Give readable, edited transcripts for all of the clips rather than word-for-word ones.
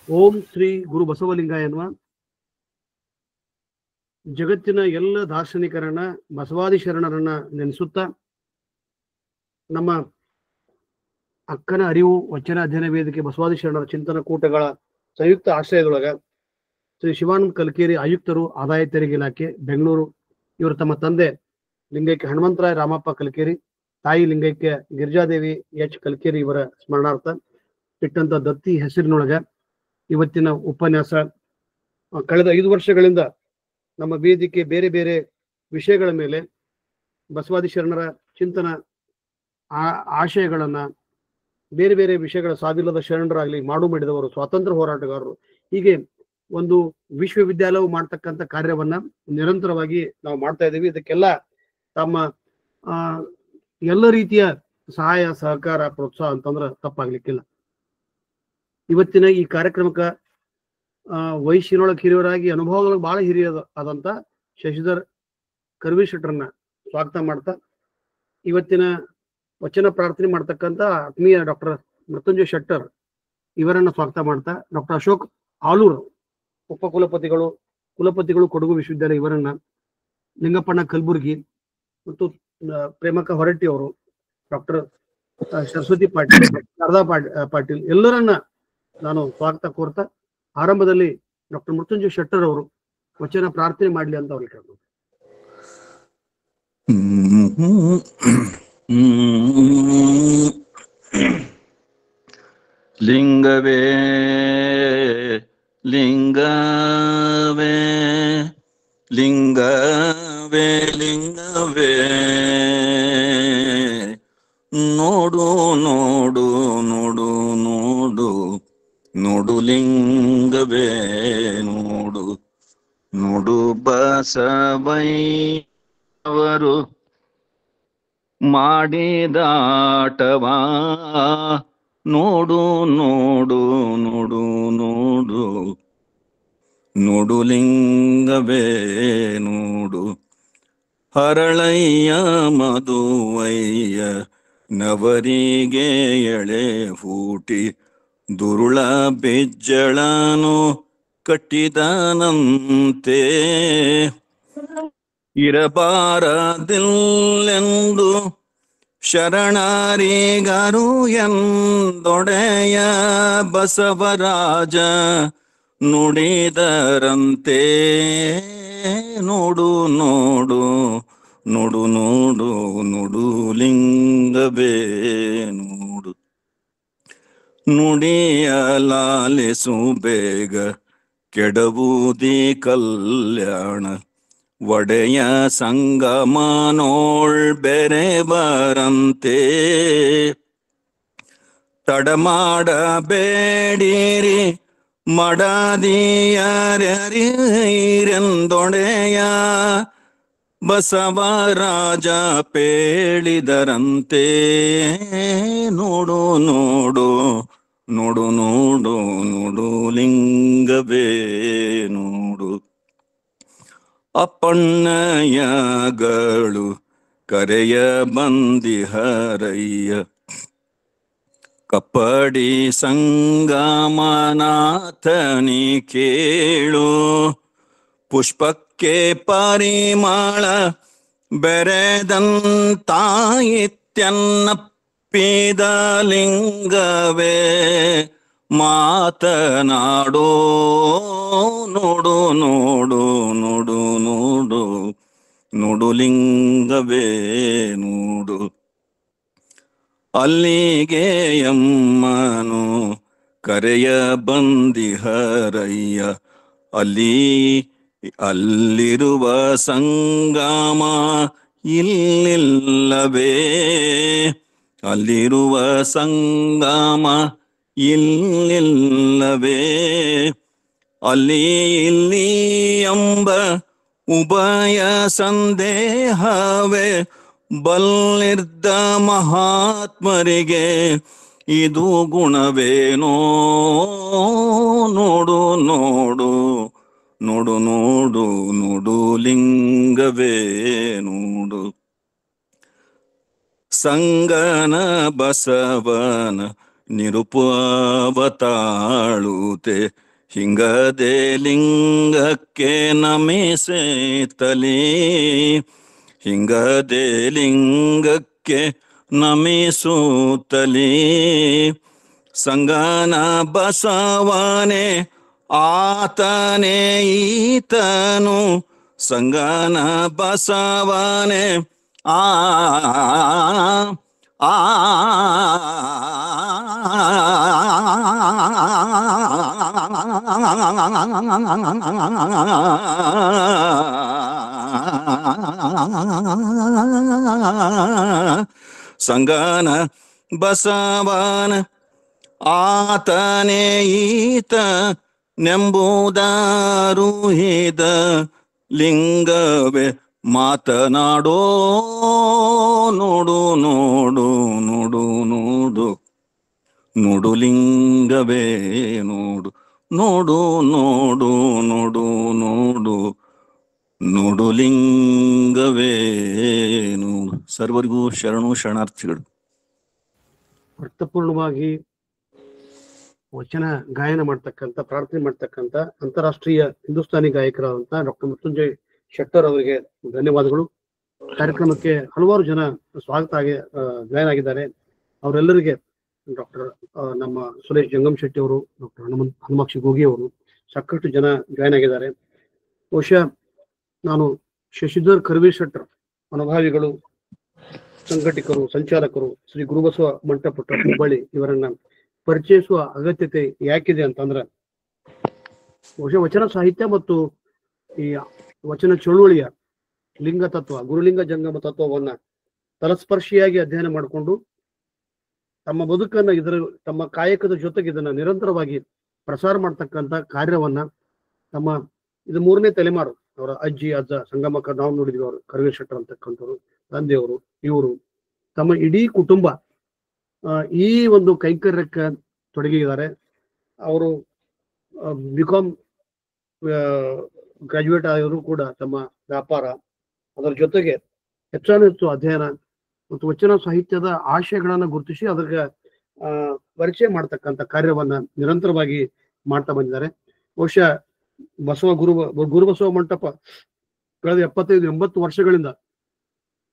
ಓಂ ಶ್ರೀ ಗುರು ಬಸವಲಿಂಗಾಯ ಎನ್ನುವ ಜಗತ್ತಿನ ಎಲ್ಲ ದಾರ್ಶನಿಕರನ್ನ ಬಸವಾದಿ ಶರಣರನ್ನ ನೆನೆಸುತ್ತಾ ನಮ್ಮ ಅಕ್ಕನ ಅರಿವು ವಚನ ಅಧ್ಯಯನ ವೇದಿಕೆ ಬಸವಾದಿ ಶರಣರ ಚಿಂತನ ಕೂಟಗಳ ಸಂಯುಕ್ತ ಆಶ್ರಯದೊಳಗ ಶ್ರೀ ಶಿವಾನಂದ ಕಲ್ಕೇರಿ ಆಯುಕ್ತರು ಆದಾಯ ತೆರಿಗೆ ಇಲಾಖೆ ಬೆಂಗಳೂರು ಇವರು ತಮ್ಮ ತಂದೆ ಲಿಂಗೈಕ್ಯ ಹನುಮಂತರಾಯ ರಾಮಪ್ಪ ಕಲ್ಕೇರಿ, ತಾಯಿ ಲಿಂಗೈಕ್ಯ ಗಿರಿಜಾದೇವಿ ಎಚ್ ಕಲ್ಕೇರಿ ಇವರ ಸ್ಮರಣಾರ್ಥ ಇಟ್ಟಂತ ದತ್ತಿ ಹೆಸರಿನೊಳಗ ಇವತ್ತಿನ ಉಪನ್ಯಾಸ. ಕಳೆದ 5 ವರ್ಷಗಳಿಂದ ನಮ್ಮ ವೇದಿಕೆ ಬೇರೆ ಬೇರೆ ವಿಷಯಗಳ ಮೇಲೆ ಬಸವಾದಿ ಶರಣರ ಚಿಂತನ ಆಶಯಗಳನ್ನ ಬೇರೆ ಬೇರೆ ವಿಷಯಗಳ ಸಾವಿಲ್ಲದ ಶರಣರಾಗ್ಲಿ ಮಾಡಿದವರು, ಸ್ವಾತಂತ್ರ್ಯ ಹೋರಾಟಗಾರರು, ಹೀಗೆ ಒಂದು ವಿಶ್ವವಿದ್ಯಾಲಯವು ಮಾಡ್ತಕ್ಕಂಥ ಕಾರ್ಯವನ್ನ ನಿರಂತರವಾಗಿ ನಾವು ಮಾಡ್ತಾ ಇದ್ದೀವಿ. ಇದಕ್ಕೆಲ್ಲ ತಮ್ಮ ಎಲ್ಲ ರೀತಿಯ ಸಹಾಯ ಸಹಕಾರ ಪ್ರೋತ್ಸಾಹ ಅಂತಂದ್ರೆ ತಪ್ಪಾಗ್ಲಿಕ್ಕಿಲ್ಲ. ಇವತ್ತಿನ ಈ ಕಾರ್ಯಕ್ರಮಕ್ಕೆ ವಯಸ್ಸಿನೊಳಗೆ ಹಿರಿಯರಾಗಿ ಅನುಭವದೊಳಗೆ ಬಹಳ ಆದಂತ ಶಶಿಧರ್ ಕರ್ವಿ ಶೆಟ್ಟರನ್ನ ಸ್ವಾಗತ ಮಾಡ್ತಾ ಇವತ್ತಿನ ವಚನ ಪ್ರಾರ್ಥನೆ ಮಾಡ್ತಕ್ಕಂಥ ಆತ್ಮೀಯ ಡಾಕ್ಟರ್ ಮೃತ್ಯುಂಜಯ ಶೆಟ್ಟರ್ ಇವರನ್ನ ಸ್ವಾಗತ ಮಾಡ್ತಾ ಡಾಕ್ಟರ್ ಅಶೋಕ್ ಆಲೂರ್ ಕುಲಪತಿಗಳು ಕೊಡಗು ವಿಶ್ವವಿದ್ಯಾಲಯ ಇವರನ್ನ, ಲಿಂಗಪ್ಪಣ್ಣ ಕಲಬುರ್ಗಿ ಮತ್ತು ಪ್ರೇಮಕ ಹೊರಟ್ಟಿ ಅವರು, ಡಾಕ್ಟರ್ ಸರಸ್ವತಿ ಪಾಟೀಲ್, ಶಾರದಾ ಪಾಟೀಲ್ ಎಲ್ಲರನ್ನ ನಾನು ಸ್ವಾಗತ ಕೋರ್ತಾ ಆರಂಭದಲ್ಲಿ ಡಾಕ್ಟರ್ ಮೃತ್ಯುಂಜಯ ಶೆಟ್ಟರ್ ಅವರು ವಚನ ಪ್ರಾರ್ಥನೆ ಮಾಡ್ಲಿ ಅಂತ ಅವ್ರಿಗೆ ಕೇಳ್ಬೋದು. ಲಿಂಗವೇ ಲಿಂಗವೇ ಲಿಂಗವೇ ಲಿಂಗವೇ ನೋಡು ನೋಡು ನೋಡು ನೋಡು ನೋಡು ಲಿಂಗವೇ ನೋಡು ನೋಡು ಬಸವಯ್ಯವರು ಮಾಡಿದಾಟವಾ ನೋಡು ನೋಡು ನೋಡು ನೋಡು ನೋಡು ಲಿಂಗವೇ ನೋಡು. ಹರಳಯ್ಯ ಮಧುವಯ್ಯ ನವರಿಗೆ ಎಳೆ ಹೂಟಿ ದುರುಳ ಬೆಜ್ಜಳನು ಕಟ್ಟಿದನಂತೆ ಇರಬಾರದಿಲ್ಲೆಂದು ಶರಣರಿಗರು ಎಂದೊಡೆಯ ಬಸವರಾಜ ನುಡಿದರಂತೆ ನೋಡು ನೋಡು ನೋಡು ನೋಡು ನೋಡು ಲಿಂಗವೇ ನೋಡು. ನುಡಿಯಲಾಲಿಸು ಬೇಗ ಕೆಡವುದಿ ಕಲ್ಯಾಣ ಒಡೆಯ ಸಂಗಮನೋಳ್ ಬೆರೆ ಬರಂತೆ ತಡಮಾಡಬೇಡಿರಿ ಮಡದಿಯರೆಂದೊಡೆಯ ಬಸವರಾಜ ಪೇಳಿದರಂತೆ ನೋಡು ನೋಡು ನೋಡು ನೋಡು ನೋಡು ಲಿಂಗವೇ ನೋಡು. ಅಪ್ಪಣ್ಣಯಗಳು ಕರೆಯ ಬಂದಿಹರಯ್ಯ ಕಪ್ಪಡಿ ಸಂಗಮನಾಥನಿ ಕೇಳು ಪುಷ್ಪಕ್ಕೆ ಪರಿಮಳ ಬೆರೆದಂತಾಯಿತ್ಯನ್ನಪ್ಪಿದ ಲಿಂಗವೇ ಮಾತನಾಡೋ ನೋಡು ನೋಡು ನೋಡು ನೋಡು ನೋಡು ಲಿಂಗವೇ ನೋಡು. ಅಲ್ಲಿಗೆ ಅಮ್ಮನು ಕರೆಯ ಬಂದಿಹರಯ್ಯ ಅಲ್ಲಿರುವ ಸಂಗಮ ಇಲ್ಲಿಲ್ಲವೇ ಅಲ್ಲಿರುವ ಸಂಗಮ ಇಲ್ಲಿಲ್ಲವೇ ಅಲ್ಲಿ ಇಲ್ಲಿ ಎಂಬ ಉಭಯ ಸಂದೇಹವೇ ಬಲ್ಲಿರ್ದ ಮಹಾತ್ಮರಿಗೆ ಇದು ಗುಣವೇನೋ ನೋಡು ನೋಡು ನೋಡು ನೋಡು ನೋಡು ಲಿಂಗವೇ ನೋಡು. ಸಂಗನ ಬಸವನ ನಿರುಪವತಾಳುತೆ ಹಿಂಗದೆ ಲಿಂಗಕ್ಕೆ ನಮಿಸೆ ತಲಿ ಹಿಂಗದೆ ಲಿಂಗಕ್ಕೆ ನಮಿಸುತ್ತಲೀ ಸಂಗನ ಬಸವನೆ ಆತನೇ ಈತನು ಸಂಗನ ಬಸವನೆ ಆ ಆ ಸಂಗನ ಬಸವನ ಆತನೇ ಈತ ನೆಂಬುದಾರುಹಿದ ಲಿಂಗವೇ ಮಾತನಾಡೋ ನೋಡು ನೋಡು ನೋಡು ನೋಡು ನೋಡು ಲಿಂಗವೇ ನೋಡು ನೋಡು ನೋಡು ನೋಡು ನೋಡು ನೋಡು ಲಿಂಗವೇ ನೋಡು. ಸರ್ವರಿಗೂ ಶರಣು ಶರಣಾರ್ಥಿಗಳು. ಅರ್ಥಪೂರ್ಣವಾಗಿ ವಚನ ಗಾಯನ ಮಾಡ್ತಕ್ಕಂಥ, ಪ್ರಾರ್ಥನೆ ಮಾಡ್ತಕ್ಕಂಥ ಅಂತಾರಾಷ್ಟ್ರೀಯ ಹಿಂದೂಸ್ತಾನಿ ಗಾಯಕರಾದಂತ ಡಾಕ್ಟರ್ ಮೃತ್ಯುಂಜಯ್ ಶೆಟ್ಟರ್ ಅವರಿಗೆ ಧನ್ಯವಾದಗಳು. ಕಾರ್ಯಕ್ರಮಕ್ಕೆ ಹಲವಾರು ಜನ ಸ್ವಾಗತ ಆಗಿ ಜಾಯ್ನ್ ಆಗಿದ್ದಾರೆ. ಅವರೆಲ್ಲರಿಗೆ ಡಾಕ್ಟರ್ ನಮ್ಮ ಸುರೇಶ್ ಜಂಗಮ್ ಶೆಟ್ಟಿ ಅವರು, ಡಾಕ್ಟರ್ ಹನುಮಾಕ್ಷಿ ಗೋಗಿ ಅವರು, ಸಾಕಷ್ಟು ಜನ ಜಾಯ್ನ್ ಆಗಿದ್ದಾರೆ. ಬಹುಶಃ ನಾನು ಶಶಿಧರ್ ಕರ್ವಿ ಶೆಟ್ಟರ್ ಅನುಭಾವಿಗಳು, ಸಂಘಟಕರು, ಸಂಚಾಲಕರು, ಶ್ರೀ ಗುರುಬಸವ ಮಂಟಪ ಹುಬ್ಬಳ್ಳಿ ಇವರನ್ನ ಪರಿಚಯಿಸುವ ಅಗತ್ಯತೆ ಯಾಕಿದೆ ಅಂತಂದ್ರೆ, ಬಹುಶಃ ವಚನ ಸಾಹಿತ್ಯ ಮತ್ತು ಈ ವಚನ ಚಳುವಳಿಯ ಲಿಂಗ ತತ್ವ, ಗುರುಲಿಂಗ ಜಂಗಮ ತತ್ವವನ್ನ ತಲಸ್ಪರ್ಶಿಯಾಗಿ ಅಧ್ಯಯನ ಮಾಡಿಕೊಂಡು ತಮ್ಮ ಬದುಕನ್ನ ತಮ್ಮ ಕಾಯಕದ ಜೊತೆಗೆ ಇದನ್ನ ನಿರಂತರವಾಗಿ ಪ್ರಸಾರ ಮಾಡ್ತಕ್ಕಂಥ ಕಾರ್ಯವನ್ನ ಇದು 3ನೇ ತಲೆಮಾರು, ಅವರ ಅಜ್ಜಿ ಅಜ್ಜ ಸಂಗಮಕ್ಕ ನಾವು ನೋಡಿದ್ವಿ, ಅವರು ಕರ್ವಿ ಶೆಟ್ಟರ್ ಅಂತಕ್ಕಂಥವ್ರು, ತಂದೆಯವರು, ಇವರು ತಮ್ಮ ಇಡೀ ಕುಟುಂಬ ಈ ಒಂದು ಕೈಂಕರ್ಯಕ್ಕೆ ತೊಡಗಿದ್ದಾರೆ. ಅವರು ಬಿಕಾಮ್ ಗ್ರಾಜುಯೇಟ್ ಆಗಿದ್ರು ಕೂಡ ತಮ್ಮ ವ್ಯಾಪಾರ, ಅದರ ಜೊತೆಗೆ ಹೆಚ್ಚು ಅಧ್ಯಯನ ಮತ್ತು ವಚನ ಸಾಹಿತ್ಯದ ಆಶಯಗಳನ್ನ ಗುರುತಿಸಿ ಅದಕ್ಕೆ ಪರಿಚಯ ಮಾಡ್ತಕ್ಕಂಥ ಕಾರ್ಯವನ್ನ ನಿರಂತರವಾಗಿ ಮಾಡ್ತಾ ಬಂದಿದ್ದಾರೆ. ಬಹುಶಃ ಗುರುಬಸವ ಮಂಟಪ ಕಳೆದ 75-80 ವರ್ಷಗಳಿಂದ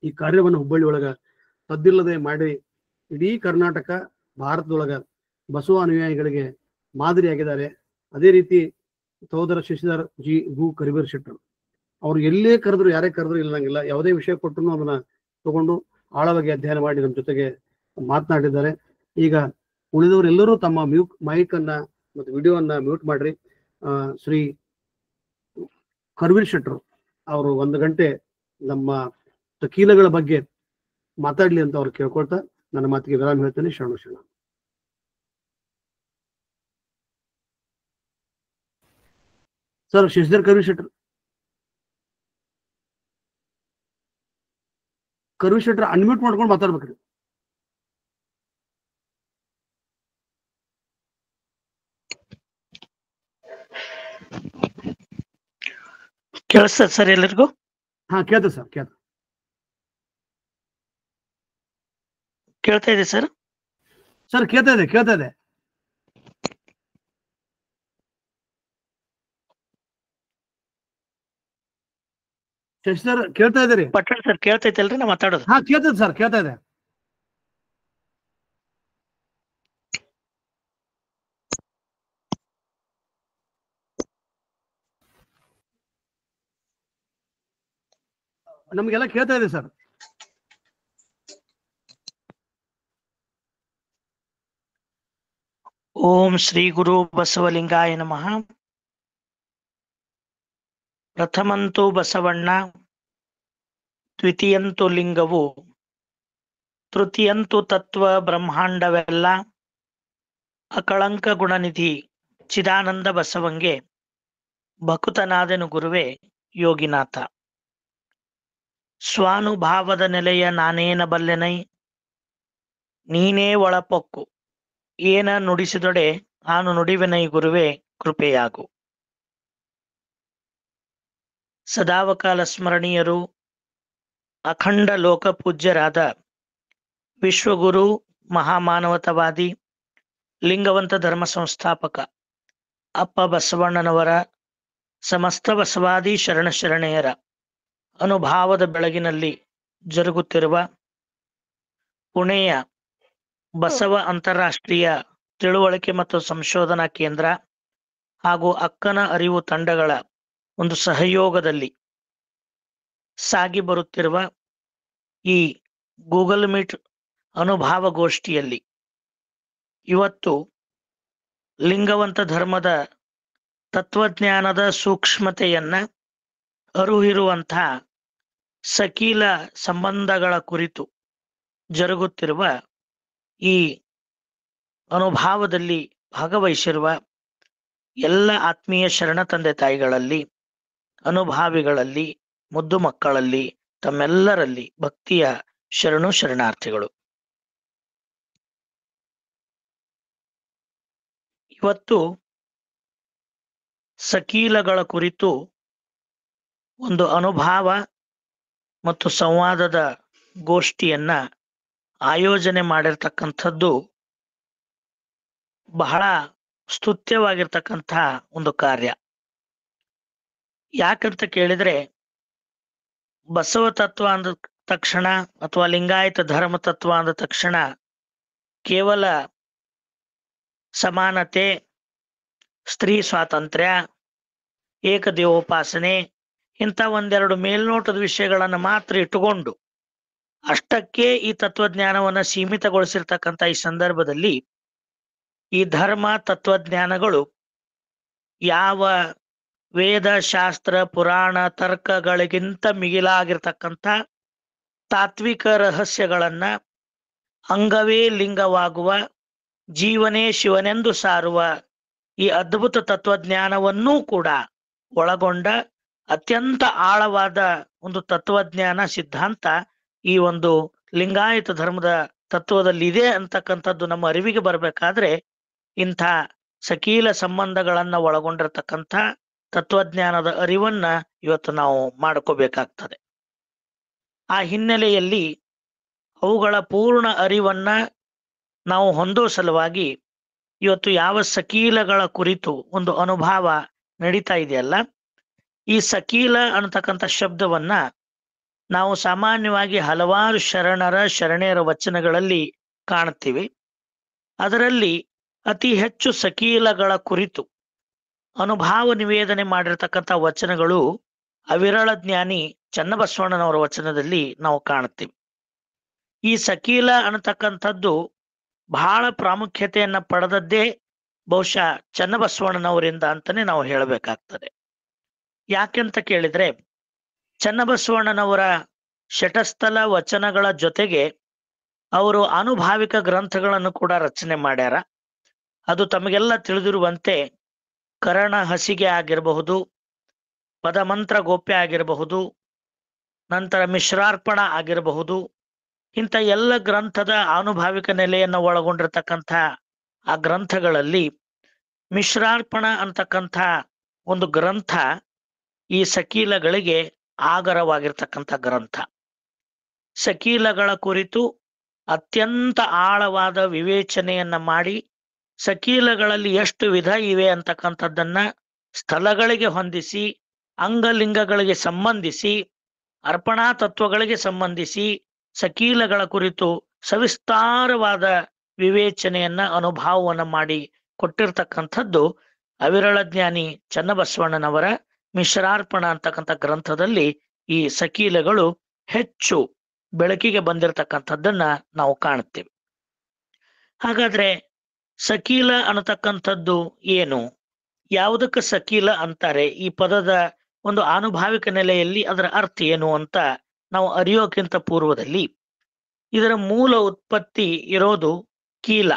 ಈ ಕಾರ್ಯವನ್ನು ಹುಬ್ಬಳ್ಳಿ ಒಳಗ ಸದ್ದಿಲ್ಲದೆ ಮಾಡಿ ಇಡೀ ಕರ್ನಾಟಕ, ಭಾರತದೊಳಗ ಬಸವ ಅನುಯಾಯಿಗಳಿಗೆ ಮಾದರಿಯಾಗಿದ್ದಾರೆ. ಅದೇ ರೀತಿ ಸಹೋದರ ಶಶಿಧರ್ ಜಿ ಗು ಕರಿಬೀರ್ ಶೆಟ್ಟರ್ ಅವ್ರು ಎಲ್ಲೇ ಕರೆದ್ರು, ಯಾರೇ ಕರೆದ್ರು ಇಲ್ಲಂಗಿಲ್ಲ, ಯಾವುದೇ ವಿಷಯ ಕೊಟ್ಟರು ಅದನ್ನ ತಗೊಂಡು ಆಳವಾಗಿ ಅಧ್ಯಯನ ಮಾಡಿ ನಮ್ಮ ಜೊತೆಗೆ ಮಾತನಾಡಿದ್ದಾರೆ. ಈಗ ಉಳಿದವರೆಲ್ಲರೂ ತಮ್ಮ ಮೈಕ್ ಅನ್ನ ಮತ್ತು ವಿಡಿಯೋವನ್ನ ಮ್ಯೂಟ್ ಮಾಡ್ರಿ. ಶ್ರೀ ಕರ್ವೀರ್ ಶೆಟ್ಟರ್ ಅವರು 1 ಗಂಟೆ ನಮ್ಮ ವಕೀಲಗಳ ಬಗ್ಗೆ ಮಾತಾಡ್ಲಿ ಅಂತ ಅವ್ರು ಕೇಳ್ಕೊಳ್ತಾ ನನ್ನ ಮಾತಿಗೆ ವಿರಾಮ ಹೇಳ್ತೇನೆ. ಶರಣು ಶರಣ. ಸರ್, ಶಶಿಧರ್ ಕರ್ವಿ ಶೆಟ್ಟರ್ ಅನ್ಮ್ಯೂಟ್ ಮಾಡ್ಕೊಂಡು ಮಾತಾಡ್ಬೇಕ್ರಿ. ಕೇಳಿಸ್ತದೆ ಸರ್ ಎಲ್ಲರಿಗೂ? ಹಾ, ಕೇಳ್ತದೆ ಸರ್, ಕೇಳ್ತಾ ಇದೆ ಸರ್? ಸರ್ ಕೇಳ್ತಾ ಇದೆ. ಶಶಿಧರ್ ಕೇಳ್ತಾ ಇದ್ದೀರಿ? ಪಟ್ಟಣ ಸರ್ ಕೇಳ್ತೈತಲ್ರಿ ನಾ ಮಾತಾಡೋದು? ಹಾ, ಕೇಳ್ತದೆ ಸರ್, ಕೇಳ್ತಾ ಇದೆ. ನಮ್ಗೆಲ್ಲ ಕೇಳ್ತಾ ಇದೆ ಸರ್. ಓಂ ಶ್ರೀ ಗುರು ಬಸವಲಿಂಗಾಯ ನಮಃ. ಪ್ರಥಮಂತು ಬಸವಣ್ಣ, ದ್ವಿತೀಯಂತು ಲಿಂಗವು, ತೃತೀಯಂತು ತತ್ವ ಬ್ರಹ್ಮಾಂಡವೆಲ್ಲ, ಅಕಳಂಕ ಗುಣನಿಧಿ ಚಿದಾನಂದ ಬಸವಂಗೆ ಭಕುತನಾದೆನು ಗುರುವೇ ಯೋಗಿನಾಥ. ಸ್ವಾನುಭಾವದ ನೆಲೆಯ ನಾನೇನ ಬಲ್ಲೆನೈ, ನೀನೇ ಒಳಪೊಕ್ಕು ಏನ ನುಡಿಸಿದೊಡೆ ನಾನು ನುಡಿವೆನೈ ಗುರುವೇ ಕೃಪೆಯಾಗು. ಸದಾವಕಾಲ ಸ್ಮರಣೀಯರು, ಅಖಂಡ ಲೋಕ ಪೂಜ್ಯರಾದ ವಿಶ್ವಗುರು, ಮಹಾಮಾನವತವಾದಿ, ಲಿಂಗವಂತ ಧರ್ಮ ಸಂಸ್ಥಾಪಕ ಅಪ್ಪ ಬಸವಣ್ಣನವರ ಸಮಸ್ತ ಬಸವಾದಿ ಶರಣೆಯರ ಅನುಭಾವದ ಬೆಳಗಿನಲ್ಲಿ ಜರುಗುತ್ತಿರುವ ಪುಣೆಯ ಬಸವ ಅಂತಾರಾಷ್ಟ್ರೀಯ ತಿಳುವಳಿಕೆ ಮತ್ತು ಸಂಶೋಧನಾ ಕೇಂದ್ರ ಹಾಗೂ ಅಕ್ಕನ ಅರಿವು ತಂಡಗಳ ಒಂದು ಸಹಯೋಗದಲ್ಲಿ ಸಾಗಿ ಬರುತ್ತಿರುವ ಈ ಗೂಗಲ್ ಮೀಟ್ ಅನುಭಾವಗೋಷ್ಠಿಯಲ್ಲಿ ಇವತ್ತು ಲಿಂಗವಂತ ಧರ್ಮದ ತತ್ವಜ್ಞಾನದ ಸೂಕ್ಷ್ಮತೆಯನ್ನ ಅರುಹಿರುವಂತಹ ಸಕೀಲ ಸಂಬಂಧಗಳ ಕುರಿತು ಜರುಗುತ್ತಿರುವ ಈ ಅನುಭಾವದಲ್ಲಿ ಭಾಗವಹಿಸಿರುವ ಎಲ್ಲ ಆತ್ಮೀಯ ಶರಣ ತಂದೆ ತಾಯಿಗಳಲ್ಲಿ, ಅನುಭಾವಿಗಳಲ್ಲಿ, ಮುದ್ದು ಮಕ್ಕಳಲ್ಲಿ, ತಮ್ಮೆಲ್ಲರಲ್ಲಿ ಭಕ್ತಿಯ ಶರಣಾರ್ಥಿಗಳು. ಇವತ್ತು ಸಕೀಲಗಳ ಕುರಿತು ಒಂದು ಅನುಭಾವ ಮತ್ತು ಸಂವಾದದ ಗೋಷ್ಠಿಯನ್ನ ಆಯೋಜನೆ ಮಾಡಿರ್ತಕ್ಕಂಥದ್ದು ಬಹಳ ಸ್ತುತ್ಯವಾಗಿರ್ತಕ್ಕಂಥ ಒಂದು ಕಾರ್ಯ. ಯಾಕಂತ ಕೇಳಿದ್ರೆ, ಬಸವ ತತ್ವ ಅಂದ ತಕ್ಷಣ ಅಥವಾ ಲಿಂಗಾಯತ ಧರ್ಮ ತತ್ವ ಅಂದ ತಕ್ಷಣ ಕೇವಲ ಸಮಾನತೆ, ಸ್ತ್ರೀ ಸ್ವಾತಂತ್ರ್ಯ, ಏಕದೇವೋಪಾಸನೆ ಇಂಥ ಒಂದೆರಡು ಮೇಲ್ನೋಟದ ವಿಷಯಗಳನ್ನು ಮಾತ್ರ ಇಟ್ಟುಕೊಂಡು ಅಷ್ಟಕ್ಕೆ ಈ ತತ್ವಜ್ಞಾನವನ್ನ ಸೀಮಿತಗೊಳಿಸಿರ್ತಕ್ಕಂಥ ಈ ಸಂದರ್ಭದಲ್ಲಿ ಈ ಧರ್ಮ ತತ್ವಜ್ಞಾನಗಳು ಯಾವ ವೇದ ಶಾಸ್ತ್ರ ಪುರಾಣ ತರ್ಕಗಳಿಗಿಂತ ಮಿಗಿಲಾಗಿರ್ತಕ್ಕಂಥ ತಾತ್ವಿಕ ರಹಸ್ಯಗಳನ್ನ ಅಂಗವೇ ಲಿಂಗವಾಗುವ, ಜೀವನೇ ಶಿವನೆಂದು ಸಾರುವ ಈ ಅದ್ಭುತ ತತ್ವಜ್ಞಾನವನ್ನೂ ಕೂಡ ಒಳಗೊಂಡ ಅತ್ಯಂತ ಆಳವಾದ ಒಂದು ತತ್ವಜ್ಞಾನ ಸಿದ್ಧಾಂತ ಈ ಒಂದು ಲಿಂಗಾಯತ ಧರ್ಮದ ತತ್ವದಲ್ಲಿ ಇದೆ ಅಂತಕ್ಕಂಥದ್ದು ನಮ್ಮ ಅರಿವಿಗೆ ಬರಬೇಕಾದ್ರೆ ಇಂಥ ಸಕೀಲ ಸಂಬಂಧಗಳನ್ನ ಒಳಗೊಂಡಿರ್ತಕ್ಕಂಥ ತತ್ವಜ್ಞಾನದ ಅರಿವನ್ನ ಇವತ್ತು ನಾವು ಮಾಡ್ಕೋಬೇಕಾಗ್ತದೆ. ಆ ಹಿನ್ನೆಲೆಯಲ್ಲಿ ಅವುಗಳ ಪೂರ್ಣ ಅರಿವನ್ನ ನಾವು ಹೊಂದೋ ಸಲುವಾಗಿ ಇವತ್ತು ಯಾವ ಸಕೀಲಗಳ ಕುರಿತು ಒಂದು ಅನುಭವ ನಡೀತಾ ಇದೆಯಲ್ಲ, ಈ ಸಕೀಲ ಅನ್ನತಕ್ಕಂಥ ಶಬ್ದವನ್ನ ನಾವು ಸಾಮಾನ್ಯವಾಗಿ ಹಲವಾರು ಶರಣೆಯರ ವಚನಗಳಲ್ಲಿ ಕಾಣುತ್ತೀವಿ. ಅದರಲ್ಲಿ ಅತಿ ಹೆಚ್ಚು ಸಕೀಲಗಳ ಕುರಿತು ಅನುಭವ ನಿವೇದನೆ ಮಾಡಿರ್ತಕ್ಕಂಥ ವಚನಗಳು ಅವಿರಳ ಜ್ಞಾನಿ ಚನ್ನಬಸವಣ್ಣನವರ ವಚನದಲ್ಲಿ ನಾವು ಕಾಣುತ್ತೀವಿ. ಈ ಸಕೀಲ ಅನ್ನತಕ್ಕಂಥದ್ದು ಬಹಳ ಪ್ರಾಮುಖ್ಯತೆಯನ್ನ ಪಡೆದದ್ದೇ ಬಹುಶಃ ಚನ್ನಬಸವಣ್ಣನವರಿಂದ ಅಂತಾನೆ ನಾವು ಹೇಳಬೇಕಾಗ್ತದೆ. ಯಾಕೆಂತ ಕೇಳಿದ್ರೆ, ಚನ್ನಬಸವಣ್ಣನವರ ಶಟಸ್ಥಲ ವಚನಗಳ ಜೊತೆಗೆ ಅವರು ಆನುಭಾವಿಕ ಗ್ರಂಥಗಳನ್ನು ಕೂಡ ರಚನೆ ಮಾಡ್ಯಾರ. ಅದು ತಮಗೆಲ್ಲ ತಿಳಿದಿರುವಂತೆ ಕರಣ ಹಸಿಗೆ ಆಗಿರಬಹುದು, ಪದಮಂತ್ರ ಗೋಪ್ಯ ಆಗಿರಬಹುದು, ನಂತರ ಮಿಶ್ರಾರ್ಪಣ ಆಗಿರಬಹುದು. ಇಂಥ ಎಲ್ಲ ಗ್ರಂಥದ ಆನುಭಾವಿಕ ನೆಲೆಯನ್ನು ಒಳಗೊಂಡಿರ್ತಕ್ಕಂಥ ಆ ಗ್ರಂಥಗಳಲ್ಲಿ ಮಿಶ್ರಾರ್ಪಣ ಅಂತಕ್ಕಂಥ ಒಂದು ಗ್ರಂಥ ಈ ಸಕೀಲಗಳಿಗೆ ಆಗರವಾಗಿರ್ತಕ್ಕಂಥ ಗ್ರಂಥ. ಸಕೀಲಗಳ ಕುರಿತು ಅತ್ಯಂತ ಆಳವಾದ ವಿವೇಚನೆಯನ್ನ ಮಾಡಿ ಸಕೀಲಗಳಲ್ಲಿ ಎಷ್ಟು ವಿಧ ಇವೆ ಅಂತಕ್ಕಂಥದ್ದನ್ನ ಸ್ಥಳಗಳಿಗೆ ಹೊಂದಿಸಿ, ಅಂಗಲಿಂಗಗಳಿಗೆ ಸಂಬಂಧಿಸಿ, ಅರ್ಪಣಾ ತತ್ವಗಳಿಗೆ ಸಂಬಂಧಿಸಿ ಸಕೀಲಗಳ ಕುರಿತು ಸವಿಸ್ತಾರವಾದ ವಿವೇಚನೆಯನ್ನ ಅನುಭವವನ್ನ ಮಾಡಿ ಕೊಟ್ಟಿರ್ತಕ್ಕಂಥದ್ದು ಅವಿರಳ ಜ್ಞಾನಿ ಚನ್ನಬಸವಣ್ಣನವರ ಮಿಶ್ರಾರ್ಪಣ ಅಂತಕ್ಕಂಥ ಗ್ರಂಥದಲ್ಲಿ ಈ ಸಕೀಲಗಳು ಹೆಚ್ಚು ಬೆಳಕಿಗೆ ಬಂದಿರತಕ್ಕಂಥದ್ದನ್ನ ನಾವು ಕಾಣುತ್ತೇವೆ. ಹಾಗಾದ್ರೆ ಸಕೀಲ ಅನ್ನತಕ್ಕಂಥದ್ದು ಏನು, ಯಾವುದಕ್ಕೆ ಸಕೀಲ ಅಂತಾರೆ, ಈ ಪದದ ಒಂದು ಆನುಭಾವಿಕ ನೆಲೆಯಲ್ಲಿ ಅದರ ಅರ್ಥ ಏನು ಅಂತ ನಾವು ಅರಿಯೋಕ್ಕಿಂತ ಪೂರ್ವದಲ್ಲಿ ಇದರ ಮೂಲ ಉತ್ಪತ್ತಿ ಇರೋದು ಕೀಲ.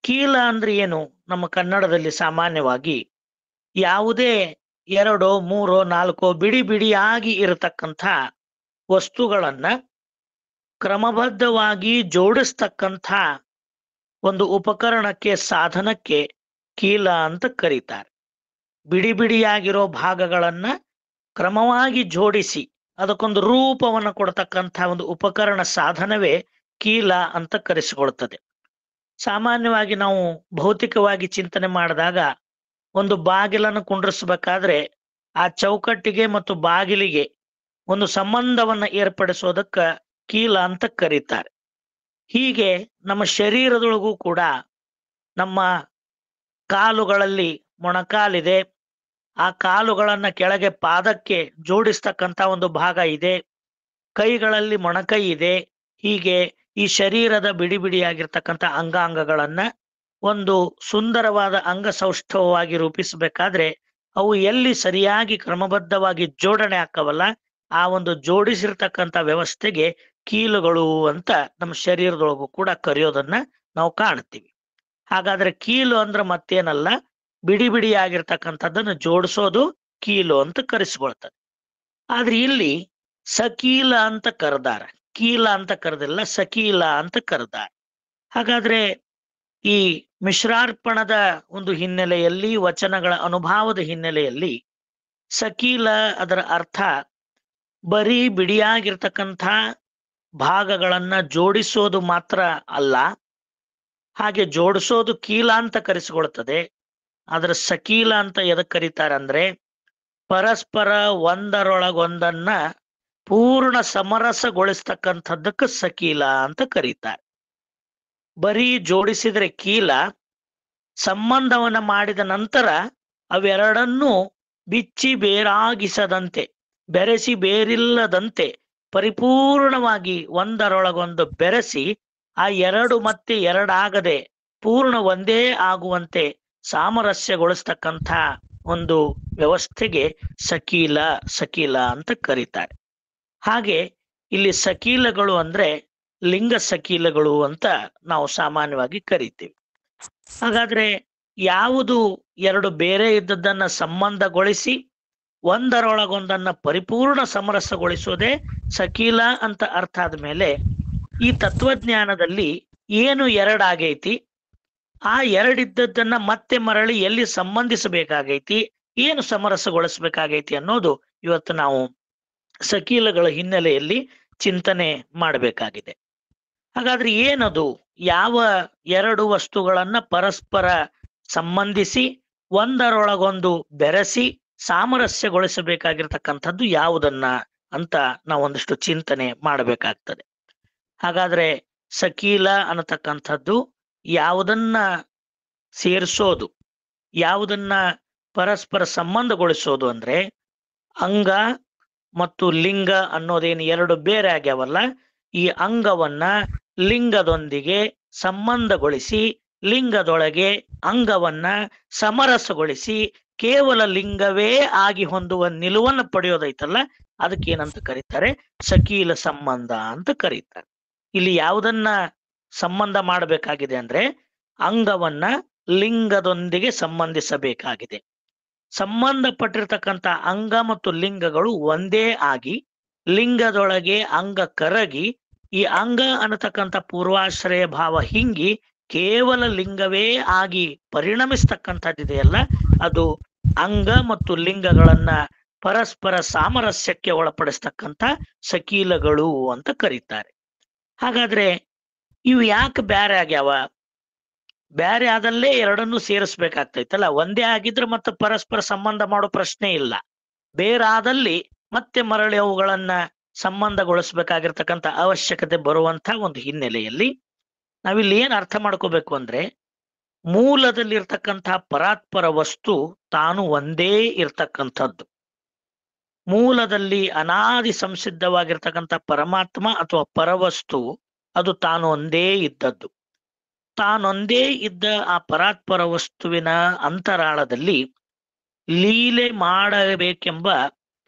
ಕೀಲ ಅಂದ್ರೆ ಏನು? ನಮ್ಮ ಕನ್ನಡದಲ್ಲಿ ಸಾಮಾನ್ಯವಾಗಿ ಯಾವುದೇ 2, 3, 4 ಬಿಡಿ ಬಿಡಿಯಾಗಿ ಇರತಕ್ಕಂಥ ವಸ್ತುಗಳನ್ನ ಕ್ರಮಬದ್ಧವಾಗಿ ಜೋಡಿಸ್ತಕ್ಕಂಥ ಒಂದು ಉಪಕರಣಕ್ಕೆ, ಸಾಧನಕ್ಕೆ ಕೀಲ ಅಂತ ಕರೀತಾರೆ. ಬಿಡಿ ಬಿಡಿಯಾಗಿರೋ ಭಾಗಗಳನ್ನ ಕ್ರಮವಾಗಿ ಜೋಡಿಸಿ ಅದಕ್ಕೊಂದು ರೂಪವನ್ನು ಕೊಡ್ತಕ್ಕಂಥ ಒಂದು ಉಪಕರಣ, ಸಾಧನವೇ ಕೀಲ ಅಂತ ಕರೆಸಿಕೊಳ್ತದೆ. ಸಾಮಾನ್ಯವಾಗಿ ನಾವು ಭೌತಿಕವಾಗಿ ಚಿಂತನೆ ಮಾಡಿದಾಗ ಒಂದು ಬಾಗಿಲನ್ನು ಕುಂಡ್ರಿಸ್ಬೇಕಾದ್ರೆ ಆ ಚೌಕಟ್ಟಿಗೆ ಮತ್ತು ಬಾಗಿಲಿಗೆ ಒಂದು ಸಂಬಂಧವನ್ನ ಏರ್ಪಡಿಸೋದಕ್ಕ ಕೀಲ ಅಂತ ಕರೀತಾರೆ. ಹೀಗೆ ನಮ್ಮ ಶರೀರದೊಳಗೂ ಕೂಡ ನಮ್ಮ ಕಾಲುಗಳಲ್ಲಿ ಮೊಣಕಾಲಿದೆ, ಆ ಕಾಲುಗಳನ್ನ ಕೆಳಗೆ ಪಾದಕ್ಕೆ ಜೋಡಿಸ್ತಕ್ಕಂತ ಒಂದು ಭಾಗ ಇದೆ, ಕೈಗಳಲ್ಲಿ ಮೊಣಕೈ ಇದೆ. ಹೀಗೆ ಈ ಶರೀರದ ಬಿಡಿ ಬಿಡಿಯಾಗಿರ್ತಕ್ಕಂಥ ಅಂಗಾಂಗಗಳನ್ನ ಒಂದು ಸುಂದರವಾದ ಅಂಗಸೌಷ್ಠವವಾಗಿ ರೂಪಿಸಬೇಕಾದ್ರೆ ಅವು ಎಲ್ಲಿ ಸರಿಯಾಗಿ ಕ್ರಮಬದ್ಧವಾಗಿ ಜೋಡಣೆ ಆಕ್ಕವಲ್ಲ, ಆ ಒಂದು ಜೋಡಿಸಿರ್ತಕ್ಕಂಥ ವ್ಯವಸ್ಥೆಗೆ ಕೀಲುಗಳು ಅಂತ ನಮ್ಮ ಶರೀರದೊಳಗೂ ಕೂಡ ಕರೆಯೋದನ್ನ ನಾವು ಕಾಣ್ತೀವಿ. ಹಾಗಾದ್ರೆ ಕೀಲು ಅಂದ್ರೆ ಮತ್ತೇನಲ್ಲ, ಬಿಡಿ ಬಿಡಿಯಾಗಿರ್ತಕ್ಕಂಥದ್ದನ್ನು ಜೋಡಿಸೋದು ಕೀಲು ಅಂತ ಕರೆಸ್ಕೊಳ್ತದೆ. ಆದ್ರೆ ಇಲ್ಲಿ ಸಕೀಲ ಅಂತ ಕರೆದಾರ, ಕೀಲ ಅಂತ ಕರೆದಿಲ್ಲ, ಸಕೀಲ ಅಂತ ಕರೆದಾರ. ಹಾಗಾದ್ರೆ ಈ ಮಿಶ್ರಾರ್ಪಣದ ಒಂದು ಹಿನ್ನೆಲೆಯಲ್ಲಿ, ವಚನಗಳ ಅನುಭಾವದ ಹಿನ್ನೆಲೆಯಲ್ಲಿ ಸಕೀಲ ಅದರ ಅರ್ಥ ಬರೀ ಬಿಡಿಯಾಗಿರ್ತಕ್ಕಂಥ ಭಾಗಗಳನ್ನ ಜೋಡಿಸೋದು ಮಾತ್ರ ಅಲ್ಲ, ಹಾಗೆ ಜೋಡಿಸೋದು ಕೀಲ ಅಂತ ಕರೆಸಿಕೊಳ್ತದೆ. ಆದ್ರೆ ಸಕೀಲ ಅಂತ ಎದಕ್ ಕರೀತಾರಂದ್ರೆ ಪರಸ್ಪರ ಒಂದರೊಳಗೊಂದನ್ನ ಪೂರ್ಣ ಸಮರಸಗೊಳಿಸ್ತಕ್ಕಂಥದ್ದಕ್ಕೆ ಸಕೀಲ ಅಂತ ಕರೀತಾರೆ. ಬರೀ ಜೋಡಿಸಿದ್ರೆ ಕೀಲ, ಸಂಬಂಧವನ್ನ ಮಾಡಿದ ನಂತರ ಅವೆರಡನ್ನೂ ಬಿಚ್ಚಿ ಬೇರಾಗಿಸದಂತೆ, ಬೆರೆಸಿ ಬೇರಿಲ್ಲದಂತೆ ಪರಿಪೂರ್ಣವಾಗಿ ಒಂದರೊಳಗೊಂದು ಬೆರೆಸಿ ಆ ಎರಡು ಮತ್ತೆ ಎರಡಾಗದೆ ಪೂರ್ಣ ಒಂದೇ ಆಗುವಂತೆ ಸಾಮರಸ್ಯಗೊಳಿಸ್ತಕ್ಕಂಥ ಒಂದು ವ್ಯವಸ್ಥೆಗೆ ಸಕೀಲ ಸಕೀಲ ಅಂತ ಕರೀತಾರೆ. ಹಾಗೆ ಇಲ್ಲಿ ಸಕೀಲಗಳು ಅಂದ್ರೆ ಲಿಂಗ ಸಕೀಲಗಳು ಅಂತ ನಾವು ಸಾಮಾನ್ಯವಾಗಿ ಕರಿತೀವಿ. ಹಾಗಾದ್ರೆ ಯಾವುದು ಎರಡು ಬೇರೆ ಇದ್ದದ್ದನ್ನ ಸಂಬಂಧಗೊಳಿಸಿ ಒಂದರೊಳಗೊಂದನ್ನ ಪರಿಪೂರ್ಣ ಸಮರಸಗೊಳಿಸೋದೇ ಸಕೀಲ ಅಂತ ಅರ್ಥ ಆದ್ಮೇಲೆ ಈ ತತ್ವಜ್ಞಾನದಲ್ಲಿ ಏನು ಎರಡಾಗೈತಿ, ಆ ಎರಡಿದ್ದದ್ದನ್ನ ಮತ್ತೆ ಮರಳಿ ಎಲ್ಲಿ ಸಂಬಂಧಿಸಬೇಕಾಗೈತಿ, ಏನು ಸಮರಸಗೊಳಿಸ್ಬೇಕಾಗೈತಿ ಅನ್ನೋದು ಇವತ್ತು ನಾವು ಸಕೀಲಗಳ ಹಿನ್ನೆಲೆಯಲ್ಲಿ ಚಿಂತನೆ ಮಾಡಬೇಕಾಗಿದೆ. ಹಾಗಾದ್ರೆ ಏನದು, ಯಾವ ಎರಡು ವಸ್ತುಗಳನ್ನ ಪರಸ್ಪರ ಸಂಬಂಧಿಸಿ ಒಂದರೊಳಗೊಂದು ಬೆರೆಸಿ ಸಾಮರಸ್ಯಗೊಳಿಸಬೇಕಾಗಿರ್ತಕ್ಕಂಥದ್ದು ಯಾವುದನ್ನ ಅಂತ ನಾವೊಂದಿಷ್ಟು ಚಿಂತನೆ ಮಾಡಬೇಕಾಗ್ತದೆ. ಹಾಗಾದ್ರೆ ಸಕೀಲ ಅನ್ನತಕ್ಕಂಥದ್ದು ಯಾವುದನ್ನ ಸೇರಿಸೋದು, ಯಾವುದನ್ನ ಪರಸ್ಪರ ಸಂಬಂಧಗೊಳಿಸೋದು ಅಂದ್ರೆ ಅಂಗ ಮತ್ತು ಲಿಂಗ ಅನ್ನೋದೇನು ಎರಡು ಬೇರೆ ಆಗ್ಯಾವಲ್ಲ, ಈ ಅಂಗವನ್ನ ಲಿಂಗದೊಂದಿಗೆ ಸಂಬಂಧಗೊಳಿಸಿ ಲಿಂಗದೊಳಗೆ ಅಂಗವನ್ನ ಸಮರಸಗೊಳಿಸಿ ಕೇವಲ ಲಿಂಗವೇ ಆಗಿ ಹೊಂದುವ ನಿಲುವನ್ನು ಪಡೆಯೋದೈತಲ್ಲ, ಅದಕ್ಕೇನಂತ ಕರೀತಾರೆ, ಸಕೀಲ ಸಂಬಂಧ ಅಂತ ಕರೀತಾರೆ. ಇಲ್ಲಿ ಯಾವುದನ್ನ ಸಂಬಂಧ ಮಾಡಬೇಕಾಗಿದೆ ಅಂದ್ರೆ ಅಂಗವನ್ನ ಲಿಂಗದೊಂದಿಗೆ ಸಂಬಂಧಿಸಬೇಕಾಗಿದೆ. ಸಂಬಂಧಪಟ್ಟಿರ್ತಕ್ಕಂಥ ಅಂಗ ಮತ್ತು ಲಿಂಗಗಳು ಒಂದೇ ಆಗಿ ಲಿಂಗದೊಳಗೆ ಅಂಗ ಕರಗಿ ಈ ಅಂಗ ಅನ್ನತಕ್ಕಂಥ ಪೂರ್ವಾಶ್ರಯ ಭಾವ ಹಿಂಗಿ ಕೇವಲ ಲಿಂಗವೇ ಆಗಿ ಪರಿಣಮಿಸ್ತಕ್ಕಂಥದ್ದಿದೆಯಲ್ಲ, ಅದು ಅಂಗ ಮತ್ತು ಲಿಂಗಗಳನ್ನ ಪರಸ್ಪರ ಸಾಮರಸ್ಯಕ್ಕೆ ಒಳಪಡಿಸ್ತಕ್ಕಂಥ ಸಕೀಲಗಳು ಅಂತ ಕರೀತಾರೆ. ಹಾಗಾದ್ರೆ ಇವು ಯಾಕೆ ಬ್ಯಾರೆ ಆಗ್ಯಾವ? ಬ್ಯಾರೆ ಆದಲ್ಲೇ ಎರಡನ್ನೂ ಸೇರಿಸ್ಬೇಕಾಗ್ತೈತಲ್ಲ, ಒಂದೇ ಆಗಿದ್ರೆ ಮತ್ತೆ ಪರಸ್ಪರ ಸಂಬಂಧ ಮಾಡೋ ಪ್ರಶ್ನೆ ಇಲ್ಲ. ಬೇರಾದಲ್ಲಿ ಮತ್ತೆ ಮರಳಿ ಅವುಗಳನ್ನ ಸಂಬಂಧಗೊಳಿಸ್ಬೇಕಾಗಿರ್ತಕ್ಕಂಥ ಅವಶ್ಯಕತೆ ಬರುವಂತ ಒಂದು ಹಿನ್ನೆಲೆಯಲ್ಲಿ ನಾವಿಲ್ಲಿ ಏನ್ ಅರ್ಥ ಮಾಡ್ಕೋಬೇಕು ಅಂದ್ರೆ ಮೂಲದಲ್ಲಿರ್ತಕ್ಕಂಥ ಪರಾತ್ಪರ ವಸ್ತು ತಾನು ಒಂದೇ ಇರ್ತಕ್ಕಂಥದ್ದು. ಮೂಲದಲ್ಲಿ ಅನಾದಿ ಸಂಸಿದ್ಧವಾಗಿರ್ತಕ್ಕಂಥ ಪರಮಾತ್ಮ ಅಥವಾ ಪರವಸ್ತು ಅದು ತಾನು ಒಂದೇ ಇದ್ದದ್ದು. ತಾನೊಂದೇ ಇದ್ದ ಆ ಪರಾತ್ಪರ ವಸ್ತುವಿನ ಅಂತರಾಳದಲ್ಲಿ ಲೀಲೆ ಮಾಡಬೇಕೆಂಬ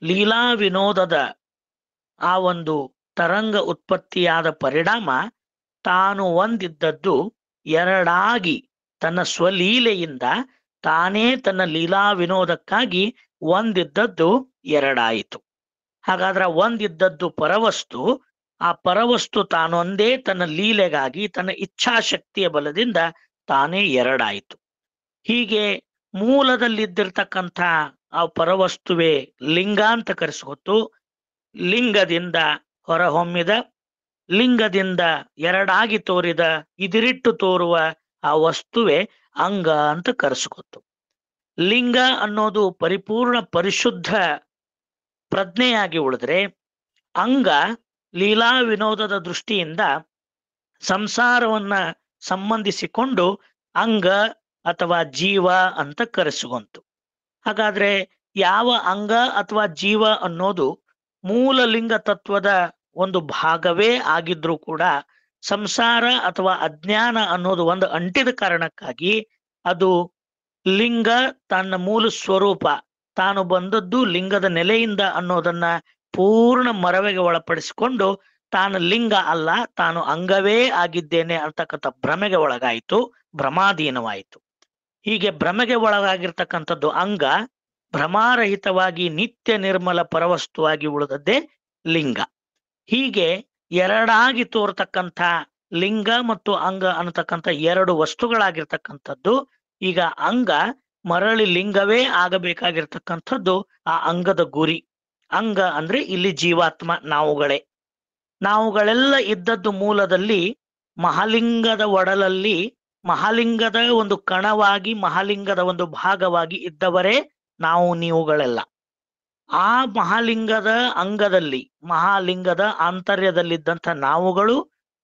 ಲೀಲಾ ವಿನೋದದ ಆ ಒಂದು ತರಂಗ ಉತ್ಪತ್ತಿಯಾದ ಪರಿಣಾಮ ತಾನು ಒಂದಿದ್ದದ್ದು ಎರಡಾಗಿ ತನ್ನ ಸ್ವಲೀಲೆಯಿಂದ ತಾನೇ ತನ್ನ ಲೀಲಾ ವಿನೋದಕ್ಕಾಗಿ ಒಂದಿದ್ದದ್ದು ಎರಡಾಯಿತು. ಹಾಗಾದ್ರೆ ಒಂದಿದ್ದದ್ದು ಪರವಸ್ತು, ಆ ಪರವಸ್ತು ತಾನೊಂದೇ ತನ್ನ ಲೀಲೆಗಾಗಿ ತನ್ನ ಇಚ್ಛಾಶಕ್ತಿಯ ಬಲದಿಂದ ತಾನೇ ಎರಡಾಯಿತು. ಹೀಗೆ ಮೂಲದಲ್ಲಿದ್ದಿರ್ತಕ್ಕಂಥ ಆ ಪರವಸ್ತುವೆ ಲಿಂಗ ಅಂತ ಕರೆಸಿಕೊಟ್ಟು ಲಿಂಗದಿಂದ ಹೊರಹೊಮ್ಮಿದ, ಲಿಂಗದಿಂದ ಎರಡಾಗಿ ತೋರಿದ, ಇದಿರಿಟ್ಟು ತೋರುವ ಆ ವಸ್ತುವೇ ಅಂಗ ಅಂತ ಕರೆಸ್ಕೊತು. ಲಿಂಗ ಅನ್ನೋದು ಪರಿಪೂರ್ಣ ಪರಿಶುದ್ಧ ಪ್ರಜ್ಞೆಯಾಗಿ ಉಳಿದ್ರೆ, ಅಂಗ ಲೀಲಾ ವಿನೋದದ ದೃಷ್ಟಿಯಿಂದ ಸಂಸಾರವನ್ನ ಸಂಬಂಧಿಸಿಕೊಂಡು ಅಂಗ ಅಥವಾ ಜೀವ ಅಂತ ಕರೆಸಿಕೊಂತು. ಹಾಗಾದ್ರೆ ಯಾವ ಅಂಗ ಅಥವಾ ಜೀವ ಅನ್ನೋದು ಮೂಲ ಲಿಂಗ ತತ್ವದ ಒಂದು ಭಾಗವೇ ಆಗಿದ್ರೂ ಕೂಡ ಸಂಸಾರ ಅಥವಾ ಅಜ್ಞಾನ ಅನ್ನೋದು ಒಂದು ಅಂಟಿದ ಕಾರಣಕ್ಕಾಗಿ ಅದು ಲಿಂಗ ತನ್ನ ಮೂಲ ಸ್ವರೂಪ ತಾನು ಬಂದದ್ದು ಲಿಂಗದ ನೆಲೆಯಿಂದ ಅನ್ನೋದನ್ನ ಪೂರ್ಣ ಮರವೆಗೆ ಒಳಪಡಿಸಿಕೊಂಡು ತಾನು ಲಿಂಗ ಅಲ್ಲ, ತಾನು ಅಂಗವೇ ಆಗಿದ್ದೇನೆ ಅಂತಕ್ಕಂಥ ಭ್ರಮೆಗೆ ಒಳಗಾಯಿತು, ಭ್ರಮಾಧೀನವಾಯಿತು. ಹೀಗೆ ಭ್ರಮೆಗೆ ಒಳಗಾಗಿರ್ತಕ್ಕಂಥದ್ದು ಅಂಗ ಭ್ರಮಾರಹಿತವಾಗಿ ನಿತ್ಯ ನಿರ್ಮಲ ಪರವಸ್ತುವಾಗಿ ಉಳಿದದ್ದೇ ಲಿಂಗ. ಹೀಗೆ ಎರಡಾಗಿ ತೋರ್ತಕ್ಕಂಥ ಲಿಂಗ ಮತ್ತು ಅಂಗ ಅನ್ನತಕ್ಕಂಥ ಎರಡು ವಸ್ತುಗಳಾಗಿರ್ತಕ್ಕಂಥದ್ದು ಈಗ ಅಂಗ ಮರಳಿ ಲಿಂಗವೇ ಆಗಬೇಕಾಗಿರ್ತಕ್ಕಂಥದ್ದು ಆ ಅಂಗದ ಗುರಿ. ಅಂಗ ಅಂದ್ರೆ ಇಲ್ಲಿ ಜೀವಾತ್ಮ, ನಾವುಗಳೆಲ್ಲ ಇದ್ದದ್ದು ಮೂಲದಲ್ಲಿ ಮಹಾಲಿಂಗದ ಒಡಲಲ್ಲಿ ಮಹಾಲಿಂಗದ ಒಂದು ಕಣವಾಗಿ ಮಹಾಲಿಂಗದ ಒಂದು ಭಾಗವಾಗಿ ಇದ್ದವರೇ ನಾವು ನೀವುಗಳೆಲ್ಲ. ಆ ಮಹಾಲಿಂಗದ ಅಂಗದಲ್ಲಿ ಮಹಾಲಿಂಗದ ಆಂತರ್ಯದಲ್ಲಿದ್ದಂಥ ನಾವುಗಳು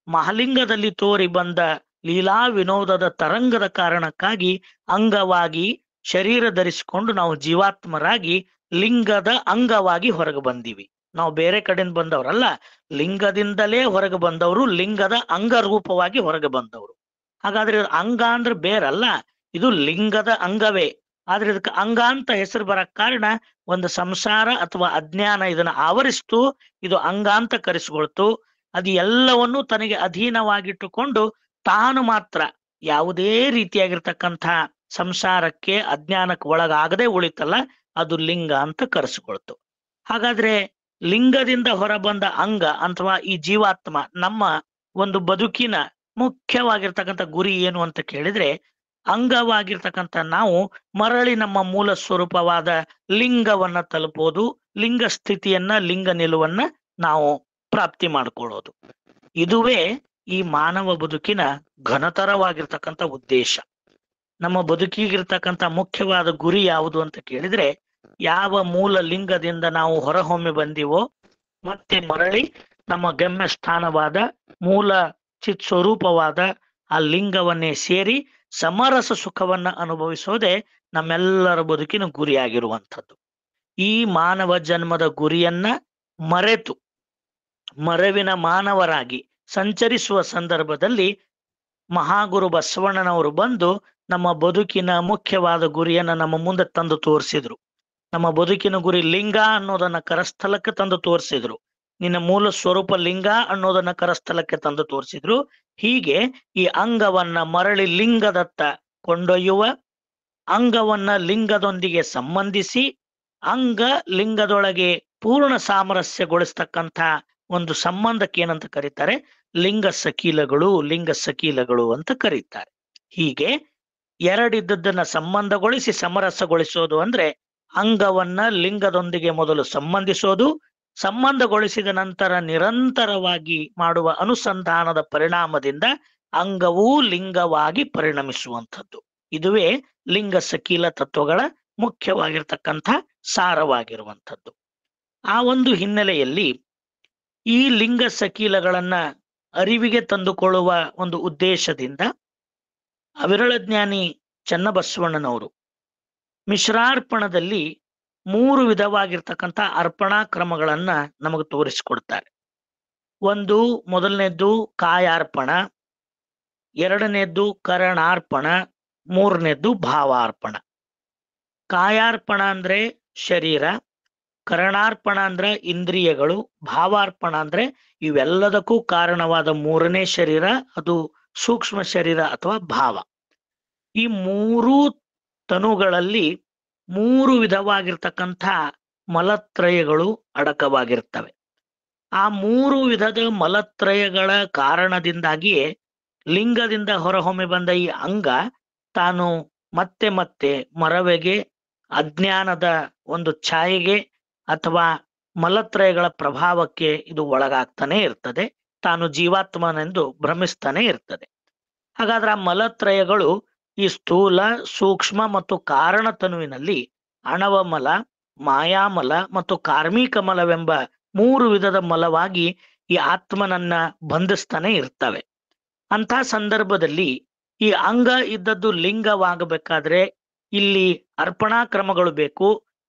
ಮಹಾಲಿಂಗದಲ್ಲಿ ತೋರಿ ಬಂದ ಲೀಲಾ ವಿನೋದದ ತರಂಗದ ಕಾರಣಕ್ಕಾಗಿ ಅಂಗವಾಗಿ ಶರೀರ ಧರಿಸಿಕೊಂಡು ನಾವು ಜೀವಾತ್ಮರಾಗಿ ಲಿಂಗದ ಅಂಗವಾಗಿ ಹೊರಗೆ ಬಂದಿವಿ. ನಾವು ಬೇರೆ ಕಡೆಯಿಂದ ಬಂದವರಲ್ಲ, ಲಿಂಗದಿಂದಲೇ ಹೊರಗೆ ಬಂದವರು, ಲಿಂಗದ ಅಂಗ ರೂಪವಾಗಿ ಹೊರಗೆ ಬಂದವರು. ಹಾಗಾದ್ರೆ ಅಂಗ ಅಂದ್ರೆ ಬೇರಲ್ಲ, ಇದು ಲಿಂಗದ ಅಂಗವೇ. ಆದ್ರೆ ಇದಕ್ಕೆ ಅಂಗ ಅಂತ ಹೆಸರು ಬರಕ್ ಕಾರಣ ಒಂದು ಸಂಸಾರ ಅಥವಾ ಅಜ್ಞಾನ ಇದನ್ನ ಆವರಿಸ್ತು, ಇದು ಅಂಗ ಅಂತ ಕರೆಸಿಕೊಳ್ತು. ಅದು ಎಲ್ಲವನ್ನು ತನಗೆ ಅಧೀನವಾಗಿಟ್ಟುಕೊಂಡು ತಾನು ಮಾತ್ರ ಯಾವುದೇ ರೀತಿಯಾಗಿರ್ತಕ್ಕಂಥ ಸಂಸಾರಕ್ಕೆ ಅಜ್ಞಾನಕ್ಕೆ ಒಳಗಾಗದೆ ಉಳಿತಲ್ಲ, ಅದು ಲಿಂಗ ಅಂತ ಕರೆಸಿಕೊಳ್ತು. ಹಾಗಾದ್ರೆ ಲಿಂಗದಿಂದ ಹೊರಬಂದ ಅಂಗ ಅಥವಾ ಈ ಜೀವಾತ್ಮ ನಮ್ಮ ಒಂದು ಬದುಕಿನ ಮುಖ್ಯವಾಗಿರ್ತಕ್ಕಂಥ ಗುರಿ ಏನು ಅಂತ ಕೇಳಿದ್ರೆ, ಅಂಗವಾಗಿರ್ತಕ್ಕಂಥ ನಾವು ಮರಳಿ ನಮ್ಮ ಮೂಲ ಸ್ವರೂಪವಾದ ಲಿಂಗವನ್ನ ತಲುಪೋದು, ಲಿಂಗ ಸ್ಥಿತಿಯನ್ನ ಲಿಂಗ ನಿಲುವನ್ನ ನಾವು ಪ್ರಾಪ್ತಿ ಮಾಡ್ಕೊಳ್ಳೋದು. ಇದುವೇ ಈ ಮಾನವ ಬದುಕಿನ ಘನತರವಾಗಿರ್ತಕ್ಕಂಥ ಉದ್ದೇಶ. ನಮ್ಮ ಬದುಕಿಗಿರ್ತಕ್ಕಂಥ ಮುಖ್ಯವಾದ ಗುರಿ ಯಾವುದು ಅಂತ ಕೇಳಿದ್ರೆ, ಯಾವ ಮೂಲ ಲಿಂಗದಿಂದ ನಾವು ಹೊರಹೊಮ್ಮೆ ಬಂದಿವೋ ಮತ್ತೆ ಮರಳಿ ನಮ್ಮ ಗಮ್ಯ ಸ್ಥಾನವಾದ ಮೂಲ ಚಿತ್ ಸ್ವರೂಪವಾದ ಆ ಲಿಂಗವನ್ನೇ ಸೇರಿ ಸಮರಸ ಸುಖವನ್ನ ಅನುಭವಿಸೋದೇ ನಮ್ಮೆಲ್ಲರ ಬದುಕಿನ ಗುರಿಯಾಗಿರುವಂಥದ್ದು. ಈ ಮಾನವ ಜನ್ಮದ ಗುರಿಯನ್ನ ಮರೆತು ಮರೆವಿನ ಮಾನವರಾಗಿ ಸಂಚರಿಸುವ ಸಂದರ್ಭದಲ್ಲಿ ಮಹಾಗುರು ಬಸವಣ್ಣನವರು ಬಂದು ನಮ್ಮ ಬದುಕಿನ ಮುಖ್ಯವಾದ ಗುರಿಯನ್ನ ನಮ್ಮ ಮುಂದೆ ತಂದು ತೋರಿಸಿದ್ರು. ನಮ್ಮ ಬದುಕಿನ ಗುರಿ ಲಿಂಗ ಅನ್ನೋದನ್ನ ಕರಸ್ಥಲಕ್ಕೆ ತಂದು ತೋರಿಸಿದ್ರು. ನಿನ್ನ ಮೂಲ ಸ್ವರೂಪ ಲಿಂಗ ಅನ್ನೋದನ್ನ ಕರಸ್ಥಲಕ್ಕೆ ತಂದು ತೋರಿಸಿದ್ರು. ಹೀಗೆ ಈ ಅಂಗವನ್ನ ಮರಳಿ ಲಿಂಗದತ್ತ ಕೊಂಡೊಯ್ಯುವ, ಅಂಗವನ್ನ ಲಿಂಗದೊಂದಿಗೆ ಸಂಬಂಧಿಸಿ ಅಂಗ ಲಿಂಗದೊಳಗೆ ಪೂರ್ಣ ಸಾಮರಸ್ಯಗೊಳಿಸ್ತಕ್ಕಂಥ ಒಂದು ಸಂಬಂಧಕ್ಕೆ ಏನಂತ ಕರೀತಾರೆ, ಲಿಂಗ ಸಕೀಲಗಳು ಅಂತ ಕರೀತಾರೆ. ಹೀಗೆ ಎರಡಿದ್ದನ್ನ ಸಂಬಂಧಗೊಳಿಸಿ ಸಮರಸಗೊಳಿಸೋದು ಅಂದ್ರೆ ಅಂಗವನ್ನ ಲಿಂಗದೊಂದಿಗೆ ಮೊದಲು ಸಂಬಂಧಿಸೋದು, ಸಂಬಂಧಗೊಳಿಸಿದ ನಂತರ ನಿರಂತರವಾಗಿ ಮಾಡುವ ಅನುಸಂಧಾನದ ಪರಿಣಾಮದಿಂದ ಅಂಗವೂ ಲಿಂಗವಾಗಿ ಪರಿಣಮಿಸುವಂಥದ್ದು. ಇದುವೇ ಲಿಂಗ ಸಕೀಲ ತತ್ವಗಳ ಮುಖ್ಯವಾಗಿರ್ತಕ್ಕಂಥ ಸಾರವಾಗಿರುವಂಥದ್ದು. ಆ ಒಂದು ಹಿನ್ನೆಲೆಯಲ್ಲಿ ಈ ಲಿಂಗ ಸಕೀಲಗಳನ್ನ ಅರಿವಿಗೆ ತಂದುಕೊಳ್ಳುವ ಒಂದು ಉದ್ದೇಶದಿಂದ ಅವಿರಳ ಜ್ಞಾನಿ ಚನ್ನಬಸವಣ್ಣನವರು ಮಿಶ್ರಾರ್ಪಣದಲ್ಲಿ 3 ವಿಧವಾಗಿರ್ತಕ್ಕಂಥ ಅರ್ಪಣಾ ಕ್ರಮಗಳನ್ನ ನಮಗೆ ತೋರಿಸಿಕೊಡ್ತಾರೆ. ಮೊದಲನೇದ್ದು ಕಾಯಾರ್ಪಣ, ಎರಡನೇದ್ದು ಕರಣಾರ್ಪಣ, ಮೂರನೇದ್ದು ಭಾವಾರ್ಪಣ. ಕಾಯಾರ್ಪಣ ಅಂದ್ರೆ ಶರೀರ, ಕರಣಾರ್ಪಣ ಅಂದ್ರೆ ಇಂದ್ರಿಯಗಳು, ಭಾವಾರ್ಪಣ ಅಂದ್ರೆ ಇವೆಲ್ಲದಕ್ಕೂ ಕಾರಣವಾದ 3ನೇ ಶರೀರ, ಅದು ಸೂಕ್ಷ್ಮ ಶರೀರ ಅಥವಾ ಭಾವ. ಈ 3 ತನುಗಳಲ್ಲಿ 3 ವಿಧವಾಗಿರ್ತಕ್ಕಂಥ ಮಲತ್ರಯಗಳು ಅಡಕವಾಗಿರ್ತವೆ. ಆ 3 ವಿಧದ ಮಲತ್ರಯಗಳ ಕಾರಣದಿಂದಾಗಿಯೇ ಲಿಂಗದಿಂದ ಹೊರಹೊಮ್ಮೆ ಬಂದ ಈ ಅಂಗ ತಾನು ಮತ್ತೆ ಮತ್ತೆ ಮರವೆಗೆ, ಅಜ್ಞಾನದ ಒಂದು ಛಾಯೆಗೆ ಅಥವಾ ಮಲತ್ರಯಗಳ ಪ್ರಭಾವಕ್ಕೆ ಇದು ಒಳಗಾಗ್ತಾನೆ ಇರ್ತದೆ. ತಾನು ಜೀವಾತ್ಮನೆಂದು ಭ್ರಮಿಸ್ತಾನೆ ಇರ್ತದೆ. ಹಾಗಾದ್ರೆ ಆ ಮಲತ್ರಯಗಳು ಈ ಸ್ಥೂಲ, ಸೂಕ್ಷ್ಮ ಮತ್ತು ಕಾರಣ ತನುವಿನಲ್ಲಿ ಅಣವಮಲ, ಮಾಯಾಮಲ ಮತ್ತು ಕಾರ್ಮಿಕ ಮಲವೆಂಬ 3 ವಿಧದ ಮಲವಾಗಿ ಈ ಆತ್ಮನನ್ನ ಬಂಧಿಸ್ತಾನೆ ಇರ್ತವೆ. ಅಂತ ಸಂದರ್ಭದಲ್ಲಿ ಈ ಅಂಗ ಇದ್ದದ್ದು ಲಿಂಗವಾಗಬೇಕಾದ್ರೆ ಇಲ್ಲಿ ಅರ್ಪಣಾ ಕ್ರಮಗಳು ಬೇಕು.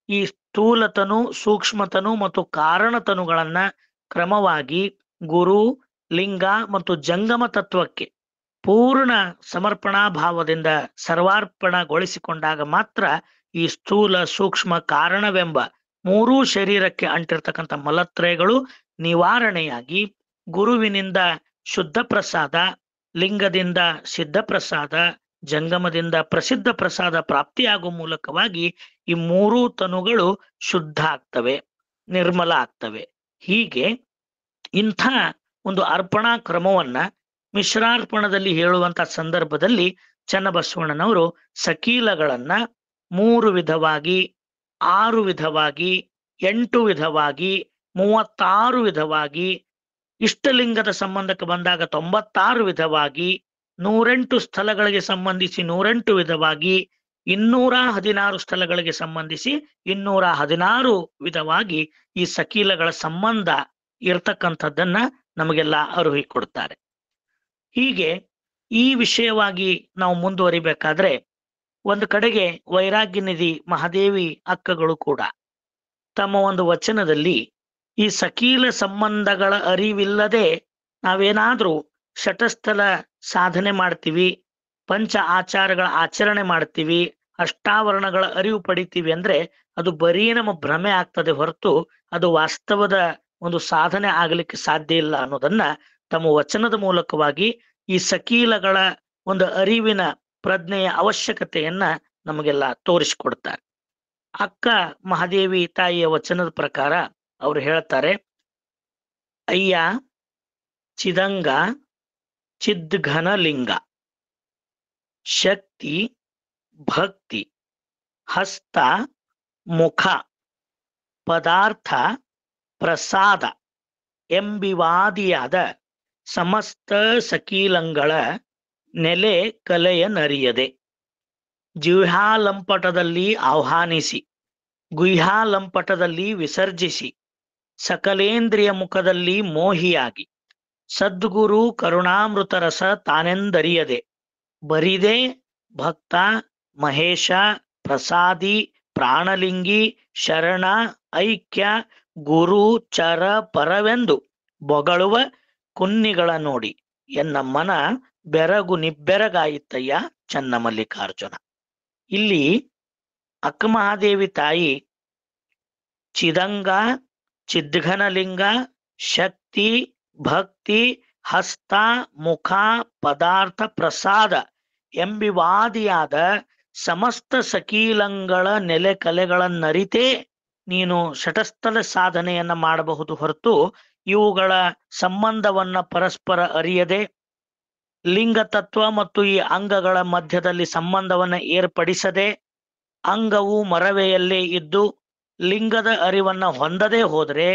ಈ ಸ್ಥೂಲತನು, ಸೂಕ್ಷ್ಮತನು ಮತ್ತು ಕಾರಣತನುಗಳನ್ನ ಕ್ರಮವಾಗಿ ಗುರು, ಲಿಂಗ ಮತ್ತು ಜಂಗಮ ತತ್ವಕ್ಕೆ ಪೂರ್ಣ ಸಮರ್ಪಣಾ ಭಾವದಿಂದ ಸರ್ವಾರ್ಪಣಗೊಳಿಸಿಕೊಂಡಾಗ ಮಾತ್ರ ಈ ಸ್ಥೂಲ, ಸೂಕ್ಷ್ಮ, ಕಾರಣವೆಂಬ 3 ಶರೀರಕ್ಕೆ ಅಂಟಿರ್ತಕ್ಕಂಥ ಮಲತ್ರಯಗಳು ನಿವಾರಣೆಯಾಗಿ ಗುರುವಿನಿಂದ ಶುದ್ಧ ಪ್ರಸಾದ, ಲಿಂಗದಿಂದ ಸಿದ್ಧ ಪ್ರಸಾದ, ಜಂಗಮದಿಂದ ಪ್ರಸಿದ್ಧ ಪ್ರಸಾದ ಪ್ರಾಪ್ತಿಯಾಗುವ ಮೂಲಕವಾಗಿ ಈ 3 ತನುಗಳು ಶುದ್ಧ ಆಗ್ತವೆ, ನಿರ್ಮಲ ಆಗ್ತವೆ. ಹೀಗೆ ಇಂಥ ಒಂದು ಅರ್ಪಣಾ ಕ್ರಮವನ್ನ ಮಿಶ್ರಾರ್ಪಣದಲ್ಲಿ ಹೇಳುವಂತ ಸಂದರ್ಭದಲ್ಲಿ ಚನ್ನಬಸವಣ್ಣನವರು ಸಕೀಲಗಳನ್ನ 3 ವಿಧವಾಗಿ, 6 ವಿಧವಾಗಿ, 8 ವಿಧವಾಗಿ, 36 ವಿಧವಾಗಿ, ಇಷ್ಟಲಿಂಗದ ಸಂಬಂಧಕ್ಕೆ ಬಂದಾಗ 96 ವಿಧವಾಗಿ, 108 ಸ್ಥಳಗಳಿಗೆ ಸಂಬಂಧಿಸಿ 108 ವಿಧವಾಗಿ, 216 ಸ್ಥಳಗಳಿಗೆ ಸಂಬಂಧಿಸಿ 216 ವಿಧವಾಗಿ ಈ ಸಕೀಲಗಳ ಸಂಬಂಧ ಇರ್ತಕ್ಕಂಥದ್ದನ್ನ ನಮಗೆಲ್ಲ ಅರುಹಿ ಕೊಡ್ತಾರೆ. ಹೀಗೆ ಈ ವಿಷಯವಾಗಿ ನಾವು ಮುಂದುವರಿಬೇಕಾದ್ರೆ ಒಂದು ಕಡೆಗೆ ವೈರಾಗ್ಯನಿಧಿ ಮಹಾದೇವಿ ಅಕ್ಕಗಳು ಕೂಡ ತಮ್ಮ ಒಂದು ವಚನದಲ್ಲಿ ಈ ಸಕೀಲ ಸಂಬಂಧಗಳ ಅರಿವಿಲ್ಲದೆ ನಾವೇನಾದ್ರೂ ಶಟಸ್ಥಲ ಸಾಧನೆ ಮಾಡ್ತೀವಿ, ಪಂಚ ಆಚಾರಗಳ ಆಚರಣೆ ಮಾಡ್ತೀವಿ, ಅಷ್ಟಾವರಣಗಳ ಅರಿವು ಪಡಿತೀವಿ ಅಂದ್ರೆ ಅದು ಬರೀ ನಮ್ಮ ಭ್ರಮೆ ಆಗ್ತದೆ ಹೊರತು ಅದು ವಾಸ್ತವದ ಒಂದು ಸಾಧನೆ ಆಗ್ಲಿಕ್ಕೆ ಸಾಧ್ಯ ಇಲ್ಲ ಅನ್ನೋದನ್ನ ತಮ್ಮ ವಚನದ ಮೂಲಕವಾಗಿ ಈ ಸಕೀಲಗಳ ಒಂದು ಅರಿವಿನ ಪ್ರಜ್ಞೆಯ ಅವಶ್ಯಕತೆಯನ್ನ ನಮಗೆಲ್ಲ ತೋರಿಸಿಕೊಡ್ತಾರೆ. ಅಕ್ಕ ಮಹಾದೇವಿ ತಾಯಿಯ ವಚನದ ಪ್ರಕಾರ ಅವ್ರು ಹೇಳ್ತಾರೆ, ಅಯ್ಯ ಚಿದಂಗ ಚಿದ್ಘನ ಲಿಂಗ, ಶಕ್ತಿ ಭಕ್ತಿ ಹಸ್ತ ಮುಖ ಪದಾರ್ಥ ಪ್ರಸಾದ ಎಂಬಿವಾದಿಯಾದ ಸಮಸ್ತ ಸಕೀಲಂಗಳ ನೆಲೆ ಕಲೆಯನರಿಯದೆ ಜಿಹ್ವಾಲಂಪಟದಲ್ಲಿ ಆಹ್ವಾನಿಸಿ, ಗುಹ್ಯಾಲಂಪಟದಲ್ಲಿ ವಿಸರ್ಜಿಸಿ, ಸಕಲೇಂದ್ರಿಯ ಮುಖದಲ್ಲಿ ಮೋಹಿಯಾಗಿ, ಸದ್ಗುರು ಕರುಣಾಮೃತ ರಸ ತಾನೆಂದರಿಯದೆ ಬರಿದೆ ಭಕ್ತ ಮಹೇಶ ಪ್ರಸಾದಿ ಪ್ರಾಣಲಿಂಗಿ ಶರಣ ಐಕ್ಯ ಗುರು ಚರ ಪರವೆಂದು ಬೊಗಳುವ ಕುನ್ನಿಗಳ ನೋಡಿ ಎನ್ನ ಮನ ಬೆರಗು ನಿಬ್ಬೆರಗಾಯಿತಯ್ಯ ಚನ್ನಮಲ್ಲಿಕಾರ್ಜುನ. ಇಲ್ಲಿ ಅಕ್ಕ ಮಹಾದೇವಿ ತಾಯಿ ಚಿದಂಗ ಚಿದ್ಘನಲಿಂಗ ಶಕ್ತಿ ಭಕ್ತಿ ಹಸ್ತ ಮುಖ ಪದಾರ್ಥ ಪ್ರಸಾದ ಎಂಬಿವಾದಿಯಾದ ಸಮಸ್ತ ಸಕೀಲಂಗಳ ನೆಲೆ ಕಲೆಗಳನ್ನರಿತೇ ನೀನು ಶಟಸ್ಥಲ ಸಾಧನೆಯನ್ನ ಮಾಡಬಹುದು ಹೊರತು ಇವುಗಳ ಸಂಬಂಧವನ್ನ ಪರಸ್ಪರ ಅರಿಯದೆ ಲಿಂಗ ತತ್ವ ಮತ್ತು ಈ ಅಂಗಗಳ ಮಧ್ಯದಲ್ಲಿ ಸಂಬಂಧವನ್ನ ಏರ್ಪಡಿಸದೆ ಅಂಗವು ಮರವೆಯಲ್ಲೇ ಇದ್ದು ಲಿಂಗದ ಅರಿವನ್ನ ಹೊಂದದೇ ಹೋದ್ರೆ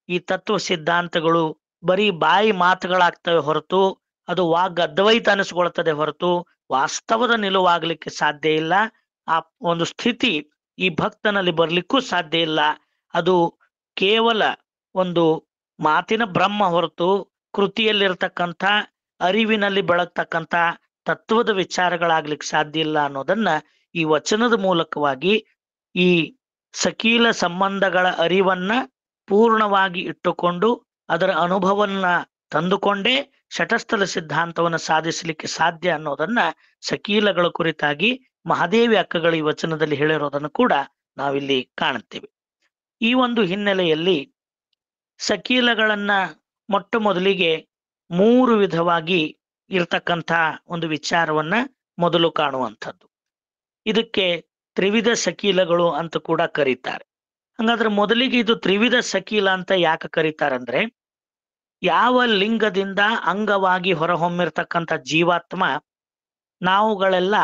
ಈ ತತ್ವ ಸಿದ್ಧಾಂತಗಳು ಬರೀ ಬಾಯಿ ಮಾತುಗಳಾಗ್ತವೆ ಹೊರತು ಅದು ವಾಗ್ಅದ್ವೈತ ಅನಿಸ್ಕೊಳ್ತದೆ ಹೊರತು ವಾಸ್ತವದ ನಿಲುವಾಗ್ಲಿಕ್ಕೆ ಸಾಧ್ಯ ಇಲ್ಲ. ಆ ಒಂದು ಸ್ಥಿತಿ ಈ ಭಕ್ತನಲ್ಲಿ ಬರ್ಲಿಕ್ಕೂ ಸಾಧ್ಯ ಇಲ್ಲ. ಅದು ಕೇವಲ ಒಂದು ಮಾತಿನ ಬ್ರಹ್ಮ ಹೊರತು ಕೃತಿಯಲ್ಲಿರ್ತಕ್ಕಂಥ ಅರಿವಿನಲ್ಲಿ ಬೆಳಗ್ತಕ್ಕಂಥ ತತ್ವದ ವಿಚಾರಗಳಾಗ್ಲಿಕ್ಕೆ ಸಾಧ್ಯ ಇಲ್ಲ ಅನ್ನೋದನ್ನ ಈ ವಚನದ ಮೂಲಕವಾಗಿ ಈ ಸಕೀಲ ಸಂಬಂಧಗಳ ಅರಿವನ್ನ ಪೂರ್ಣವಾಗಿ ಇಟ್ಟುಕೊಂಡು ಅದರ ಅನುಭವವನ್ನ ತಂದುಕೊಂಡೇ ಶಟಸ್ಥಲ ಸಿದ್ಧಾಂತವನ್ನು ಸಾಧಿಸಲಿಕ್ಕೆ ಸಾಧ್ಯ ಅನ್ನೋದನ್ನ ಸಕೀಲಗಳ ಕುರಿತಾಗಿ ಮಹಾದೇವಿ ಅಕ್ಕಗಳು ಈ ವಚನದಲ್ಲಿ ಹೇಳಿರೋದನ್ನು ಕೂಡ ನಾವಿಲ್ಲಿ ಕಾಣುತ್ತೇವೆ. ಈ ಒಂದು ಹಿನ್ನೆಲೆಯಲ್ಲಿ ಸಕೀಲಗಳನ್ನ ಮೊಟ್ಟ ಮೊದಲಿಗೆ 3 ವಿಧವಾಗಿ ಇರ್ತಕ್ಕಂಥ ಒಂದು ವಿಚಾರವನ್ನ ಮೊದಲು ಕಾಣುವಂಥದ್ದು. ಇದಕ್ಕೆ ತ್ರಿವಿಧ ಸಕೀಲಗಳು ಅಂತ ಕೂಡ ಕರೀತಾರೆ. ಹಂಗಾದ್ರೆ ಮೊದಲಿಗೆ ಇದು ತ್ರಿವಿಧ ಸಕೀಲ ಅಂತ ಯಾಕೆ ಕರೀತಾರಂದ್ರೆ, ಯಾವ ಲಿಂಗದಿಂದ ಅಂಗವಾಗಿ ಹೊರಹೊಮ್ಮಿರ್ತಕ್ಕಂಥ ಜೀವಾತ್ಮ ನಾವುಗಳೆಲ್ಲ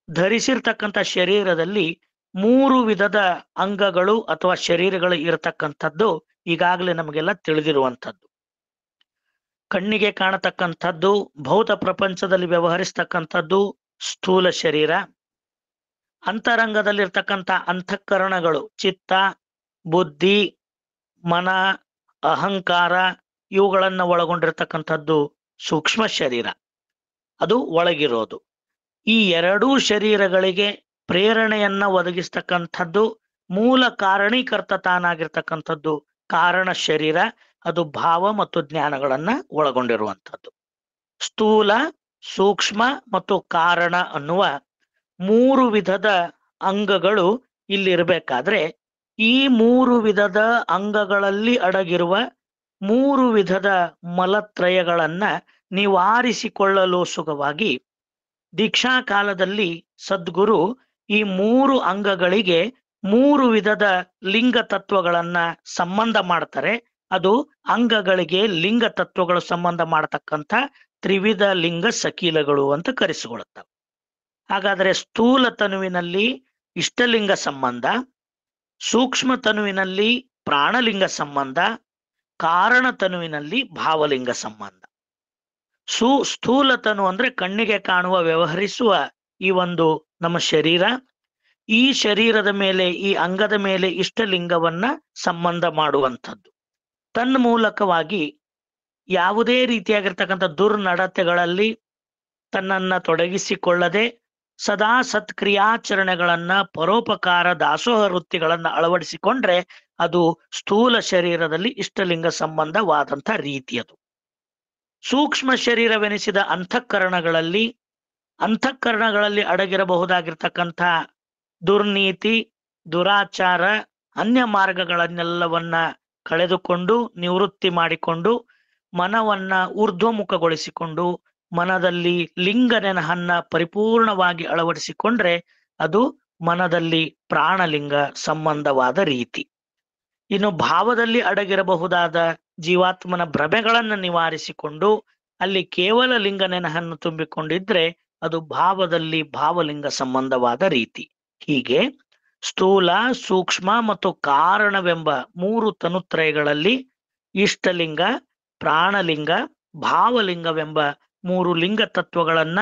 ಧರಿಸಿರ್ತಕ್ಕಂಥ ಶರೀರದಲ್ಲಿ 3 ವಿಧದ ಅಂಗಗಳು ಅಥವಾ ಶರೀರಗಳು ಇರತಕ್ಕಂಥದ್ದು ಈಗಾಗಲೇ ನಮಗೆಲ್ಲ ತಿಳಿದಿರುವಂಥದ್ದು. ಕಣ್ಣಿಗೆ ಕಾಣತಕ್ಕಂಥದ್ದು, ಭೌತ ಪ್ರಪಂಚದಲ್ಲಿ ವ್ಯವಹರಿಸ್ತಕ್ಕಂಥದ್ದು ಸ್ಥೂಲ ಶರೀರ. ಅಂತರಂಗದಲ್ಲಿರ್ತಕ್ಕಂಥ ಅಂತಃಕರಣಗಳು, ಚಿತ್ತ, ಬುದ್ಧಿ, ಮನ, ಅಹಂಕಾರ ಇವುಗಳನ್ನ ಒಳಗೊಂಡಿರ್ತಕ್ಕಂಥದ್ದು ಸೂಕ್ಷ್ಮ ಶರೀರ. ಅದು ಒಳಗಿರೋದು. ಈ ಎರಡೂ ಶರೀರಗಳಿಗೆ ಪ್ರೇರಣೆಯನ್ನ ಒದಗಿಸ್ತಕ್ಕಂಥದ್ದು, ಮೂಲ ಕಾರಣೀಕರ್ತ ತಾನಾಗಿರ್ತಕ್ಕಂಥದ್ದು ಕಾರಣ ಶರೀರ. ಅದು ಭಾವ ಮತ್ತು ಜ್ಞಾನಗಳನ್ನ ಒಳಗೊಂಡಿರುವಂಥದ್ದು. ಸ್ಥೂಲ, ಸೂಕ್ಷ್ಮ ಮತ್ತು ಕಾರಣ ಅನ್ನುವ 3 ವಿಧದ ಅಂಗಗಳು ಇಲ್ಲಿರ್ಬೇಕಾದ್ರೆ, ಈ 3 ವಿಧದ ಅಂಗಗಳಲ್ಲಿ ಅಡಗಿರುವ 3 ವಿಧದ ಮಲತ್ರಯಗಳನ್ನ ನಿವಾರಿಸಿಕೊಳ್ಳಲು ಸುಖವಾಗಿ ದೀಕ್ಷಾ ಕಾಲದಲ್ಲಿ ಸದ್ಗುರು ಈ 3 ಅಂಗಗಳಿಗೆ 3 ವಿಧದ ಲಿಂಗ ತತ್ವಗಳನ್ನ ಸಂಬಂಧ ಮಾಡ್ತಾರೆ. ಅದು ಅಂಗಗಳಿಗೆ ಲಿಂಗ ತತ್ವಗಳು ಸಂಬಂಧ ಮಾಡತಕ್ಕಂಥ ತ್ರಿವಿಧ ಲಿಂಗ ಸಕೀಲಗಳು ಅಂತ ಕರೆಸಿಕೊಳ್ಳುತ್ತವೆ. ಹಾಗಾದ್ರೆ ಸ್ಥೂಲ ತನುವಿನಲ್ಲಿ ಇಷ್ಟಲಿಂಗ ಸಂಬಂಧ, ಸೂಕ್ಷ್ಮ ತನುವಿನಲ್ಲಿ ಪ್ರಾಣಲಿಂಗ ಸಂಬಂಧ, ಕಾರಣ ತನುವಿನಲ್ಲಿ ಭಾವಲಿಂಗ ಸಂಬಂಧ. ಸ್ಥೂಲ ತನು ಅಂದ್ರೆ ಕಣ್ಣಿಗೆ ಕಾಣುವ ವ್ಯವಹರಿಸುವ ಈ ಒಂದು ನಮ್ಮ ಶರೀರ. ಈ ಶರೀರದ ಮೇಲೆ, ಈ ಅಂಗದ ಮೇಲೆ ಇಷ್ಟಲಿಂಗವನ್ನ ಸಂಬಂಧ ಮಾಡುವಂಥದ್ದು. ತನ್ನ ಮೂಲಕವಾಗಿ ಯಾವುದೇ ರೀತಿಯಾಗಿರ್ತಕ್ಕಂಥ ದುರ್ನಡತೆಗಳಲ್ಲಿ ತನ್ನನ್ನ ತೊಡಗಿಸಿಕೊಳ್ಳದೆ ಸದಾ ಸತ್ಕ್ರಿಯಾಚರಣೆಗಳನ್ನ, ಪರೋಪಕಾರ, ದಾಸೋಹ ವೃತ್ತಿಗಳನ್ನ ಅಳವಡಿಸಿಕೊಂಡ್ರೆ ಅದು ಸ್ಥೂಲ ಶರೀರದಲ್ಲಿ ಇಷ್ಟಲಿಂಗ ಸಂಬಂಧವಾದಂಥ ರೀತಿಯದು. ಸೂಕ್ಷ್ಮ ಶರೀರವೆನಿಸಿದ ಅಂತಃಕರಣಗಳಲ್ಲಿ ಅಡಗಿರಬಹುದಾಗಿರ್ತಕ್ಕಂಥ ದುರ್ನೀತಿ, ದುರಾಚಾರ, ಅನ್ಯ ಮಾರ್ಗಗಳನ್ನೆಲ್ಲವನ್ನ ಕಳೆದುಕೊಂಡು ನಿವೃತ್ತಿ ಮಾಡಿಕೊಂಡು ಮನವನ್ನ ಊರ್ಧ್ವಮುಖಗೊಳಿಸಿಕೊಂಡು ಮನದಲ್ಲಿ ಲಿಂಗ ನೆನಹನ್ನ ಪರಿಪೂರ್ಣವಾಗಿ ಅಳವಡಿಸಿಕೊಂಡ್ರೆ ಅದು ಮನದಲ್ಲಿ ಪ್ರಾಣಲಿಂಗ ಸಂಬಂಧವಾದ ರೀತಿ. ಇನ್ನು ಭಾವದಲ್ಲಿ ಅಡಗಿರಬಹುದಾದ ಜೀವಾತ್ಮನ ಭ್ರಮೆಗಳನ್ನು ನಿವಾರಿಸಿಕೊಂಡು ಅಲ್ಲಿ ಕೇವಲ ಲಿಂಗ ನೆನಹನ್ನು ತುಂಬಿಕೊಂಡಿದ್ರೆ ಅದು ಭಾವದಲ್ಲಿ ಭಾವಲಿಂಗ ಸಂಬಂಧವಾದ ರೀತಿ. ಹೀಗೆ ಸ್ಥೂಲ, ಸೂಕ್ಷ್ಮ ಮತ್ತು ಕಾರಣವೆಂಬ 3 ತನುತ್ರಯಗಳಲ್ಲಿ ಇಷ್ಟಲಿಂಗ, ಪ್ರಾಣಲಿಂಗ, ಭಾವಲಿಂಗವೆಂಬ 3 ಲಿಂಗ ತತ್ವಗಳನ್ನ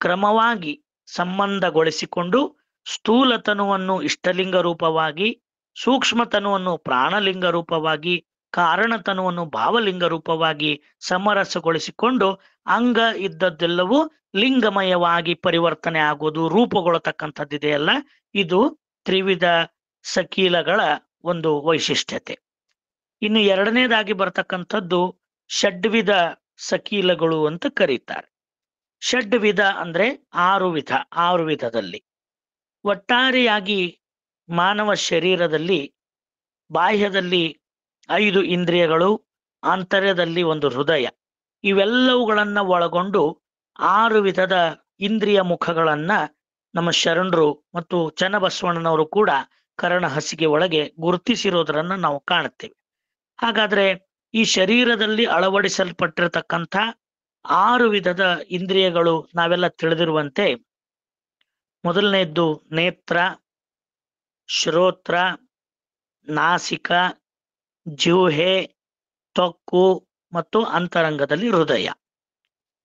ಕ್ರಮವಾಗಿ ಸಂಬಂಧಗೊಳಿಸಿಕೊಂಡು ಸ್ಥೂಲ ತನುವನ್ನು ಇಷ್ಟಲಿಂಗ ರೂಪವಾಗಿ, ಸೂಕ್ಷ್ಮ ತನುವನ್ನು ಪ್ರಾಣಲಿಂಗ ರೂಪವಾಗಿ, ಕಾರಣತನುವನ್ನು ಭಾವಲಿಂಗ ರೂಪವಾಗಿ ಸಮರಸಗೊಳಿಸಿಕೊಂಡು ಅಂಗ ಇದ್ದದ್ದೆಲ್ಲವೂ ಲಿಂಗಮಯವಾಗಿ ಪರಿವರ್ತನೆ ಆಗುವುದು, ರೂಪುಗೊಳ್ಳತಕ್ಕಂಥದ್ದಿದೆಯಲ್ಲ, ಇದು ತ್ರಿವಿಧ ಸಕೀಲಗಳ ಒಂದು ವೈಶಿಷ್ಟ್ಯತೆ. ಇನ್ನು ಎರಡನೇದಾಗಿ ಬರ್ತಕ್ಕಂಥದ್ದು ಷಡ್ವಿಧ ಸಕೀಲಗಳು ಅಂತ ಕರೀತಾರೆ. ಷಡ್ವಿಧ ಅಂದ್ರೆ 6 ವಿಧದಲ್ಲಿ. ಒಟ್ಟಾರೆಯಾಗಿ ಮಾನವ ಶರೀರದಲ್ಲಿ ಬಾಹ್ಯದಲ್ಲಿ 5 ಇಂದ್ರಿಯಗಳು, ಆಂತರ್ಯದಲ್ಲಿ 1 ಹೃದಯ, ಇವೆಲ್ಲವುಗಳನ್ನ ಒಳಗೊಂಡು 6 ವಿಧದ ಇಂದ್ರಿಯ ಮುಖಗಳನ್ನ ನಮ್ಮ ಶರಣರು ಮತ್ತು ಚನ್ನಬಸವಣ್ಣನವರು ಕೂಡ ಕರ್ಣ ಹಸಿಗೆ ಒಳಗೆ ಗುರುತಿಸಿರೋದನ್ನ ನಾವು ಕಾಣುತ್ತೇವೆ. ಹಾಗಾದ್ರೆ ಈ ಶರೀರದಲ್ಲಿ ಅಳವಡಿಸಲ್ಪಟ್ಟಿರತಕ್ಕಂಥ 6 ವಿಧದ ಇಂದ್ರಿಯಗಳು ನಾವೆಲ್ಲ ತಿಳಿದಿರುವಂತೆ, ಮೊದಲನೇದ್ದು ನೇತ್ರ, ಶ್ರೋತ್ರ, ನಾಸಿಕ, ಜಿಹ್ವೆ, ತ್ವಕ್ಕು ಮತ್ತು ಅಂತರಂಗದಲ್ಲಿ ಹೃದಯ.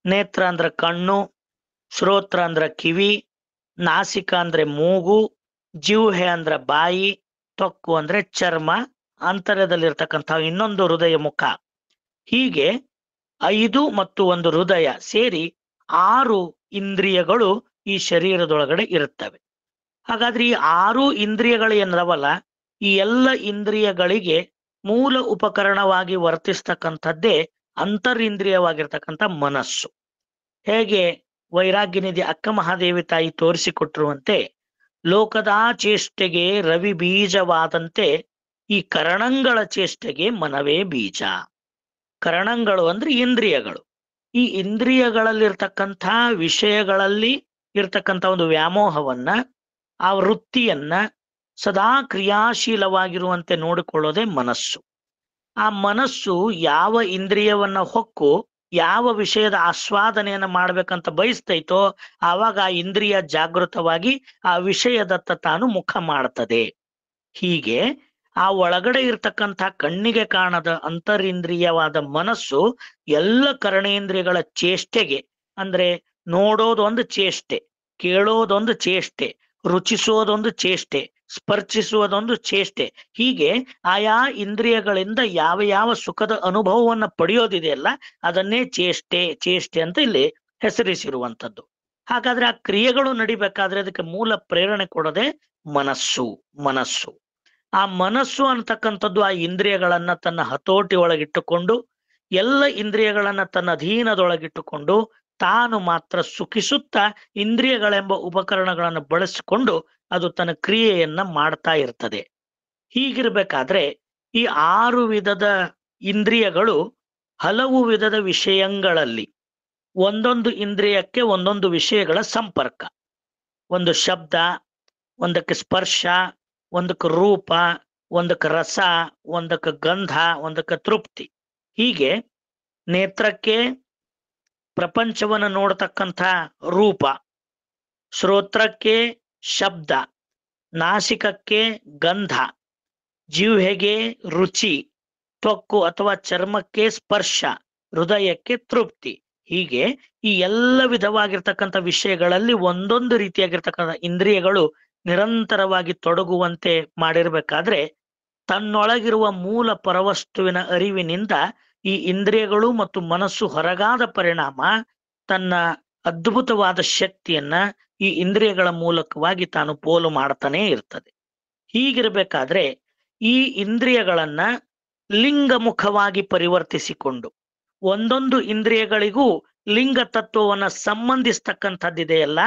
ನೇತ್ರ ಅಂದ್ರೆ ಕಣ್ಣು, ಶ್ರೋತ್ರ ಅಂದ್ರೆ ಕಿವಿ, ನಾಸಿಕ ಅಂದ್ರೆ ಮೂಗು, ಜಿಹ್ವೆ ಅಂದ್ರೆ ಬಾಯಿ, ತ್ವಕ್ಕು ಅಂದ್ರೆ ಚರ್ಮ, ಅಂತರ್ಯದಲ್ಲಿರ್ತಕ್ಕಂಥ ಇನ್ನೊಂದು ಹೃದಯ ಮುಖ. ಹೀಗೆ 5 ಮತ್ತು 1 ಹೃದಯ ಸೇರಿ 6 ಇಂದ್ರಿಯಗಳು ಈ ಶರೀರದೊಳಗಡೆ ಇರುತ್ತವೆ. ಹಾಗಾದ್ರೆ ಈ 6 ಇಂದ್ರಿಯಗಳು ಏನದವಲ್ಲ, ಈ ಎಲ್ಲ ಇಂದ್ರಿಯಗಳಿಗೆ ಮೂಲ ಉಪಕರಣವಾಗಿ ವರ್ತಿಸ್ತಕ್ಕಂಥದ್ದೇ ಅಂತರಿಂದ್ರಿಯವಾಗಿರ್ತಕ್ಕಂಥ ಮನಸ್ಸು. ಹೇಗೆ ವೈರಾಗ್ಯನಿಧಿ ಅಕ್ಕ ಮಹಾದೇವಿ ತಾಯಿ ತೋರಿಸಿಕೊಟ್ಟಿರುವಂತೆ, ಲೋಕದ ಚೇಷ್ಟೆಗೆ ರವಿ ಬೀಜವಾದಂತೆ ಈ ಕರಣಗಳ ಚೇಷ್ಟೆಗೆ ಮನವೇ ಬೀಜ. ಕರಣಗಳು ಅಂದ್ರೆ ಇಂದ್ರಿಯಗಳು. ಈ ಇಂದ್ರಿಯಗಳಲ್ಲಿರ್ತಕ್ಕಂಥ ವಿಷಯಗಳಲ್ಲಿ ಇರ್ತಕ್ಕಂಥ ಒಂದು ವ್ಯಾಮೋಹವನ್ನ, ಆ ವೃತ್ತಿಯನ್ನ ಸದಾ ಕ್ರಿಯಾಶೀಲವಾಗಿರುವಂತೆ ನೋಡಿಕೊಳ್ಳೋದೇ ಮನಸ್ಸು. ಆ ಮನಸ್ಸು ಯಾವ ಇಂದ್ರಿಯವನ್ನ ಹೊಕ್ಕು ಯಾವ ವಿಷಯದ ಆಸ್ವಾದನೆಯನ್ನ ಮಾಡ್ಬೇಕಂತ ಬಯಸ್ತೈತೋ ಆವಾಗ ಆ ಇಂದ್ರಿಯ ಜಾಗೃತವಾಗಿ ಆ ವಿಷಯದತ್ತ ತಾನು ಮುಖ ಮಾಡ್ತದೆ. ಹೀಗೆ ಆ ಒಳಗಡೆ ಇರ್ತಕ್ಕಂಥ ಕಣ್ಣಿಗೆ ಕಾಣದ ಅಂತರಿಂದ್ರಿಯವಾದ ಮನಸ್ಸು ಎಲ್ಲ ಕರ್ಣೇಂದ್ರಿಯಗಳ ಚೇಷ್ಟೆಗೆ, ಅಂದ್ರೆ ನೋಡೋದೊಂದು ಚೇಷ್ಟೆ, ಕೇಳೋದೊಂದು ಚೇಷ್ಟೆ, ರುಚಿಸೋದೊಂದು ಚೇಷ್ಟೆ, ಸ್ಪರ್ಶಿಸುವುದೊಂದು ಚೇಷ್ಟೆ, ಹೀಗೆ ಆಯಾ ಇಂದ್ರಿಯಗಳಿಂದ ಯಾವ ಯಾವ ಸುಖದ ಅನುಭವವನ್ನ ಪಡೆಯೋದಿದೆಯಲ್ಲ ಅದನ್ನೇ ಚೇಷ್ಟೆ ಅಂತ ಇಲ್ಲಿ ಹೆಸರಿಸಿರುವಂಥದ್ದು. ಹಾಗಾದ್ರೆ ಆ ಕ್ರಿಯೆಗಳು ನಡಿಬೇಕಾದ್ರೆ ಅದಕ್ಕೆ ಮೂಲ ಪ್ರೇರಣೆ ಕೊಡದೆ ಮನಸ್ಸು. ಆ ಮನಸ್ಸು ಅಂತಕ್ಕಂಥದ್ದು ಆ ಇಂದ್ರಿಯಗಳನ್ನ ತನ್ನ ಹತೋಟಿ ಒಳಗಿಟ್ಟುಕೊಂಡು, ಎಲ್ಲ ಇಂದ್ರಿಯಗಳನ್ನ ತನ್ನ ಅಧೀನದೊಳಗಿಟ್ಟುಕೊಂಡು ತಾನು ಮಾತ್ರ ಸುಖಿಸುತ್ತಾ ಇಂದ್ರಿಯಗಳೆಂಬ ಉಪಕರಣಗಳನ್ನು ಬಳಸಿಕೊಂಡು ಅದು ತನ್ನ ಕ್ರಿಯೆಯನ್ನ ಮಾಡ್ತಾ ಇರ್ತದೆ. ಹೀಗಿರ್ಬೇಕಾದ್ರೆ ಈ 6 ವಿಧದ ಇಂದ್ರಿಯಗಳು ಹಲವು ವಿಧದ ವಿಷಯಗಳಲ್ಲಿ ಒಂದೊಂದು ಇಂದ್ರಿಯಕ್ಕೆ ಒಂದೊಂದು ವಿಷಯಗಳ ಸಂಪರ್ಕ. ಒಂದು ಶಬ್ದ, ಒಂದಕ್ಕೆ ಸ್ಪರ್ಶ, ಒಂದಕ್ಕೆ ರೂಪ, ಒಂದಕ್ಕೆ ರಸ, ಒಂದಕ್ಕೆ ಗಂಧ, ಒಂದಕ್ಕೆ ತೃಪ್ತಿ. ಹೀಗೆ ನೇತ್ರಕ್ಕೆ ಪ್ರಪಂಚವನ್ನು ನೋಡತಕ್ಕಂಥ ರೂಪ, ಶ್ರೋತ್ರಕ್ಕೆ ಶಬ್ದ, ನಾಸಿಕಕ್ಕೆ ಗಂಧ, ಜಿಹ್ವೆಗೆ ರುಚಿ, ತ್ವಕ್ಕು ಅಥವಾ ಚರ್ಮಕ್ಕೆ ಸ್ಪರ್ಶ, ಹೃದಯಕ್ಕೆ ತೃಪ್ತಿ. ಹೀಗೆ ಈ ಎಲ್ಲ ವಿಧವಾಗಿರ್ತಕ್ಕಂಥ ವಿಷಯಗಳಲ್ಲಿ ಒಂದೊಂದು ರೀತಿಯಾಗಿರ್ತಕ್ಕಂಥ ಇಂದ್ರಿಯಗಳು ನಿರಂತರವಾಗಿ ತೊಡಗುವಂತೆ ಮಾಡಿರ್ಬೇಕಾದ್ರೆ ತನ್ನೊಳಗಿರುವ ಮೂಲ ಪರವಸ್ತುವಿನ ಅರಿವಿನಿಂದ ಈ ಇಂದ್ರಿಯಗಳು ಮತ್ತು ಮನಸ್ಸು ಹೊರಗಾದ ಪರಿಣಾಮ ತನ್ನ ಅದ್ಭುತವಾದ ಶಕ್ತಿಯನ್ನ ಈ ಇಂದ್ರಿಯಗಳ ಮೂಲಕವಾಗಿ ತಾನು ಪೋಲು ಮಾಡ್ತಾನೆ ಇರ್ತದೆ. ಹೀಗಿರ್ಬೇಕಾದ್ರೆ ಈ ಇಂದ್ರಿಯಗಳನ್ನ ಲಿಂಗಮುಖವಾಗಿ ಪರಿವರ್ತಿಸಿಕೊಂಡು ಒಂದೊಂದು ಇಂದ್ರಿಯಗಳಿಗೂ ಲಿಂಗ ತತ್ವವನ್ನ ಸಂಬಂಧಿಸ್ತಕ್ಕಂಥದ್ದಿದೆಯಲ್ಲ,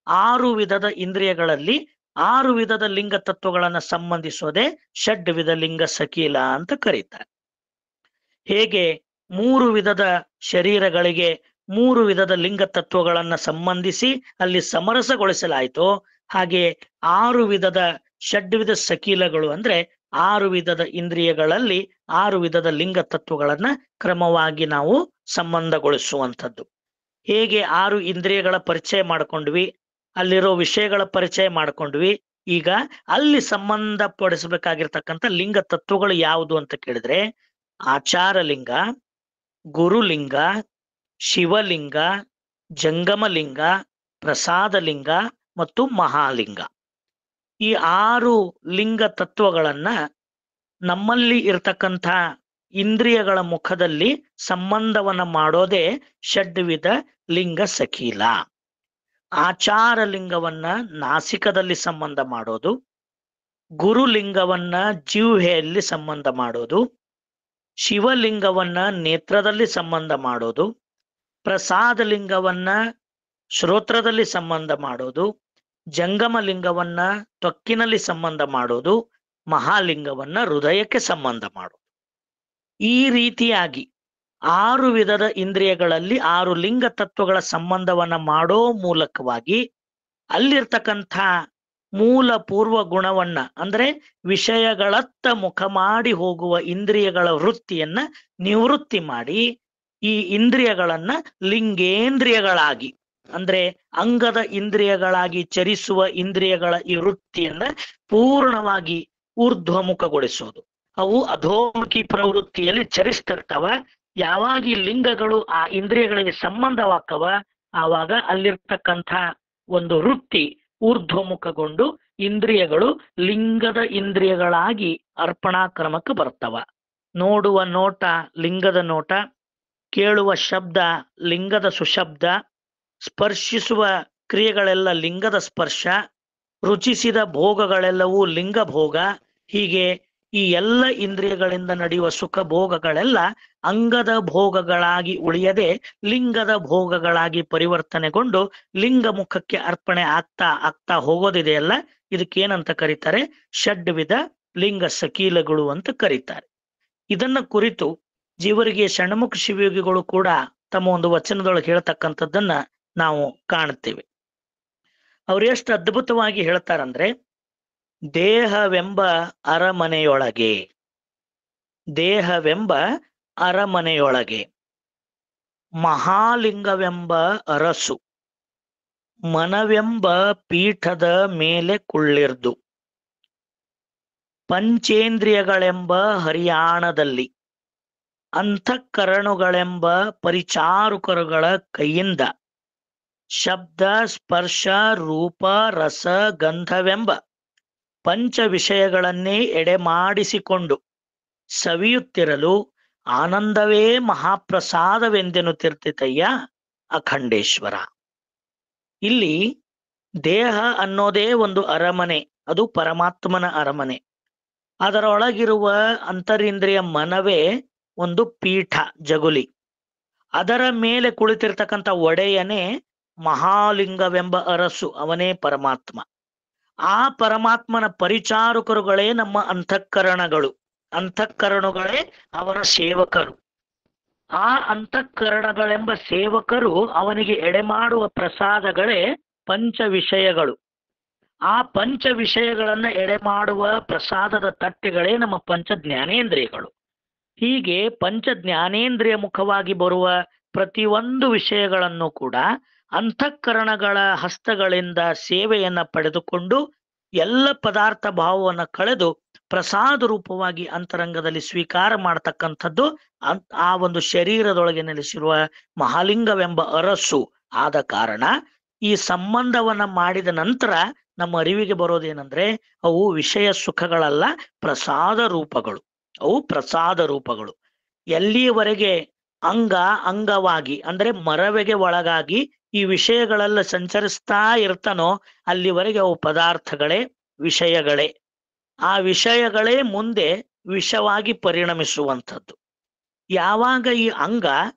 6 ವಿಧದ ಇಂದ್ರಿಯಗಳಲ್ಲಿ 6 ವಿಧದ ಲಿಂಗ ತತ್ವಗಳನ್ನ ಸಂಬಂಧಿಸೋದೆ ಷಡ್ವಿಧ ಲಿಂಗ ಸಕೀಲ ಅಂತ ಕರೀತಾರೆ. ಹೇಗೆ 3 ವಿಧದ ಶರೀರಗಳಿಗೆ 3 ವಿಧದ ಲಿಂಗ ತತ್ವಗಳನ್ನ ಸಂಬಂಧಿಸಿ ಅಲ್ಲಿ ಸಮರಸಗೊಳಿಸಲಾಯಿತು, ಹಾಗೆ 6 ವಿಧದ ಷಡ್ವಿಧ ಸಕೀಲಗಳು ಅಂದ್ರೆ 6 ವಿಧದ ಇಂದ್ರಿಯಗಳಲ್ಲಿ 6 ವಿಧದ ಲಿಂಗ ತತ್ವಗಳನ್ನ ಕ್ರಮವಾಗಿ ನಾವು ಸಂಬಂಧಗೊಳಿಸುವಂಥದ್ದು. ಹೇಗೆ 6 ಇಂದ್ರಿಯಗಳ ಪರಿಚಯ ಮಾಡ್ಕೊಂಡ್ವಿ, ಅಲ್ಲಿರೋ ವಿಷಯಗಳ ಪರಿಚಯ ಮಾಡ್ಕೊಂಡ್ವಿ, ಈಗ ಅಲ್ಲಿ ಸಂಬಂಧಪಡಿಸಬೇಕಾಗಿರ್ತಕ್ಕಂಥ ಲಿಂಗ ತತ್ವಗಳು ಯಾವುದು ಅಂತ ಕೇಳಿದ್ರೆ ಆಚಾರಲಿಂಗ, ಗುರುಲಿಂಗ, ಶಿವಲಿಂಗ, ಜಂಗಮಲಿಂಗ, ಪ್ರಸಾದಲಿಂಗ ಮತ್ತು ಮಹಾಲಿಂಗ. ಈ 6 ಲಿಂಗ ತತ್ವಗಳನ್ನ ನಮ್ಮಲ್ಲಿ ಇರ್ತಕ್ಕಂಥ ಇಂದ್ರಿಯಗಳ ಮುಖದಲ್ಲಿ ಸಂಬಂಧವನ್ನ ಮಾಡೋದೇ ಷಡ್ವಿಧ ಲಿಂಗ ಸಕೀಲ. ಆಚಾರ ಲಿಂಗವನ್ನ ನಾಸಿಕದಲ್ಲಿ ಸಂಬಂಧ ಮಾಡೋದು, ಗುರುಲಿಂಗವನ್ನ ಜಿಹ್ವೆಯಲ್ಲಿ ಸಂಬಂಧ ಮಾಡೋದು, ಶಿವಲಿಂಗವನ್ನ ನೇತ್ರದಲ್ಲಿ ಸಂಬಂಧ ಮಾಡೋದು, ಪ್ರಸಾದ ಲಿಂಗವನ್ನ ಶ್ರೋತ್ರದಲ್ಲಿ ಸಂಬಂಧ ಮಾಡೋದು, ಜಂಗಮ ಲಿಂಗವನ್ನ ತ್ವಕ್ಕಿನಲ್ಲಿ ಸಂಬಂಧ ಮಾಡೋದು, ಮಹಾಲಿಂಗವನ್ನ ಹೃದಯಕ್ಕೆ ಸಂಬಂಧ ಮಾಡೋದು. ಈ ರೀತಿಯಾಗಿ 6 ವಿಧದ ಇಂದ್ರಿಯಗಳಲ್ಲಿ 6 ಲಿಂಗ ತತ್ವಗಳ ಸಂಬಂಧವನ್ನ ಮಾಡೋ ಮೂಲಕವಾಗಿ ಅಲ್ಲಿರ್ತಕ್ಕಂಥ ಮೂಲ ಪೂರ್ವ ಗುಣವನ್ನ ಅಂದ್ರೆ ವಿಷಯಗಳತ್ತ ಮುಖ ಮಾಡಿ ಹೋಗುವ ಇಂದ್ರಿಯಗಳ ವೃತ್ತಿಯನ್ನ ನಿವೃತ್ತಿ ಮಾಡಿ ಈ ಇಂದ್ರಿಯಗಳನ್ನ ಲಿಂಗೇಂದ್ರಿಯಗಳಾಗಿ ಅಂದ್ರೆ ಅಂಗದ ಇಂದ್ರಿಯಗಳಾಗಿ ಚರಿಸುವ ಇಂದ್ರಿಯಗಳ ಈ ವೃತ್ತಿಯನ್ನ ಪೂರ್ಣವಾಗಿ ಊರ್ಧ್ವಮುಖಗೊಳಿಸೋದು. ಅವು ಅಧೋಮುಖಿ ಪ್ರವೃತ್ತಿಯಲ್ಲಿ ಚರಿಸ್ತಿರ್ತಾವ. ಯಾವಾಗ ಈ ಲಿಂಗಗಳು ಆ ಇಂದ್ರಿಯಗಳಿಗೆ ಸಂಬಂಧವಾಗ್ತವ ಆವಾಗ ಅಲ್ಲಿರ್ತಕ್ಕಂಥ ಒಂದು ವೃತ್ತಿ ಊರ್ಧ್ವಮುಖಗೊಂಡು ಇಂದ್ರಿಯಗಳು ಲಿಂಗದ ಇಂದ್ರಿಯಗಳಾಗಿ ಅರ್ಪಣಾ ಕ್ರಮಕ್ಕೆ ಬರ್ತವ. ನೋಡುವ ನೋಟ ಲಿಂಗದ ನೋಟ, ಕೇಳುವ ಶಬ್ದ ಲಿಂಗದ ಸುಶಬ್ದ, ಸ್ಪರ್ಶಿಸುವ ಕ್ರಿಯೆಗಳೆಲ್ಲ ಲಿಂಗದ ಸ್ಪರ್ಶ, ರುಚಿಸಿದ ಭೋಗಗಳೆಲ್ಲವೂ ಲಿಂಗ ಭೋಗ. ಹೀಗೆ ಈ ಎಲ್ಲ ಇಂದ್ರಿಯಗಳಿಂದ ನಡೆಯುವ ಸುಖ ಭೋಗಗಳೆಲ್ಲ ಅಂಗದ ಭೋಗಗಳಾಗಿ ಉಳಿಯದೆ ಲಿಂಗದ ಭೋಗಗಳಾಗಿ ಪರಿವರ್ತನೆಗೊಂಡು ಲಿಂಗ ಮುಖಕ್ಕೆ ಅರ್ಪಣೆ ಆಗ್ತಾ ಹೋಗೋದಿದೆಯಲ್ಲ, ಇದಕ್ಕೇನಂತ ಕರೀತಾರೆ? ಷಡ್ವಿಧ ಲಿಂಗ ಸಕೀಲಗಳು ಅಂತ ಕರೀತಾರೆ. ಇದನ್ನ ಕುರಿತು ಜೀವರಿಗೆ ಷಣ್ಮುಖ ಶಿವಯೋಗಿಗಳು ಕೂಡ ತಮ್ಮ ಒಂದು ವಚನದೊಳಗೆ ಹೇಳ್ತಕ್ಕಂಥದ್ದನ್ನ ನಾವು ಕಾಣುತ್ತೇವೆ. ಅವ್ರು ಎಷ್ಟು ಅದ್ಭುತವಾಗಿ ಹೇಳ್ತಾರಂದ್ರೆ, ದೇಹವೆಂಬ ಅರಮನೆಯೊಳಗೆ, ದೇಹವೆಂಬ ಅರಮನೆಯೊಳಗೆ ಮಹಾಲಿಂಗವೆಂಬ ಅರಸು ಮನವೆಂಬ ಪೀಠದ ಮೇಲೆ ಕುಳ್ಳಿರ್ದು ಪಂಚೇಂದ್ರಿಯಗಳೆಂಬ ಹರಿಯಾಣದಲ್ಲಿ ಅಂತಃಕರಣಗಳೆಂಬ ಪರಿಚಾರಕರುಗಳ ಕೈಯಿಂದ ಶಬ್ದ ಸ್ಪರ್ಶ ರೂಪ ರಸ ಗಂಧವೆಂಬ ಪಂಚ ವಿಷಯಗಳನ್ನೇ ಎಡೆ ಮಾಡಿಸಿಕೊಂಡು ಸವಿಯುತ್ತಿರಲು ಆನಂದವೇ ಮಹಾಪ್ರಸಾದವೆಂದೆನ್ನುತ್ತಿರ್ತಿತಯ್ಯ ಅಖಂಡೇಶ್ವರ. ಇಲ್ಲಿ ದೇಹ ಅನ್ನೋದೇ ಒಂದು ಅರಮನೆ, ಅದು ಪರಮಾತ್ಮನ ಅರಮನೆ. ಅದರೊಳಗಿರುವ ಅಂತರಿಂದ್ರಿಯ ಮನವೇ ಒಂದು ಪೀಠ, ಜಗುಲಿ. ಅದರ ಮೇಲೆ ಕುಳಿತಿರ್ತಕ್ಕಂಥ ಒಡೆಯನೇ ಮಹಾಲಿಂಗವೆಂಬ ಅರಸು, ಅವನೇ ಪರಮಾತ್ಮ. ಆ ಪರಮಾತ್ಮನ ಪರಿಚಾರಕರುಗಳೇ ನಮ್ಮ ಅಂತಃಕರಣಗಳು, ಅಂತಃಕರಣಗಳೇ ಅವರ ಸೇವಕರು. ಆ ಅಂತಃಕರಣಗಳೆಂಬ ಸೇವಕರು ಅವನಿಗೆ ಎಡೆಮಾಡುವ ಪ್ರಸಾದಗಳೇ ಪಂಚ ವಿಷಯಗಳು. ಆ ಪಂಚ ವಿಷಯಗಳನ್ನ ಎಡೆಮಾಡುವ ಪ್ರಸಾದದ ತಟ್ಟೆಗಳೇ ನಮ್ಮ ಪಂಚ ಜ್ಞಾನೇಂದ್ರಿಯಗಳು. ಹೀಗೆ ಪಂಚ ಜ್ಞಾನೇಂದ್ರಿಯ ಮುಖವಾಗಿ ಬರುವ ಪ್ರತಿಯೊಂದು ವಿಷಯಗಳನ್ನು ಕೂಡ ಅಂತಃಕರಣಗಳ ಹಸ್ತಗಳಿಂದ ಸೇವೆಯನ್ನ ಪಡೆದುಕೊಂಡು ಎಲ್ಲ ಪದಾರ್ಥ ಭಾವವನ್ನು ಕಳೆದು ಪ್ರಸಾದ ರೂಪವಾಗಿ ಅಂತರಂಗದಲ್ಲಿ ಸ್ವೀಕಾರ ಮಾಡತಕ್ಕಂಥದ್ದು ಆ ಒಂದು ಶರೀರದೊಳಗೆ ನೆಲೆಸಿರುವ ಮಹಾಲಿಂಗವೆಂಬ ಅರಸು. ಆದ ಕಾರಣ ಈ ಸಂಬಂಧವನ್ನ ಮಾಡಿದ ನಂತರ ನಮ್ಮ ಅರಿವಿಗೆ ಬರೋದೇನೆಂದ್ರೆ ಅವು ವಿಷಯ ಸುಖಗಳಲ್ಲ, ಪ್ರಸಾದ ರೂಪಗಳು. ಅವು ಪ್ರಸಾದ ರೂಪಗಳು. ಎಲ್ಲಿಯವರೆಗೆ ಅಂಗವಾಗಿ ಅಂದ್ರೆ ಮರವೆಗೆ ಒಳಗಾಗಿ ಈ ವಿಷಯಗಳೆಲ್ಲ ಸಂಚರಿಸ್ತಾ ಇರ್ತಾನೋ ಅಲ್ಲಿವರೆಗೆ ಅವು ಪದಾರ್ಥಗಳೇ, ವಿಷಯಗಳೇ. ಆ ವಿಷಯಗಳೇ ಮುಂದೆ ವಿಷವಾಗಿ ಪರಿಣಮಿಸುವಂಥದ್ದು. ಯಾವಾಗ ಈ ಅಂಗ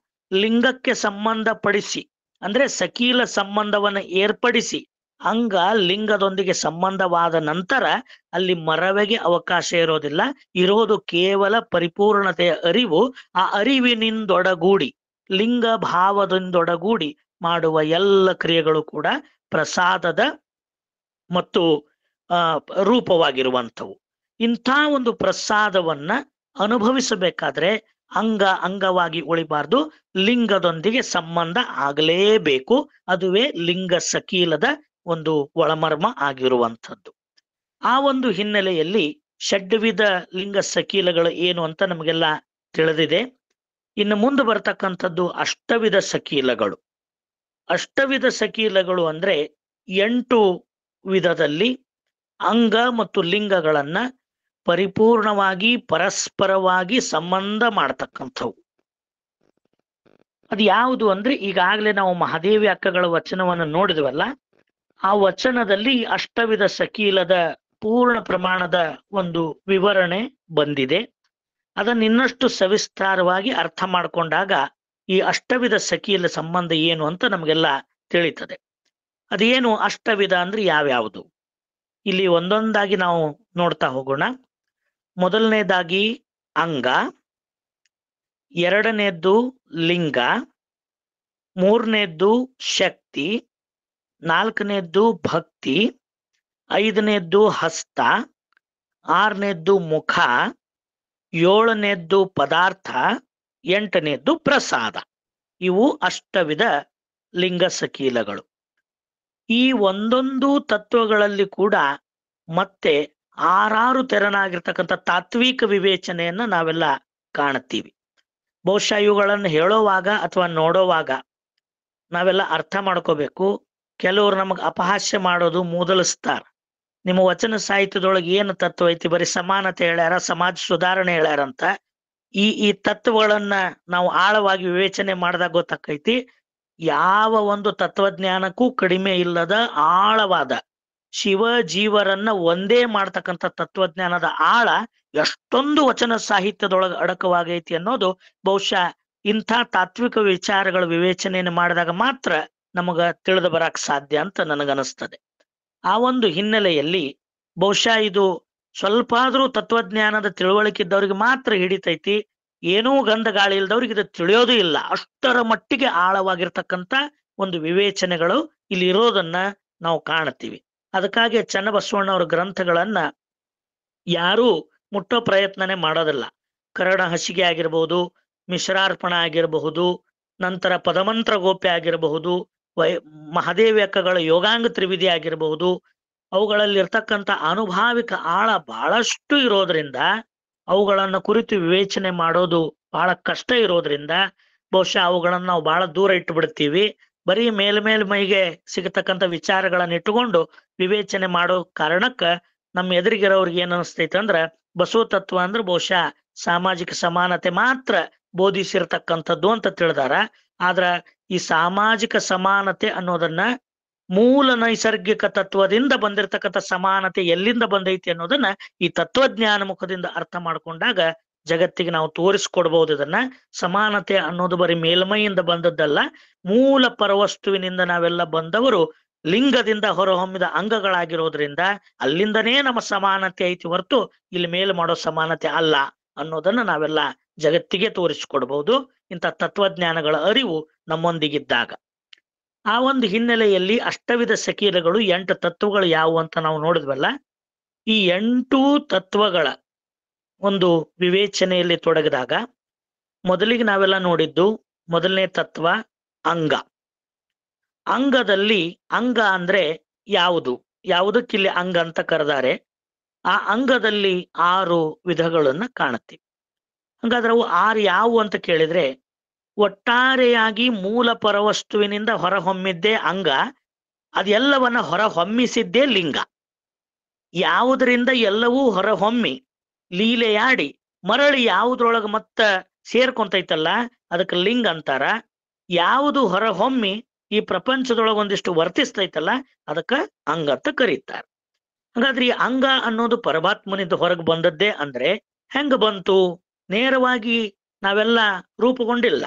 ಲಿಂಗಕ್ಕೆ ಸಂಬಂಧಪಡಿಸಿ ಅಂದ್ರೆ ಸಕೀಲ ಸಂಬಂಧವನ್ನು ಏರ್ಪಡಿಸಿ ಅಂಗ ಲಿಂಗದೊಂದಿಗೆ ಸಂಬಂಧವಾದ ನಂತರ ಅಲ್ಲಿ ಮರವೆಗೆ ಅವಕಾಶ ಇರೋದಿಲ್ಲ. ಇರೋದು ಕೇವಲ ಪರಿಪೂರ್ಣತೆಯ ಅರಿವು. ಆ ಅರಿವಿನಿಂದೊಡಗೂಡಿ ಲಿಂಗ ಭಾವದಿಂದೊಡಗೂಡಿ ಮಾಡುವ ಎಲ್ಲ ಕ್ರಿಯೆಗಳು ಕೂಡ ಪ್ರಸಾದದ ಮತ್ತು ರೂಪವಾಗಿರುವಂಥವು. ಇಂಥ ಒಂದು ಪ್ರಸಾದವನ್ನ ಅನುಭವಿಸಬೇಕಾದ್ರೆ ಅಂಗವಾಗಿ ಉಳಿಬಾರ್ದು, ಲಿಂಗದೊಂದಿಗೆ ಸಂಬಂಧ ಆಗಲೇಬೇಕು. ಅದುವೇ ಲಿಂಗ ಸಕೀಲದ ಒಂದು ಒಳಮರ್ಮ ಆಗಿರುವಂಥದ್ದು. ಆ ಒಂದು ಹಿನ್ನೆಲೆಯಲ್ಲಿ ಷಡ್ವಿಧ ಲಿಂಗ ಸಕೀಲಗಳು ಏನು ಅಂತ ನಮಗೆಲ್ಲ ತಿಳಿದಿದೆ. ಇನ್ನು ಮುಂದೆ ಬರ್ತಕ್ಕಂಥದ್ದು ಅಷ್ಟವಿಧ ಸಕೀಲಗಳು. ಅಷ್ಟವಿಧ ಸಕೀಲಗಳು ಅಂದ್ರೆ 8 ವಿಧದಲ್ಲಿ ಅಂಗ ಮತ್ತು ಲಿಂಗಗಳನ್ನ ಪರಿಪೂರ್ಣವಾಗಿ ಪರಸ್ಪರವಾಗಿ ಸಂಬಂಧ ಮಾಡ್ತಕ್ಕಂಥವು. ಅದು ಯಾವುದು ಅಂದ್ರೆ ಈಗಾಗಲೇ ನಾವು ಮಹಾದೇವಿ ಅಕ್ಕಗಳ ವಚನವನ್ನು ನೋಡಿದ್ವಲ್ಲ, ಆ ವಚನದಲ್ಲಿ ಅಷ್ಟವಿಧ ಸಕೀಲದ ಪೂರ್ಣ ಪ್ರಮಾಣದ ಒಂದು ವಿವರಣೆ ಬಂದಿದೆ. ಅದನ್ನ ಇನ್ನಷ್ಟು ಸವಿಸ್ತಾರವಾಗಿ ಅರ್ಥ ಮಾಡಿಕೊಂಡಾಗ ಈ ಅಷ್ಟವಿಧ ಸಕೀಲ ಸಂಬಂಧ ಏನು ಅಂತ ನಮಗೆಲ್ಲ ತಿಳಿತದೆ. ಅದೇನು ಅಷ್ಟವಿಧ ಅಂದ್ರೆ ಯಾವ್ಯಾವುದು? ಇಲ್ಲಿ ಒಂದೊಂದಾಗಿ ನಾವು ನೋಡ್ತಾ ಹೋಗೋಣ. ಮೊದಲನೇದಾಗಿ ಅಂಗ, ಎರಡನೇದ್ದು ಲಿಂಗ, ಮೂರನೇದ್ದು ಶಕ್ತಿ, ನಾಲ್ಕನೇದ್ದು ಭಕ್ತಿ, ಐದನೇದ್ದು ಹಸ್ತ, ಆರನೇದ್ದು ಮುಖ, ಏಳನೇದ್ದು ಪದಾರ್ಥ, ಎಂಟನೇದ್ದು ಪ್ರಸಾದ. ಇವು ಅಷ್ಟವಿಧ ಲಿಂಗ ಸಕೀಲಗಳು. ಈ ಒಂದೊಂದು ತತ್ವಗಳಲ್ಲಿ ಕೂಡ ಮತ್ತೆ 6 ತೆರನಾಗಿರ್ತಕ್ಕಂಥ ತಾತ್ವಿಕ ವಿವೇಚನೆಯನ್ನ ನಾವೆಲ್ಲ ಕಾಣುತ್ತೀವಿ. ಬಹುಶಃ ಇವುಗಳನ್ನು ಹೇಳೋವಾಗ ಅಥವಾ ನೋಡೋವಾಗ ನಾವೆಲ್ಲ ಅರ್ಥ ಮಾಡ್ಕೋಬೇಕು. ಕೆಲವರು ನಮಗ್ ಅಪಹಾಸ್ಯ ಮಾಡೋದು ಮೂದಲಿಸ್ತಾರ. ನಿಮ್ಮ ವಚನ ಸಾಹಿತ್ಯದೊಳಗೆ ಏನು ತತ್ವ ಐತಿ, ಬರೀ ಸಮಾನತೆ ಹೇಳ್ಯಾರ, ಸಮಾಜ ಸುಧಾರಣೆ ಹೇಳ್ಯಾರಂತ. ಈ ತತ್ವಗಳನ್ನ ನಾವು ಆಳವಾಗಿ ವಿವೇಚನೆ ಮಾಡಿದಾಗ ಗೊತ್ತಾಕೈತಿ ಯಾವ ಒಂದು ತತ್ವಜ್ಞಾನಕ್ಕೂ ಕಡಿಮೆ ಇಲ್ಲದ ಆಳವಾದ ಶಿವ ಜೀವರನ್ನ ಒಂದೇ ಮಾಡ್ತಕ್ಕಂಥ ತತ್ವಜ್ಞಾನದ ಆಳ ಎಷ್ಟೊಂದು ವಚನ ಸಾಹಿತ್ಯದೊಳಗೆ ಅಡಕವಾಗೈತಿ ಅನ್ನೋದು ಬಹುಶಃ ಇಂಥ ತಾತ್ವಿಕ ವಿಚಾರಗಳ ವಿವೇಚನೆಯನ್ನು ಮಾಡಿದಾಗ ಮಾತ್ರ ನಮಗ ತಿಳಿದು ಬರಕ್ ಸಾಧ್ಯ ಅಂತ ನನಗನಿಸ್ತದೆ. ಆ ಒಂದು ಹಿನ್ನೆಲೆಯಲ್ಲಿ ಬಹುಶಃ ಇದು ಸ್ವಲ್ಪ ಆದ್ರೂ ತತ್ವಜ್ಞಾನದ ತಿಳುವಳಿಕೆ ಇದ್ದವ್ರಿಗೆ ಮಾತ್ರ ಹಿಡಿತೈತಿ. ಏನೂ ಗಂಧ ಗಾಳಿ ಇಲ್ದವ್ರಿಗೆ ಇದು ತಿಳಿಯೋದು ಇಲ್ಲ. ಅಷ್ಟರ ಮಟ್ಟಿಗೆ ಆಳವಾಗಿರ್ತಕ್ಕಂಥ ಒಂದು ವಿವೇಚನೆಗಳು ಇಲ್ಲಿ ಇರೋದನ್ನ ನಾವು ಕಾಣ್ತೀವಿ. ಅದಕ್ಕಾಗಿ ಚನ್ನಬಸವಣ್ಣವ್ರ ಗ್ರಂಥಗಳನ್ನ ಯಾರೂ ಮುಟ್ಟೋ ಪ್ರಯತ್ನನೇ ಮಾಡೋದಿಲ್ಲ. ಕರಣ ಹಸಿಗೆ ಆಗಿರಬಹುದು, ಮಿಶ್ರಾರ್ಪಣ ಆಗಿರಬಹುದು, ನಂತರ ಪದಮಂತ್ರ ಗೋಪ್ಯ ಆಗಿರಬಹುದು, ಮಹಾದೇವಿ ಅಕ್ಕಗಳ ಯೋಗಾಂಗ ತ್ರಿವಿಧಿ ಆಗಿರಬಹುದು, ಅವುಗಳಲ್ಲಿ ಇರ್ತಕ್ಕಂಥ ಅನುಭಾವಿಕ ಆಳ ಬಹಳಷ್ಟು ಇರೋದ್ರಿಂದ ಅವುಗಳನ್ನ ಕುರಿತು ವಿವೇಚನೆ ಮಾಡೋದು ಬಹಳ ಕಷ್ಟ ಇರೋದ್ರಿಂದ ಬಹುಶಃ ಅವುಗಳನ್ನ ನಾವು ಬಹಳ ದೂರ ಇಟ್ಟು ಬಿಡ್ತೀವಿ. ಬರೀ ಮೇಲ್ಮೈಗೆ ಸಿಗತಕ್ಕಂಥ ವಿಚಾರಗಳನ್ನ ಇಟ್ಟುಕೊಂಡು ವಿವೇಚನೆ ಮಾಡೋ ಕಾರಣಕ್ಕ ನಮ್ಮ ಎದುರಿಗಿರೋರ್ಗೆ ಏನ್ ಅನಿಸ್ತೈತೆ ಅಂದ್ರ ಬಸವ ತತ್ವ ಅಂದ್ರೆ ಬಹುಶಃ ಸಾಮಾಜಿಕ ಸಮಾನತೆ ಮಾತ್ರ ಬೋಧಿಸಿರ್ತಕ್ಕಂಥದ್ದು ಅಂತ ತಿಳಿದಾರ. ಆದ್ರ ಈ ಸಾಮಾಜಿಕ ಸಮಾನತೆ ಅನ್ನೋದನ್ನ ಮೂಲ ನೈಸರ್ಗಿಕ ತತ್ವದಿಂದ ಬಂದಿರತಕ್ಕಂಥ ಸಮಾನತೆ ಎಲ್ಲಿಂದ ಬಂದೈತಿ ಅನ್ನೋದನ್ನ ಈ ತತ್ವಜ್ಞಾನ ಮುಖದಿಂದ ಅರ್ಥ ಮಾಡ್ಕೊಂಡಾಗ ಜಗತ್ತಿಗೆ ನಾವು ತೋರಿಸ್ಕೊಡ್ಬಹುದು. ಇದನ್ನ ಸಮಾನತೆ ಅನ್ನೋದು ಬರೀ ಮೇಲ್ಮೈಯಿಂದ ಬಂದದ್ದಲ್ಲ, ಮೂಲ ಪರವಸ್ತುವಿನಿಂದ ನಾವೆಲ್ಲ ಬಂದವರು ಲಿಂಗದಿಂದ ಹೊರಹೊಮ್ಮಿದ ಅಂಗಗಳಾಗಿರೋದ್ರಿಂದ ಅಲ್ಲಿಂದನೇ ನಮ್ಮ ಸಮಾನತೆ ಐತಿ ಹೊರತು ಇಲ್ಲಿ ಮೇಲ್ ಮಾಡೋ ಸಮಾನತೆ ಅಲ್ಲ ಅನ್ನೋದನ್ನ ನಾವೆಲ್ಲ ಜಗತ್ತಿಗೆ ತೋರಿಸಿಕೊಡ್ಬಹುದು ಇಂಥ ತತ್ವಜ್ಞಾನಗಳ ಅರಿವು ನಮ್ಮೊಂದಿಗಿದ್ದಾಗ. ಆ ಒಂದು ಹಿನ್ನೆಲೆಯಲ್ಲಿ ಅಷ್ಟವಿಧ ಸಕೀಲಗಳು 8 ತತ್ವಗಳು ಯಾವುವು ಅಂತ ನಾವು ನೋಡಿದ್ವಲ್ಲ. ಈ 8 ತತ್ವಗಳ ಒಂದು ವಿವೇಚನೆಯಲ್ಲಿ ತೊಡಗಿದಾಗ ಮೊದಲಿಗೆ ನಾವೆಲ್ಲ ನೋಡಿದ್ದು ಮೊದಲನೇ ತತ್ವ ಅಂಗ. ಅಂಗದಲ್ಲಿ ಅಂಗ ಅಂದ್ರೆ ಯಾವುದಕ್ಕಿಲ್ಲಿ ಅಂಗ ಅಂತ ಕರೆದಾರೆ. ಆ ಅಂಗದಲ್ಲಿ 6 ವಿಧಗಳನ್ನ ಕಾಣುತ್ತೀವಿ. ಹಂಗಾದ್ರೆ ಅವು 6 ಯಾವುವು ಅಂತ ಕೇಳಿದ್ರೆ, ಒಟ್ಟಾರೆಯಾಗಿ ಮೂಲ ಪರವಸ್ತುವಿನಿಂದ ಹೊರಹೊಮ್ಮಿದ್ದೇ ಅಂಗ, ಅದೆಲ್ಲವನ್ನ ಹೊರಹೊಮ್ಮಿಸಿದ್ದೇ ಲಿಂಗ. ಯಾವುದರಿಂದ ಎಲ್ಲವೂ ಹೊರಹೊಮ್ಮಿ ಲೀಲೆಯಾಡಿ ಮರಳಿ ಯಾವುದ್ರೊಳಗ ಮತ್ತ ಸೇರ್ಕೊಂತೈತಲ್ಲ ಅದಕ್ಕೆ ಲಿಂಗ ಅಂತಾರ. ಯಾವುದು ಹೊರಹೊಮ್ಮಿ ಈ ಪ್ರಪಂಚದೊಳಗ ಒಂದಿಷ್ಟು ವರ್ತಿಸ್ತೈತಲ್ಲ ಅದಕ್ಕ ಅಂಗ ಅಂತ ಕರೀತಾರ. ಹಾಗಾದ್ರೆ ಈ ಅಂಗ ಅನ್ನೋದು ಪರಮಾತ್ಮನಿಂದ ಹೊರಗೆ ಬಂದದ್ದೇ ಅಂದ್ರೆ ಹೆಂಗ ಬಂತು? ನೇರವಾಗಿ ನಾವೆಲ್ಲ ರೂಪುಗೊಂಡಿಲ್ಲ.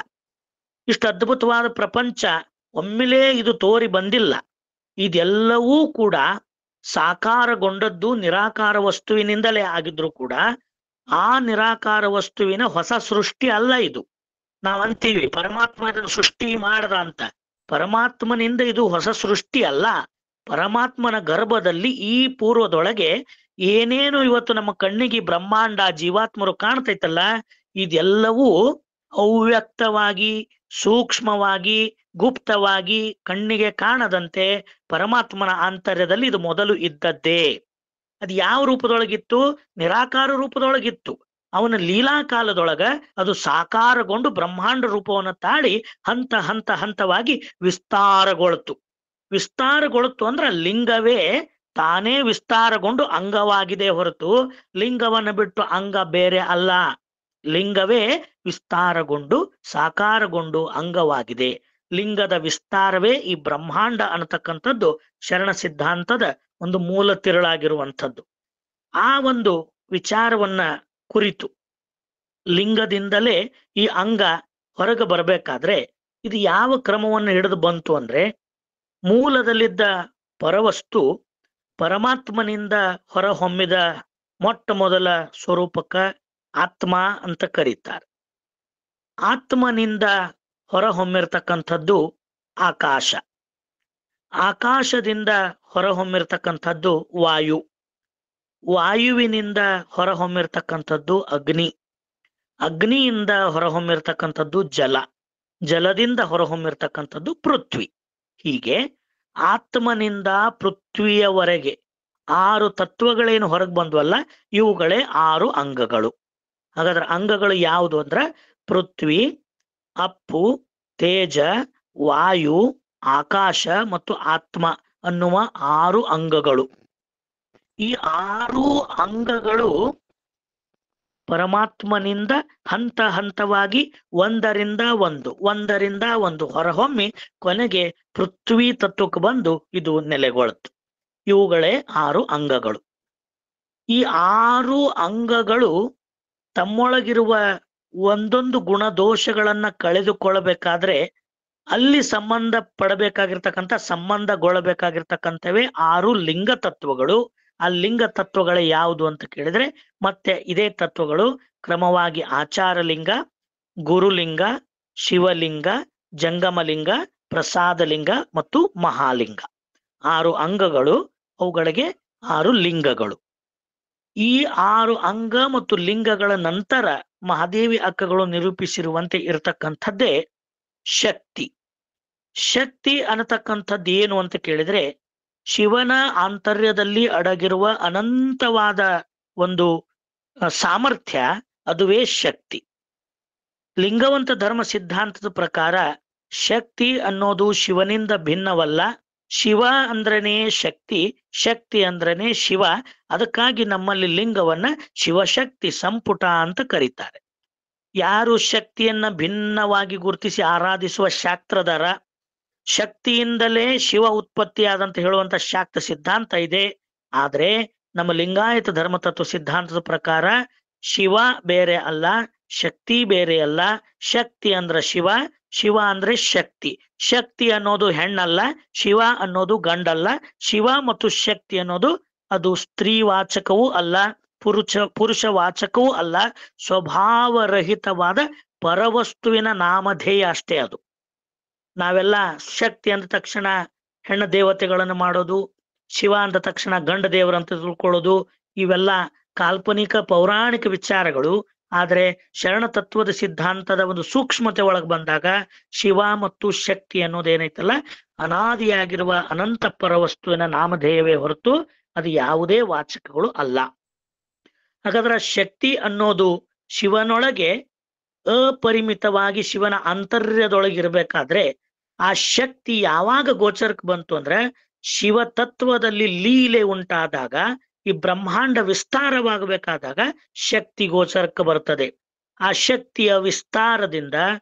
ಇಷ್ಟು ಅದ್ಭುತವಾದ ಪ್ರಪಂಚ ಒಮ್ಮೆಲೇ ಇದು ತೋರಿ ಬಂದಿಲ್ಲ. ಇದೆಲ್ಲವೂ ಕೂಡ ಸಾಕಾರಗೊಂಡದ್ದು ನಿರಾಕಾರ ವಸ್ತುವಿನಿಂದಲೇ ಆಗಿದ್ರು ಕೂಡ ಆ ನಿರಾಕಾರ ವಸ್ತುವಿನ ಹೊಸ ಸೃಷ್ಟಿ ಅಲ್ಲ ಇದು. ನಾವಂತೀವಿ ಪರಮಾತ್ಮ ಇದನ್ನು ಸೃಷ್ಟಿ ಮಾಡದ ಅಂತ. ಪರಮಾತ್ಮನಿಂದ ಇದು ಹೊಸ ಸೃಷ್ಟಿ ಅಲ್ಲ. ಪರಮಾತ್ಮನ ಗರ್ಭದಲ್ಲಿ ಈ ಪೂರ್ವದೊಳಗೆ ಏನೇನು ಇವತ್ತು ನಮ್ಮ ಕಣ್ಣಿಗೆ ಬ್ರಹ್ಮಾಂಡ ಜೀವಾತ್ಮರು ಕಾಣ್ತೈತಲ್ಲ ಇದೆಲ್ಲವೂ ಅವ್ಯಕ್ತವಾಗಿ ಸೂಕ್ಷ್ಮವಾಗಿ ಗುಪ್ತವಾಗಿ ಕಣ್ಣಿಗೆ ಕಾಣದಂತೆ ಪರಮಾತ್ಮನ ಆಂತರ್ಯದಲ್ಲಿ ಇದು ಮೊದಲು ಇದ್ದದ್ದೇ. ಅದು ಯಾವ ರೂಪದೊಳಗಿತ್ತು? ನಿರಾಕಾರ ರೂಪದೊಳಗಿತ್ತು. ಅವನ ಲೀಲಾ ಕಾಲದೊಳಗ ಅದು ಸಾಕಾರಗೊಂಡು ಬ್ರಹ್ಮಾಂಡ ರೂಪವನ್ನು ತಾಳಿ ಹಂತವಾಗಿ ವಿಸ್ತಾರಗೊಳ್ತು ಅಂದ್ರೆ ಲಿಂಗವೇ ತಾನೇ ವಿಸ್ತಾರಗೊಂಡು ಅಂಗವಾಗಿದೆ ಹೊರತು ಲಿಂಗವನ್ನು ಬಿಟ್ಟು ಅಂಗ ಬೇರೆ ಅಲ್ಲ. ಲಿಂಗವೇ ವಿಸ್ತಾರಗೊಂಡು ಸಾಕಾರಗೊಂಡು ಅಂಗವಾಗಿದೆ. ಲಿಂಗದ ವಿಸ್ತಾರವೇ ಈ ಬ್ರಹ್ಮಾಂಡ ಅನ್ನತಕ್ಕಂಥದ್ದು ಶರಣ ಸಿದ್ಧಾಂತದ ಒಂದು ಮೂಲ ತಿರುಳಾಗಿರುವಂಥದ್ದು. ಆ ಒಂದು ವಿಚಾರವನ್ನ ಕುರಿತು ಲಿಂಗದಿಂದಲೇ ಈ ಅಂಗ ಹೊರಗೆ ಬರಬೇಕಾದ್ರೆ ಇದು ಯಾವ ಕ್ರಮವನ್ನು ಹಿಡಿದು ಬಂತು ಅಂದ್ರೆ, ಮೂಲದಲ್ಲಿದ್ದ ಪರವಸ್ತು ಪರಮಾತ್ಮನಿಂದ ಹೊರಹೊಮ್ಮಿದ ಮೊಟ್ಟ ಮೊದಲ ಸ್ವರೂಪಕ್ಕ ಆತ್ಮ ಅಂತ ಕರೀತಾರೆ. ಆತ್ಮನಿಂದ ಹೊರಹೊಮ್ಮಿರ್ತಕ್ಕಂಥದ್ದು ಆಕಾಶ. ಆಕಾಶದಿಂದ ಹೊರಹೊಮ್ಮಿರ್ತಕ್ಕಂಥದ್ದು ವಾಯು. ವಾಯುವಿನಿಂದ ಹೊರಹೊಮ್ಮಿರ್ತಕ್ಕಂಥದ್ದು ಅಗ್ನಿ. ಅಗ್ನಿಯಿಂದ ಹೊರಹೊಮ್ಮಿರ್ತಕ್ಕಂಥದ್ದು ಜಲ. ಜಲದಿಂದ ಹೊರಹೊಮ್ಮಿರ್ತಕ್ಕಂಥದ್ದು ಪೃಥ್ವಿ. ಹೀಗೆ ಆತ್ಮನಿಂದ ಪೃಥ್ವಿಯವರೆಗೆ 6 ತತ್ವಗಳೇನು ಹೊರಗೆ ಬಂದ್ವಲ್ಲ ಇವುಗಳೇ 6 ಅಂಗಗಳು. ಹಾಗಾದ್ರೆ ಅಂಗಗಳು ಯಾವುದು ಅಂದ್ರ ಪೃಥ್ವಿ, ಅಪ್ಪು, ತೇಜ, ವಾಯು, ಆಕಾಶ ಮತ್ತು ಆತ್ಮ ಅನ್ನುವ 6 ಅಂಗಗಳು. ಈ 6 ಅಂಗಗಳು ಪರಮಾತ್ಮನಿಂದ ಹಂತವಾಗಿ ಒಂದರಿಂದ ಒಂದು ಹೊರಹೊಮ್ಮಿ ಕೊನೆಗೆ ಪೃಥ್ವಿ ತತ್ವಕ್ಕೆ ಬಂದು ಇದು ನೆಲೆಗೊಳ್ತು. ಇವುಗಳೇ 6 ಅಂಗಗಳು. ಈ 6 ಅಂಗಗಳು ತಮ್ಮೊಳಗಿರುವ ಒಂದೊಂದು ಗುಣದೋಷಗಳನ್ನ ಕಳೆದುಕೊಳ್ಳಬೇಕಾದ್ರೆ ಅಲ್ಲಿ ಸಂಬಂಧಗೊಳ್ಳಬೇಕಾಗಿರ್ತಕ್ಕಂಥವೇ 6 ಲಿಂಗ ತತ್ವಗಳು. ಆ ಲಿಂಗ ತತ್ವಗಳೇ ಯಾವುದು ಅಂತ ಕೇಳಿದ್ರೆ ಮತ್ತೆ ಇದೇ ತತ್ವಗಳು ಕ್ರಮವಾಗಿ ಆಚಾರಲಿಂಗ, ಗುರುಲಿಂಗ, ಶಿವಲಿಂಗ, ಜಂಗಮಲಿಂಗ, ಪ್ರಸಾದಲಿಂಗ ಮತ್ತು ಮಹಾಲಿಂಗ. 6 ಅಂಗಗಳು, ಅವುಗಳಿಗೆ 6 ಲಿಂಗಗಳು. ಈ 6 ಅಂಗ ಮತ್ತು ಲಿಂಗಗಳ ನಂತರ ಮಹಾದೇವಿ ಅಕ್ಕಗಳು ನಿರೂಪಿಸಿರುವಂತೆ ಇರತಕ್ಕಂಥದ್ದೇ ಶಕ್ತಿ. ಶಕ್ತಿ ಅನ್ನತಕ್ಕಂಥದ್ದು ಏನು ಅಂತ ಕೇಳಿದ್ರೆ ಶಿವನ ಆಂತರ್ಯದಲ್ಲಿ ಅಡಗಿರುವ ಅನಂತವಾದ ಒಂದು ಸಾಮರ್ಥ್ಯ, ಅದುವೇ ಶಕ್ತಿ. ಲಿಂಗವಂತ ಧರ್ಮ ಸಿದ್ಧಾಂತದ ಪ್ರಕಾರ ಶಕ್ತಿ ಅನ್ನೋದು ಶಿವನಿಂದ ಭಿನ್ನವಲ್ಲ. ಶಿವ ಅಂದ್ರನೇ ಶಕ್ತಿ, ಶಕ್ತಿ ಅಂದ್ರನೇ ಶಿವ. ಅದಕ್ಕಾಗಿ ನಮ್ಮಲ್ಲಿ ಲಿಂಗವನ್ನ ಶಿವಶಕ್ತಿ ಸಂಪುಟ ಅಂತ ಕರೀತಾರೆ. ಯಾರು ಶಕ್ತಿಯನ್ನ ಭಿನ್ನವಾಗಿ ಗುರುತಿಸಿ ಆರಾಧಿಸುವ ಶಾಕ್ತದಾರ, ಶಕ್ತಿಯಿಂದಲೇ ಶಿವ ಉತ್ಪತ್ತಿಯಾದಂತ ಹೇಳುವಂತ ಶಾಕ್ತ ಸಿದ್ಧಾಂತ ಇದೆ. ಆದ್ರೆ ನಮ್ಮ ಲಿಂಗಾಯತ ಧರ್ಮತತ್ವ ಸಿದ್ಧಾಂತದ ಪ್ರಕಾರ ಶಿವ ಬೇರೆ ಅಲ್ಲ, ಶಕ್ತಿ ಬೇರೆ ಅಲ್ಲ. ಶಕ್ತಿ ಅಂದ್ರ ಶಿವ, ಶಿವ ಅಂದ್ರೆ ಶಕ್ತಿ. ಶಕ್ತಿ ಅನ್ನೋದು ಹೆಣ್ಣಲ್ಲ, ಶಿವ ಅನ್ನೋದು ಗಂಡಲ್ಲ. ಶಿವ ಮತ್ತು ಶಕ್ತಿ ಅನ್ನೋದು ಅದು ಸ್ತ್ರೀವಾಚಕವೂ ಅಲ್ಲ, ಪುರುಷ ವಾಚಕವೂ ಅಲ್ಲ. ಸ್ವಭಾವರಹಿತವಾದ ಪರವಸ್ತುವಿನ ನಾಮಧೇಯ ಅಷ್ಟೇ ಅದು. ನಾವೆಲ್ಲ ಶಕ್ತಿ ಅಂದ ತಕ್ಷಣ ಹೆಣ್ಣ ದೇವತೆಗಳನ್ನು ಮಾಡೋದು, ಶಿವ ಅಂದ ತಕ್ಷಣ ಗಂಡ ದೇವರಂತ ತಿಳ್ಕೊಳ್ಳೋದು, ಇವೆಲ್ಲ ಕಾಲ್ಪನಿಕ ಪೌರಾಣಿಕ ವಿಚಾರಗಳು. ಆದ್ರೆ ಶರಣ ತತ್ವದ ಸಿದ್ಧಾಂತದ ಒಂದು ಸೂಕ್ಷ್ಮತೆ ಒಳಗೆ ಬಂದಾಗ ಶಿವ ಮತ್ತು ಶಕ್ತಿ ಅನ್ನೋದೇನೈತಲ್ಲ, ಅನಾದಿಯಾಗಿರುವ ಅನಂತ ಪರವಸ್ತುವಿನ ನಾಮಧೇಯವೇ ಹೊರತು ಅದು ಯಾವುದೇ ವಾಚಕಗಳು ಅಲ್ಲ. ಹಾಗಾದ್ರೆ ಶಕ್ತಿ ಅನ್ನೋದು ಶಿವನೊಳಗೆ ಅಪರಿಮಿತವಾಗಿ ಶಿವನ ಆಂತರ್ಯದೊಳಗಿರ್ಬೇಕಾದ್ರೆ ಆ ಶಕ್ತಿ ಯಾವಾಗ ಗೋಚರಕ್ಕೆ ಬಂತು ಅಂದ್ರೆ ಶಿವ ತತ್ವದಲ್ಲಿ ಲೀಲೆ ಉಂಟಾದಾಗ, ಈ ಬ್ರಹ್ಮಾಂಡ ವಿಸ್ತಾರವಾಗಬೇಕಾದಾಗ ಶಕ್ತಿ ಗೋಚರಕ್ಕೆ ಬರ್ತದೆ. ಆ ಶಕ್ತಿಯ ವಿಸ್ತಾರದಿಂದ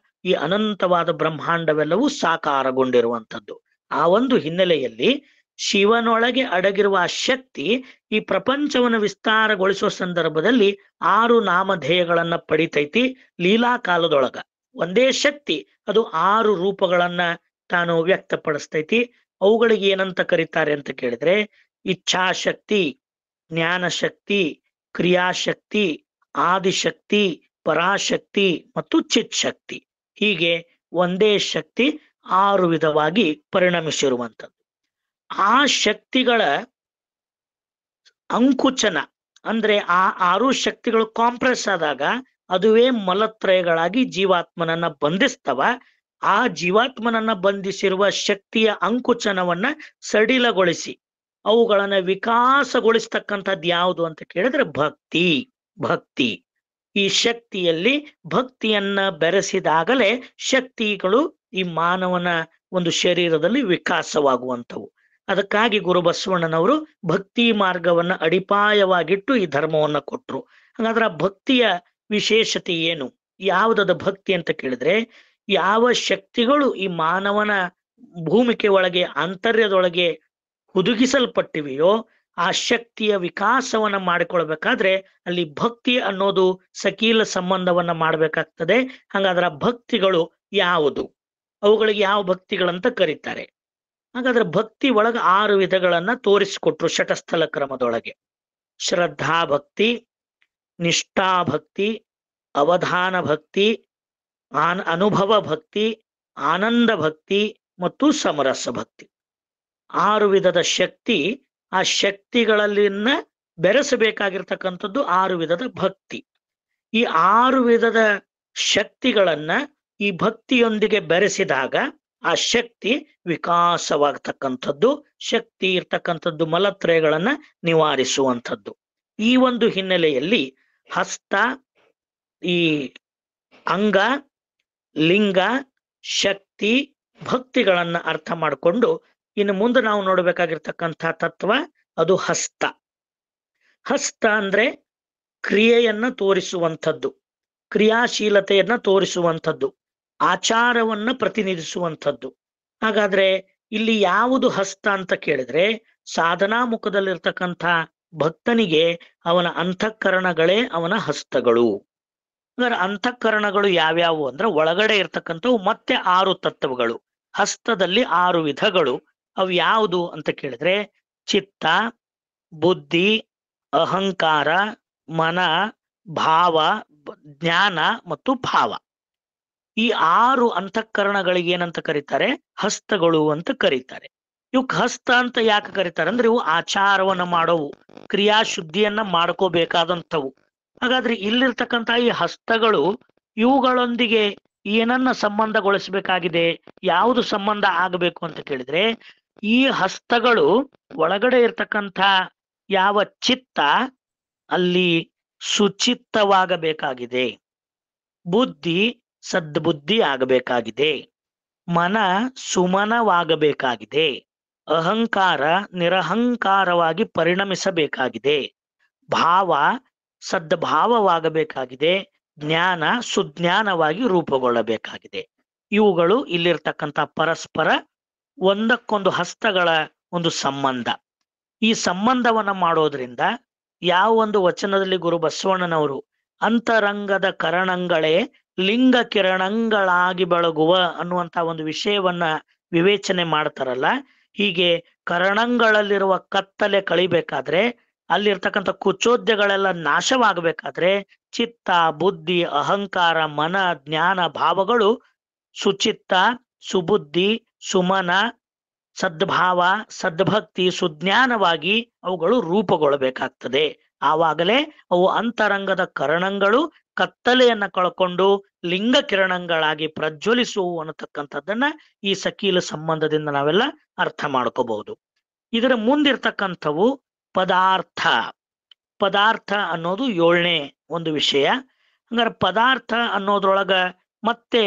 ಈ ಅನಂತವಾದ ಬ್ರಹ್ಮಾಂಡವೆಲ್ಲವೂ ಸಾಕಾರಗೊಂಡಿರುವಂಥದ್ದು. ಆ ಒಂದು ಹಿನ್ನೆಲೆಯಲ್ಲಿ ಶಿವನೊಳಗೆ ಅಡಗಿರುವ ಆ ಶಕ್ತಿ ಈ ಪ್ರಪಂಚವನ್ನು ವಿಸ್ತಾರಗೊಳಿಸುವ ಸಂದರ್ಭದಲ್ಲಿ 6 ನಾಮಧೇಯಗಳನ್ನ ಪಡಿತೈತಿ. ಲೀಲಾ ಕಾಲದೊಳಗ ಒಂದೇ ಶಕ್ತಿ ಅದು 6 ರೂಪಗಳನ್ನ ತಾನು ವ್ಯಕ್ತಪಡಿಸ್ತೈತಿ. ಅವುಗಳಿಗೆ ಏನಂತ ಕರೀತಾರೆ ಅಂತ ಕೇಳಿದ್ರೆ ಇಚ್ಛಾಶಕ್ತಿ, ಜ್ಞಾನಶಕ್ತಿ, ಕ್ರಿಯಾಶಕ್ತಿ, ಆದಿಶಕ್ತಿ, ಪರಾಶಕ್ತಿ ಮತ್ತು ಚಿತ್ಶಕ್ತಿ. ಹೀಗೆ ಒಂದೇ ಶಕ್ತಿ 6 ವಿಧವಾಗಿ ಪರಿಣಮಿಸಿರುವಂಥದ್ದು. ಆ ಶಕ್ತಿಗಳ ಅಂಕುಚನ ಅಂದ್ರೆ ಆ 6 ಶಕ್ತಿಗಳು ಕಾಂಪ್ರೆಸ್ ಆದಾಗ ಅದುವೇ ಮಲತ್ರಯಗಳಾಗಿ ಜೀವಾತ್ಮನನ್ನ ಬಂಧಿಸ್ತವ. ಆ ಜೀವಾತ್ಮನನ್ನ ಬಂಧಿಸಿರುವ ಶಕ್ತಿಯ ಅಂಕುಚನವನ್ನ ಸಡಿಲಗೊಳಿಸಿ ಅವುಗಳನ್ನ ವಿಕಾಸಗೊಳಿಸ್ತಕ್ಕಂಥದ್ದು ಯಾವುದು ಅಂತ ಕೇಳಿದ್ರೆ ಭಕ್ತಿ. ಈ ಶಕ್ತಿಯಲ್ಲಿ ಭಕ್ತಿಯನ್ನ ಬೆರೆಸಿದಾಗಲೇ ಶಕ್ತಿಗಳು ಈ ಮಾನವನ ಒಂದು ಶರೀರದಲ್ಲಿ ವಿಕಾಸವಾಗುವಂಥವು. ಅದಕ್ಕಾಗಿ ಗುರು ಬಸವಣ್ಣನವರು ಭಕ್ತಿ ಮಾರ್ಗವನ್ನ ಅಡಿಪಾಯವಾಗಿಟ್ಟು ಈ ಧರ್ಮವನ್ನ ಕೊಟ್ರು. ಹಾಗಾದ್ರೆ ಭಕ್ತಿಯ ವಿಶೇಷತೆ ಏನು? ಯಾವುದದ ಭಕ್ತಿ ಅಂತ ಕೇಳಿದ್ರೆ, ಯಾವ ಶಕ್ತಿಗಳು ಈ ಮಾನವನ ಭೂಮಿಕೆ ಒಳಗೆ ಆಂತರ್ಯದೊಳಗೆ ಹುದುಗಿಸಲ್ಪಟ್ಟಿವೆಯೋ ಆ ಶಕ್ತಿಯ ವಿಕಾಸವನ್ನ ಮಾಡಿಕೊಳ್ಬೇಕಾದ್ರೆ ಅಲ್ಲಿ ಭಕ್ತಿ ಅನ್ನೋದು ಸಕೀಲ ಸಂಬಂಧವನ್ನ ಮಾಡ್ಬೇಕಾಗ್ತದೆ. ಹಾಗಾದ್ರೆ ಭಕ್ತಿಗಳು ಯಾವುದು, ಅವುಗಳಿಗೆ ಯಾವ ಭಕ್ತಿಗಳಂತ ಕರೀತಾರೆ? ಹಾಗಾದ್ರೆ ಭಕ್ತಿ ಒಳಗ 6 ವಿಧಗಳನ್ನ ತೋರಿಸಿಕೊಟ್ರು ಶಟಸ್ಥಲ ಕ್ರಮದೊಳಗೆ. ಶ್ರದ್ಧಾ ಭಕ್ತಿ, ನಿಷ್ಠಾ ಭಕ್ತಿ, ಅವಧಾನ ಭಕ್ತಿ, ಅನುಭವ ಭಕ್ತಿ, ಆನಂದ ಭಕ್ತಿ ಮತ್ತು ಸಮರಸ ಭಕ್ತಿ. 6 ವಿಧದ ಶಕ್ತಿ, ಆ ಶಕ್ತಿಗಳಲ್ಲಿನ ಬೆರೆಸಬೇಕಾಗಿರ್ತಕ್ಕಂಥದ್ದು 6 ವಿಧದ ಭಕ್ತಿ. ಈ 6 ವಿಧದ ಶಕ್ತಿಗಳನ್ನ ಈ ಭಕ್ತಿಯೊಂದಿಗೆ ಬೆರೆಸಿದಾಗ ಆ ಶಕ್ತಿ ವಿಕಾಸವಾಗತಕ್ಕಂಥದ್ದು, ಶಕ್ತಿ ಇರ್ತಕ್ಕಂಥದ್ದು ಮಲತ್ರಯಗಳನ್ನ ನಿವಾರಿಸುವಂಥದ್ದು. ಈ ಒಂದು ಹಿನ್ನೆಲೆಯಲ್ಲಿ ಹಸ್ತ, ಈ ಅಂಗ, ಲಿಂಗ, ಶಕ್ತಿ, ಭಕ್ತಿಗಳನ್ನ ಅರ್ಥ ಮಾಡಿಕೊಂಡು ಇನ್ನು ಮುಂದೆ ನಾವು ನೋಡ್ಬೇಕಾಗಿರ್ತಕ್ಕಂಥ ತತ್ವ ಅದು ಹಸ್ತ. ಹಸ್ತ ಅಂದ್ರೆ ಕ್ರಿಯೆಯನ್ನ ತೋರಿಸುವಂಥದ್ದು, ಕ್ರಿಯಾಶೀಲತೆಯನ್ನ ತೋರಿಸುವಂಥದ್ದು, ಆಚಾರವನ್ನ ಪ್ರತಿನಿಧಿಸುವಂಥದ್ದು. ಹಾಗಾದ್ರೆ ಇಲ್ಲಿ ಯಾವುದು ಹಸ್ತ ಅಂತ ಕೇಳಿದ್ರೆ ಸಾಧನಾ ಮುಖದಲ್ಲಿರ್ತಕ್ಕಂಥ ಭಕ್ತನಿಗೆ ಅವನ ಅಂತಃಕರಣಗಳೇ ಅವನ ಹಸ್ತಗಳು. ಹಾಗಾದ್ರೆ ಅಂತಃಕರಣಗಳು ಯಾವ್ಯಾವು ಅಂದ್ರೆ ಒಳಗಡೆ ಇರ್ತಕ್ಕಂಥವು ಮತ್ತೆ 6 ತತ್ವಗಳು. ಹಸ್ತದಲ್ಲಿ 6 ವಿಧಗಳು. ಅವು ಯಾವುದು ಅಂತ ಕೇಳಿದ್ರೆ ಚಿತ್ತ, ಬುದ್ಧಿ, ಅಹಂಕಾರ, ಮನ, ಭಾವ, ಜ್ಞಾನ ಮತ್ತು ಭಾವ. ಈ 6 ಅಂತಃಕರಣಗಳಿಗೆ ಏನಂತ ಕರೀತಾರೆ? ಹಸ್ತಗಳು ಅಂತ ಕರೀತಾರೆ. ಇವಕ್ ಹಸ್ತ ಅಂತ ಯಾಕೆ ಕರೀತಾರೆ ಅಂದ್ರೆ ಇವು ಆಚಾರವನ್ನ ಮಾಡೋವು, ಕ್ರಿಯಾಶುದ್ಧಿಯನ್ನ ಮಾಡ್ಕೋಬೇಕಾದಂಥವು. ಹಾಗಾದ್ರೆ ಇಲ್ಲಿರ್ತಕ್ಕಂಥ ಈ ಹಸ್ತಗಳು ಇವುಗಳೊಂದಿಗೆ ಏನನ್ನ ಸಂಬಂಧಗೊಳಿಸಬೇಕಾಗಿದೆ, ಯಾವುದು ಸಂಬಂಧ ಆಗಬೇಕು ಅಂತ ಕೇಳಿದ್ರೆ ಈ ಹಸ್ತಗಳು ಒಳಗಡೆ ಇರ್ತಕ್ಕಂಥ ಯಾವ ಚಿತ್ತ ಅಲ್ಲಿ ಸುಚಿತ್ತವಾಗಬೇಕಾಗಿದೆ, ಬುದ್ಧಿ ಸದ್ಬುದ್ಧಿ ಆಗಬೇಕಾಗಿದೆ, ಮನ ಸುಮನವಾಗಬೇಕಾಗಿದೆ, ಅಹಂಕಾರ ನಿರಹಂಕಾರವಾಗಿ ಪರಿಣಮಿಸಬೇಕಾಗಿದೆ, ಭಾವ ಸದ್ಭಾವವಾಗಬೇಕಾಗಿದೆ, ಜ್ಞಾನ ಸುಜ್ಞಾನವಾಗಿ ರೂಪುಗೊಳ್ಳಬೇಕಾಗಿದೆ. ಇವುಗಳು ಇಲ್ಲಿರ್ತಕ್ಕಂಥ ಪರಸ್ಪರ ಒಂದಕ್ಕೊಂದು ಹಸ್ತಗಳ ಒಂದು ಸಂಬಂಧ. ಈ ಸಂಬಂಧವನ್ನ ಮಾಡೋದ್ರಿಂದ ಯಾವ ಒಂದು ವಚನದಲ್ಲಿ ಗುರು ಬಸವಣ್ಣನವರು ಅಂತರಂಗದ ಕರಣಗಳೇ ಲಿಂಗ ಕಿರಣಗಳಾಗಿ ಬೆಳಗುವ ಅನ್ನುವಂತ ಒಂದು ವಿಷಯವನ್ನ ವಿವೇಚನೆ ಮಾಡ್ತಾರಲ್ಲ, ಹೀಗೆ ಕರಣಗಳಲ್ಲಿರುವ ಕತ್ತಲೆ ಕಳಿಬೇಕಾದ್ರೆ, ಅಲ್ಲಿರ್ತಕ್ಕಂಥ ಕುಚೋದ್ಯಗಳೆಲ್ಲ ನಾಶವಾಗಬೇಕಾದ್ರೆ ಚಿತ್ತ ಬುದ್ಧಿ ಅಹಂಕಾರ ಮನ ಜ್ಞಾನ ಭಾವಗಳು ಸುಚಿತ್ತ ಸುಬುದ್ಧಿ ಸುಮನ ಸದ್ಭಾವ ಸದ್ಭಕ್ತಿ ಸುಜ್ಞಾನವಾಗಿ ಅವುಗಳು ರೂಪುಗೊಳ್ಳಬೇಕಾಗ್ತದೆ. ಆವಾಗಲೇ ಅವು ಅಂತರಂಗದ ಕರಣಗಳು ಕತ್ತಲೆಯನ್ನ ಕಳ್ಕೊಂಡು ಲಿಂಗ ಕಿರಣಗಳಾಗಿ ಪ್ರಜ್ವಲಿಸುವು ಅನ್ನತಕ್ಕಂಥದ್ದನ್ನ ಈ ಸಕೀಲ ಸಂಬಂಧದಿಂದ ನಾವೆಲ್ಲ ಅರ್ಥ ಮಾಡ್ಕೋಬಹುದು. ಇದರ ಮುಂದಿರ್ತಕ್ಕಂಥವು ಪದಾರ್ಥ. ಪದಾರ್ಥ ಅನ್ನೋದು 7ನೇ ಒಂದು ವಿಷಯ. ಹಂಗಾರೆ ಪದಾರ್ಥ ಅನ್ನೋದ್ರೊಳಗ ಮತ್ತೆ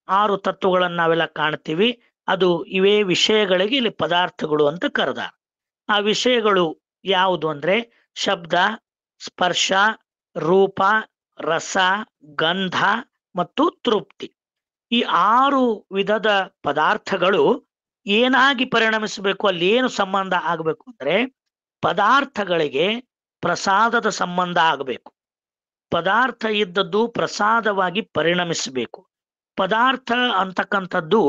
6 ತತ್ವಗಳನ್ನ ನಾವೆಲ್ಲ ಕಾಣ್ತೀವಿ. ಅದು ಇವೇ ವಿಷಯಗಳಿಗೆ ಇಲ್ಲಿ ಪದಾರ್ಥಗಳು ಅಂತ ಕರೆದ. ಆ ವಿಷಯಗಳು ಯಾವುದು ಅಂದ್ರೆ ಶಬ್ದ ಸ್ಪರ್ಶ ರೂಪ ರಸ ಗಂಧ ಮತ್ತು ತೃಪ್ತಿ. ಈ 6 ವಿಧದ ಪದಾರ್ಥಗಳು ಏನಾಗಿ ಪರಿಣಮಿಸಬೇಕು, ಅಲ್ಲಿ ಏನು ಸಂಬಂಧ ಆಗಬೇಕು ಅಂದ್ರೆ ಪದಾರ್ಥಗಳಿಗೆ ಪ್ರಸಾದದ ಸಂಬಂಧ ಆಗಬೇಕು. ಪದಾರ್ಥ ಇದ್ದದ್ದು ಪ್ರಸಾದವಾಗಿ ಪರಿಣಮಿಸಬೇಕು. ಪದಾರ್ಥ ಅಂತಕ್ಕಂಥದ್ದು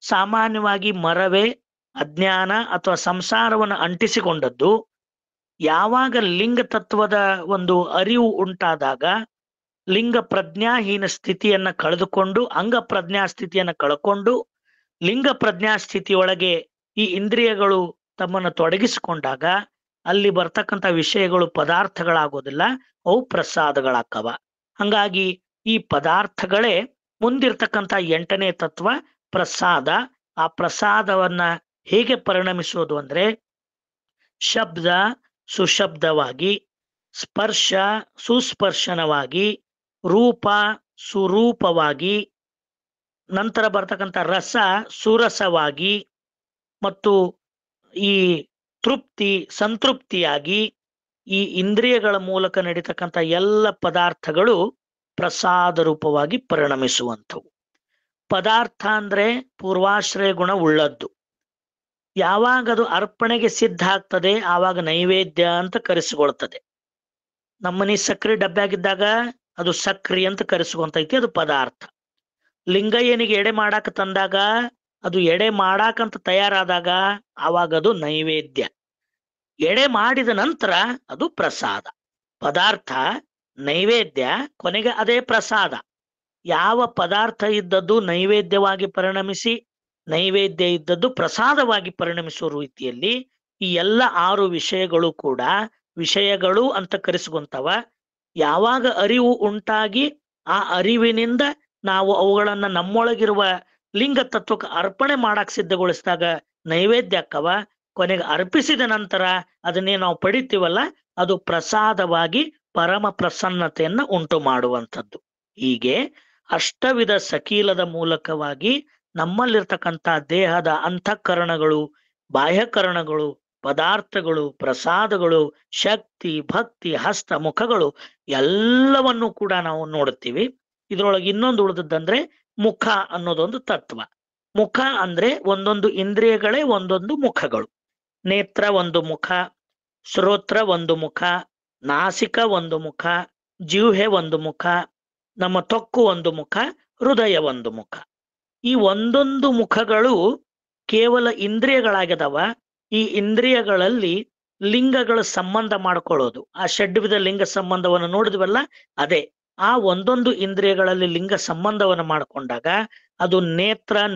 ಸಾಮಾನ್ಯವಾಗಿ ಮರವೇ ಅಜ್ಞಾನ ಅಥವಾ ಸಂಸಾರವನ್ನು ಅಂಟಿಸಿಕೊಂಡದ್ದು. ಯಾವಾಗ ಲಿಂಗ ತತ್ವದ ಒಂದು ಅರಿವು ಉಂಟಾದಾಗ ಲಿಂಗ ಪ್ರಜ್ಞಾಹೀನ ಸ್ಥಿತಿಯನ್ನ ಕಳೆದುಕೊಂಡು ಅಂಗ ಪ್ರಜ್ಞಾ ಸ್ಥಿತಿಯನ್ನ ಕಳ್ಕೊಂಡು ಲಿಂಗ ಪ್ರಜ್ಞಾ ಸ್ಥಿತಿಯೊಳಗೆ ಈ ಇಂದ್ರಿಯಗಳು ತಮ್ಮನ್ನು ತೊಡಗಿಸಿಕೊಂಡಾಗ ಅಲ್ಲಿ ಬರ್ತಕ್ಕಂಥ ವಿಷಯಗಳು ಪದಾರ್ಥಗಳಾಗೋದಿಲ್ಲ, ಅವು ಪ್ರಸಾದಗಳಾಕ್ಕವ. ಹಂಗಾಗಿ ಈ ಪದಾರ್ಥಗಳೇ ಮುಂದಿರ್ತಕ್ಕಂಥ 8ನೇ ತತ್ವ ಪ್ರಸಾದ. ಆ ಪ್ರಸಾದವನ್ನ ಹೇಗೆ ಪರಿಣಮಿಸೋದು ಅಂದ್ರೆ ಶಬ್ದ ಸುಶಬ್ದವಾಗಿ, ಸ್ಪರ್ಶ ಸುಸ್ಪರ್ಶನವಾಗಿ, ರೂಪ ಸುರೂಪವಾಗಿ, ನಂತರ ಬರ್ತಕ್ಕಂಥ ರಸ ಸುರಸವಾಗಿ, ಮತ್ತು ಈ ತೃಪ್ತಿ ಸಂತೃಪ್ತಿಯಾಗಿ ಈ ಇಂದ್ರಿಯಗಳ ಮೂಲಕ ನಡೀತಕ್ಕಂಥ ಎಲ್ಲ ಪದಾರ್ಥಗಳು ಪ್ರಸಾದ ರೂಪವಾಗಿ ಪರಿಣಮಿಸುವಂಥವು. ಪದಾರ್ಥ ಅಂದ್ರೆ ಪೂರ್ವಾಶ್ರಯ ಗುಣ ಉಳ್ಳದ್ದು. ಯಾವಾಗ ಅದು ಅರ್ಪಣೆಗೆ ಸಿದ್ಧ ಆಗ್ತದೆ ಆವಾಗ ನೈವೇದ್ಯ ಅಂತ ಕರೆಸಿಕೊಳ್ತದೆ. ನಮ್ಮನಿ ಸಕ್ರಿ ಡಬ್ಬ್ಯಾಗಿದ್ದಾಗ ಅದು ಸಕ್ರಿ ಅಂತ ಕರೆಸಿಕೊಂತೈತಿ, ಅದು ಪದಾರ್ಥ. ಲಿಂಗಯ್ಯನಿಗೆ ಎಡೆ ಮಾಡಾಕ ತಂದಾಗ, ಅದು ಎಡೆ ಮಾಡಾಕಂತ ತಯಾರಾದಾಗ ಆವಾಗ ಅದು ನೈವೇದ್ಯ. ಎಡೆ ಮಾಡಿದ ನಂತರ ಅದು ಪ್ರಸಾದ. ಪದಾರ್ಥ ನೈವೇದ್ಯ, ಕೊನೆಗೆ ಅದೇ ಪ್ರಸಾದ. ಯಾವ ಪದಾರ್ಥ ಇದ್ದದ್ದು ನೈವೇದ್ಯವಾಗಿ ಪರಿಣಮಿಸಿ ನೈವೇದ್ಯ ಇದ್ದದ್ದು ಪ್ರಸಾದವಾಗಿ ಪರಿಣಮಿಸುವ ರೀತಿಯಲ್ಲಿ ಈ ಎಲ್ಲ 6 ವಿಷಯಗಳು ಕೂಡ ವಿಷಯಗಳು ಅಂತ ಕರೆಸಿಕೊಂತವ. ಯಾವಾಗ ಅರಿವು ಉಂಟಾಗಿ ಆ ಅರಿವಿನಿಂದ ನಾವು ಅವುಗಳನ್ನ ನಮ್ಮೊಳಗಿರುವ ಲಿಂಗ ತತ್ವಕ್ಕೆ ಅರ್ಪಣೆ ಮಾಡಕ್ ಸಿದ್ಧಗೊಳಿಸಿದಾಗ ನೈವೇದ್ಯ ಅಕ್ಕವ. ಕೊನೆಗೆ ಅರ್ಪಿಸಿದ ನಂತರ ಅದನ್ನೇ ನಾವು ಪಡಿತೀವಲ್ಲ, ಅದು ಪ್ರಸಾದವಾಗಿ ಪರಮ ಪ್ರಸನ್ನತೆಯನ್ನ ಉಂಟು ಮಾಡುವಂಥದ್ದು. ಹೀಗೆ ಅಷ್ಟವಿಧ ಸಕೀಲದ ಮೂಲಕವಾಗಿ ನಮ್ಮಲ್ಲಿರ್ತಕ್ಕಂಥ ದೇಹದ ಅಂತಃಕರಣಗಳು ಬಾಹ್ಯಕರಣಗಳು ಪದಾರ್ಥಗಳು ಪ್ರಸಾದಗಳು ಶಕ್ತಿ ಭಕ್ತಿ ಹಸ್ತ ಮುಖಗಳು ಎಲ್ಲವನ್ನು ಕೂಡ ನಾವು ನೋಡುತ್ತೀವಿ. ಇದ್ರೊಳಗೆ ಇನ್ನೊಂದು ಉಳಿದದ್ದಂದ್ರೆ ಮುಖ ಅನ್ನೋದೊಂದು ತತ್ವ. ಮುಖ ಅಂದ್ರೆ ಒಂದೊಂದು ಇಂದ್ರಿಯಗಳೇ ಒಂದೊಂದು ಮುಖಗಳು. ನೇತ್ರ ಒಂದು ಮುಖ, ಶ್ರೋತ್ರ ಒಂದು ಮುಖ, ನಾಸಿಕ ಒಂದು ಮುಖ, ಜಿಹ್ವೆ ಒಂದು ಮುಖ, ನಮ್ಮ ತ್ವಕ್ಕು ಒಂದು ಮುಖ, ಹೃದಯ ಒಂದು ಮುಖ. ಈ ಒಂದೊಂದು ಮುಖಗಳು ಕೇವಲ ಇಂದ್ರಿಯಗಳಾಗಿದವ. ಈ ಇಂದ್ರಿಯಗಳಲ್ಲಿ ಲಿಂಗಗಳ ಸಂಬಂಧ ಮಾಡ್ಕೊಳ್ಳೋದು, ಆ ಷಡ್ವಿಧ ಲಿಂಗ ಸಂಬಂಧವನ್ನು ನೋಡಿದ್ವಲ್ಲ, ಅದೇ ಆ ಒಂದೊಂದು ಇಂದ್ರಿಯಗಳಲ್ಲಿ ಲಿಂಗ ಸಂಬಂಧವನ್ನು ಮಾಡಿಕೊಂಡಾಗ ಅದು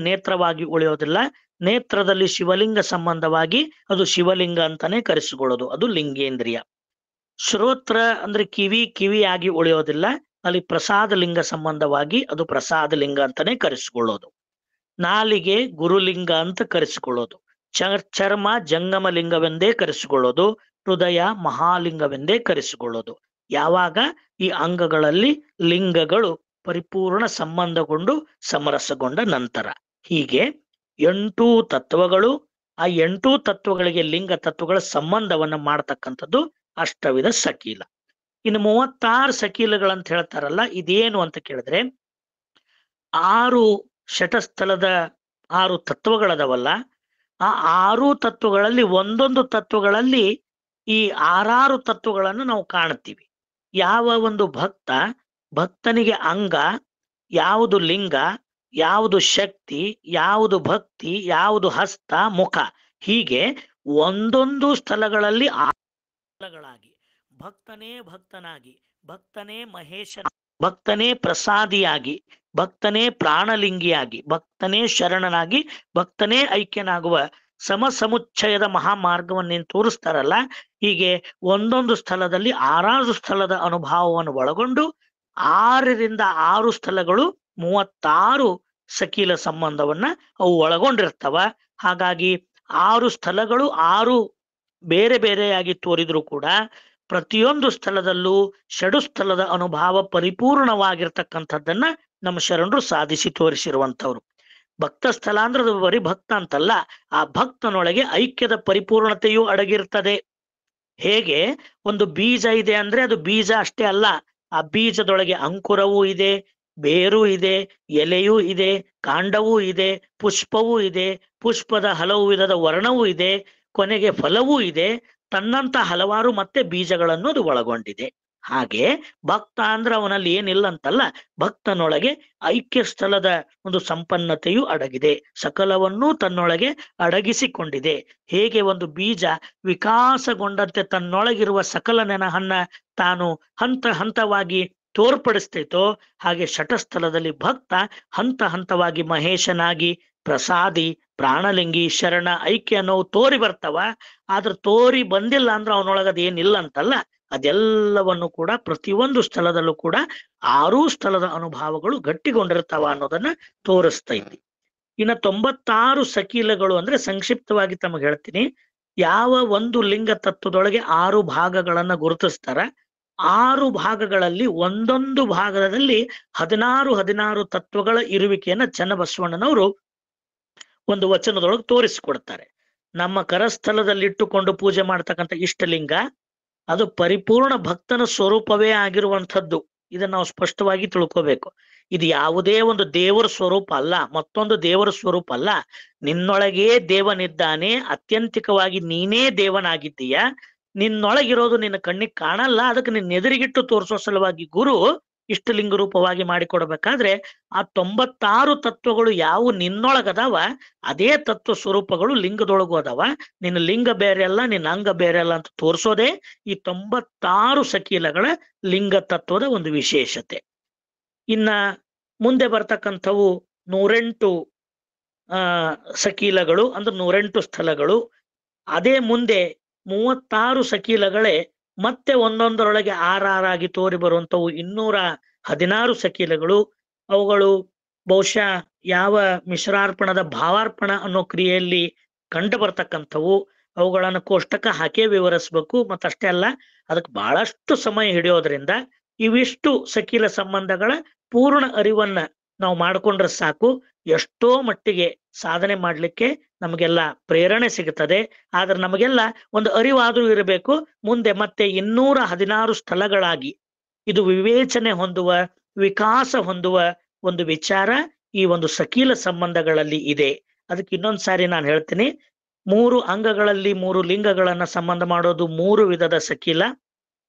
ನೇತ್ರವಾಗಿ ಉಳಿಯೋದಿಲ್ಲ. ನೇತ್ರದಲ್ಲಿ ಶಿವಲಿಂಗ ಸಂಬಂಧವಾಗಿ ಅದು ಶಿವಲಿಂಗ ಅಂತಾನೆ ಕರೆಸಿಕೊಳ್ಳೋದು, ಅದು ಲಿಂಗೇಂದ್ರಿಯ. ಶ್ರೋತ್ರ ಅಂದ್ರೆ ಕಿವಿಯಾಗಿ ಉಳಿಯೋದಿಲ್ಲ, ಅಲ್ಲಿ ಪ್ರಸಾದ ಲಿಂಗ ಸಂಬಂಧವಾಗಿ ಅದು ಪ್ರಸಾದ ಲಿಂಗ ಅಂತಾನೆ ಕರೆಸಿಕೊಳ್ಳೋದು. ನಾಲಿಗೆ ಗುರುಲಿಂಗ ಅಂತ ಕರೆಸಿಕೊಳ್ಳೋದು. ಚರ್ಮ ಜಂಗಮ ಲಿಂಗವೆಂದೇ ಕರೆಸಿಕೊಳ್ಳೋದು, ಹೃದಯ ಮಹಾಲಿಂಗವೆಂದೇ ಕರೆಸಿಕೊಳ್ಳೋದು. ಯಾವಾಗ ಈ ಅಂಗಗಳಲ್ಲಿ ಲಿಂಗಗಳು ಪರಿಪೂರ್ಣ ಸಂಬಂಧಗೊಂಡು ಸಮರಸಗೊಂಡ ನಂತರ. ಹೀಗೆ 8 ತತ್ವಗಳು, ಆ 8 ತತ್ವಗಳಿಗೆ ಲಿಂಗ ತತ್ವಗಳ ಸಂಬಂಧವನ್ನ ಮಾಡ್ತಕ್ಕಂಥದ್ದು ಅಷ್ಟವಿಧ ಸಕೀಲ. ಇನ್ನು 36 ಸಕೀಲಗಳಂತ ಹೇಳ್ತಾರಲ್ಲ, ಇದೇನು ಅಂತ ಕೇಳಿದ್ರೆ 6 ಶಟಸ್ಥಲದ 6 ತತ್ವಗಳದವಲ್ಲ, ಆ 6 ತತ್ವಗಳಲ್ಲಿ ಒಂದೊಂದು ತತ್ವಗಳಲ್ಲಿ ಈ 6 ತತ್ವಗಳನ್ನು ನಾವು ಕಾಣ್ತೀವಿ. ಯಾವ ಒಂದು ಭಕ್ತನಿಗೆ ಅಂಗ, ಯಾವುದು ಲಿಂಗ, ಯಾವುದು ಶಕ್ತಿ, ಯಾವುದು ಭಕ್ತಿ, ಯಾವುದು ಹಸ್ತ, ಮುಖ, ಹೀಗೆ ಒಂದೊಂದು ಸ್ಥಳಗಳಲ್ಲಿ ಸ್ಥಳಗಳಾಗಿ ಭಕ್ತನೇ ಭಕ್ತನಾಗಿ, ಭಕ್ತನೇ ಮಹೇಶ, ಭಕ್ತನೇ ಪ್ರಸಾದಿಯಾಗಿ, ಭಕ್ತನೇ ಪ್ರಾಣಲಿಂಗಿಯಾಗಿ, ಭಕ್ತನೇ ಶರಣನಾಗಿ, ಭಕ್ತನೇ ಐಕ್ಯನಾಗುವ ಸಮುಚ್ಚಯದ ಮಹಾಮಾರ್ಗವನ್ನೇನು ತೋರಿಸ್ತಾರಲ್ಲ, ಹೀಗೆ ಒಂದೊಂದು ಸ್ಥಳದಲ್ಲಿ 6 ಸ್ಥಳದ ಅನುಭವವನ್ನು ಒಳಗೊಂಡು 6ರಿಂದ 6 ಸ್ಥಳಗಳು 36 ಸಕೀಲ ಸಂಬಂಧವನ್ನ ಅವು ಒಳಗೊಂಡಿರ್ತಾವ. ಹಾಗಾಗಿ 6 ಸ್ಥಳಗಳು 6 ಬೇರೆ ಬೇರೆಯಾಗಿ ತೋರಿದ್ರು ಕೂಡ ಪ್ರತಿಯೊಂದು ಸ್ಥಳದಲ್ಲೂ ಷಡುಸ್ಥಳದ ಅನುಭವ ಪರಿಪೂರ್ಣವಾಗಿರ್ತಕ್ಕಂಥದ್ದನ್ನ ನಮ್ಮ ಶರಣರು ಸಾಧಿಸಿ ತೋರಿಸಿರುವಂತವ್ರು. ಭಕ್ತ ಸ್ಥಳ ಅಂದ್ರೆ ಅದು ಬರೀ ಭಕ್ತ ಅಂತಲ್ಲ, ಆ ಭಕ್ತನೊಳಗೆ ಐಕ್ಯದ ಪರಿಪೂರ್ಣತೆಯೂ ಅಡಗಿರ್ತದೆ. ಹೇಗೆ ಒಂದು ಬೀಜ ಇದೆ ಅಂದ್ರೆ ಅದು ಬೀಜ ಅಷ್ಟೇ ಅಲ್ಲ, ಆ ಬೀಜದೊಳಗೆ ಅಂಕುರವೂ ಇದೆ, ಬೇರು ಇದೆ, ಎಲೆಯೂ ಇದೆ, ಕಾಂಡವೂ ಇದೆ, ಪುಷ್ಪವೂ ಇದೆ, ಪುಷ್ಪದ ಹಲವು ವಿಧದ ವರ್ಣವೂ ಇದೆ, ಕೊನೆಗೆ ಫಲವೂ ಇದೆ, ತನ್ನಂತ ಹಲವಾರು ಮತ್ತೆ ಬೀಜಗಳನ್ನು ಅದು ಒಳಗೊಂಡಿದೆ. ಹಾಗೆ ಭಕ್ತ ಅಂದ್ರೆ ಅವನಲ್ಲಿ ಏನಿಲ್ಲ ಅಂತಲ್ಲ, ಭಕ್ತನೊಳಗೆ ಐಕ್ಯ ಸ್ಥಳದ ಒಂದು ಸಂಪನ್ನತೆಯು ಅಡಗಿದೆ, ಸಕಲವನ್ನೂ ತನ್ನೊಳಗೆ ಅಡಗಿಸಿಕೊಂಡಿದೆ. ಹೇಗೆ ಒಂದು ಬೀಜ ವಿಕಾಸಗೊಂಡಂತೆ ತನ್ನೊಳಗಿರುವ ಸಕಲ ನೆನಹನ್ನ ತಾನು ಹಂತ ಹಂತವಾಗಿ ತೋರ್ಪಡಿಸ್ತೈತೋ, ಹಾಗೆ ಶಟಸ್ಥಲದಲ್ಲಿ ಭಕ್ತ ಹಂತ ಹಂತವಾಗಿ ಮಹೇಶನಾಗಿ, ಪ್ರಸಾದಿ, ಪ್ರಾಣಲಿಂಗಿ, ಶರಣ, ಐಕ್ಯ ಅನ್ನೋವು ತೋರಿ ಬರ್ತಾವ. ಆದ್ರೆ ತೋರಿ ಬಂದಿಲ್ಲ ಅಂದ್ರೆ ಅವನೊಳಗದ ಏನಿಲ್ಲ ಅಂತಲ್ಲ, ಅದೆಲ್ಲವನ್ನು ಕೂಡ ಪ್ರತಿಯೊಂದು ಸ್ಥಳದಲ್ಲೂ ಕೂಡ 6 ಸ್ಥಳದ ಅನುಭವಗಳು ಗಟ್ಟಿಗೊಂಡಿರ್ತಾವ ಅನ್ನೋದನ್ನ ತೋರಿಸ್ತೈತಿ. ಇನ್ನು 96 ಸಕೀಲಗಳು ಅಂದ್ರೆ ಸಂಕ್ಷಿಪ್ತವಾಗಿ ತಮಗೆ ಹೇಳ್ತೀನಿ. ಯಾವ ಒಂದು ಲಿಂಗ ತತ್ವದೊಳಗೆ 6 ಭಾಗಗಳನ್ನ ಗುರುತಿಸ್ತಾರ, 6 ಭಾಗಗಳಲ್ಲಿ ಒಂದೊಂದು ಭಾಗದಲ್ಲಿ 16 ತತ್ವಗಳ ಇರುವಿಕೆಯನ್ನ ಚನ್ನಬಸವಣ್ಣನವರು ಒಂದು ವಚನದೊಳಗೆ ತೋರಿಸಿಕೊಡ್ತಾರೆ. ನಮ್ಮ ಕರಸ್ಥಲದಲ್ಲಿಟ್ಟುಕೊಂಡು ಪೂಜೆ ಮಾಡ್ತಕ್ಕಂಥ ಇಷ್ಟಲಿಂಗ ಅದು ಪರಿಪೂರ್ಣ ಭಕ್ತನ ಸ್ವರೂಪವೇ ಆಗಿರುವಂಥದ್ದು. ಇದನ್ನ ನಾವು ಸ್ಪಷ್ಟವಾಗಿ ತಿಳ್ಕೋಬೇಕು. ಇದು ಯಾವುದೇ ಒಂದು ದೇವರ ಸ್ವರೂಪ ಅಲ್ಲ, ಮತ್ತೊಂದು ದೇವರ ಸ್ವರೂಪ ಅಲ್ಲ. ನಿನ್ನೊಳಗೇ ದೇವನಿದ್ದಾನೆ, ಅತ್ಯಂತಿಕವಾಗಿ ನೀನೇ ದೇವನಾಗಿದ್ದೀಯ. ನಿನ್ನೊಳಗಿರೋದು ನಿನ್ನ ಕಣ್ಣಿಗೆ ಕಾಣಲ್ಲ, ಅದಕ್ಕೆ ನಿನ್ನ ಎದುರಿಗಿಟ್ಟು ತೋರಿಸೋ ಸಲುವಾಗಿ ಗುರು ಇಷ್ಟಲಿಂಗ ರೂಪವಾಗಿ ಮಾಡಿಕೊಡ್ಬೇಕಾದ್ರೆ ಆ 96 ತತ್ವಗಳು ಯಾವ ನಿನ್ನೊಳಗದಾವ ಅದೇ ತತ್ವ ಸ್ವರೂಪಗಳು ಲಿಂಗದೊಳಗೂ ಅದಾವ. ನಿನ್ನ ಲಿಂಗ ಬೇರೆ ಅಲ್ಲ, ನಿನ್ನ ಅಂಗ ಬೇರೆ ಅಲ್ಲ ಅಂತ ತೋರಿಸೋದೇ ಈ 96 ಸಕೀಲಗಳ ಲಿಂಗ ತತ್ವದ ಒಂದು ವಿಶೇಷತೆ. ಇನ್ನ ಮುಂದೆ ಬರ್ತಕ್ಕಂಥವು 108 ಸಕೀಲಗಳು ಅಂದ್ರೆ 108 ಸ್ಥಳಗಳು. ಅದೇ ಮುಂದೆ 36 ಸಕೀಲಗಳೇ ಮತ್ತೆ ಒಂದೊಂದರೊಳಗೆ ಆರಾರಾಗಿ ತೋರಿ ಬರುವಂತವು 216 ಸಕೀಲಗಳು. ಅವುಗಳು ಬಹುಶಃ ಯಾವ ಮಿಶ್ರಾರ್ಪಣದ ಭಾವಾರ್ಪಣ ಅನ್ನೋ ಕ್ರಿಯೆಯಲ್ಲಿ ಕಂಡು ಬರ್ತಕ್ಕಂಥವು. ಅವುಗಳನ್ನು ಕೋಷ್ಟಕ ಹಾಕೇ ವಿವರಿಸ್ಬೇಕು. ಮತ್ತಷ್ಟೇ ಅಲ್ಲ, ಅದಕ್ಕೆ ಬಹಳಷ್ಟು ಸಮಯ ಹಿಡಿಯೋದ್ರಿಂದ ಇವಿಷ್ಟು ಸಕೀಲ ಸಂಬಂಧಗಳ ಪೂರ್ಣ ಅರಿವನ್ನ ನಾವು ಮಾಡ್ಕೊಂಡ್ರೆ ಸಾಕು, ಎಷ್ಟೋ ಮಟ್ಟಿಗೆ ಸಾಧನೆ ಮಾಡ್ಲಿಕ್ಕೆ ನಮಗೆಲ್ಲ ಪ್ರೇರಣೆ ಸಿಗುತ್ತದೆ. ಆದ್ರೆ ನಮಗೆಲ್ಲ ಒಂದು ಅರಿವಾದ್ರೂ ಇರಬೇಕು. ಮುಂದೆ ಮತ್ತೆ 216 ಸ್ಥಳಗಳಾಗಿ ಇದು ವಿವೇಚನೆ ಹೊಂದುವ, ವಿಕಾಸ ಹೊಂದುವ ಒಂದು ವಿಚಾರ ಈ ಒಂದು ಸಕೀಲ ಸಂಬಂಧಗಳಲ್ಲಿ ಇದೆ. ಅದಕ್ಕೆ ಇನ್ನೊಂದ್ ಸಾರಿ ನಾನು ಹೇಳ್ತೀನಿ, 3 ಅಂಗಗಳಲ್ಲಿ 3 ಲಿಂಗಗಳನ್ನ ಸಂಬಂಧ ಮಾಡೋದು 3 ವಿಧದ ಸಕೀಲ.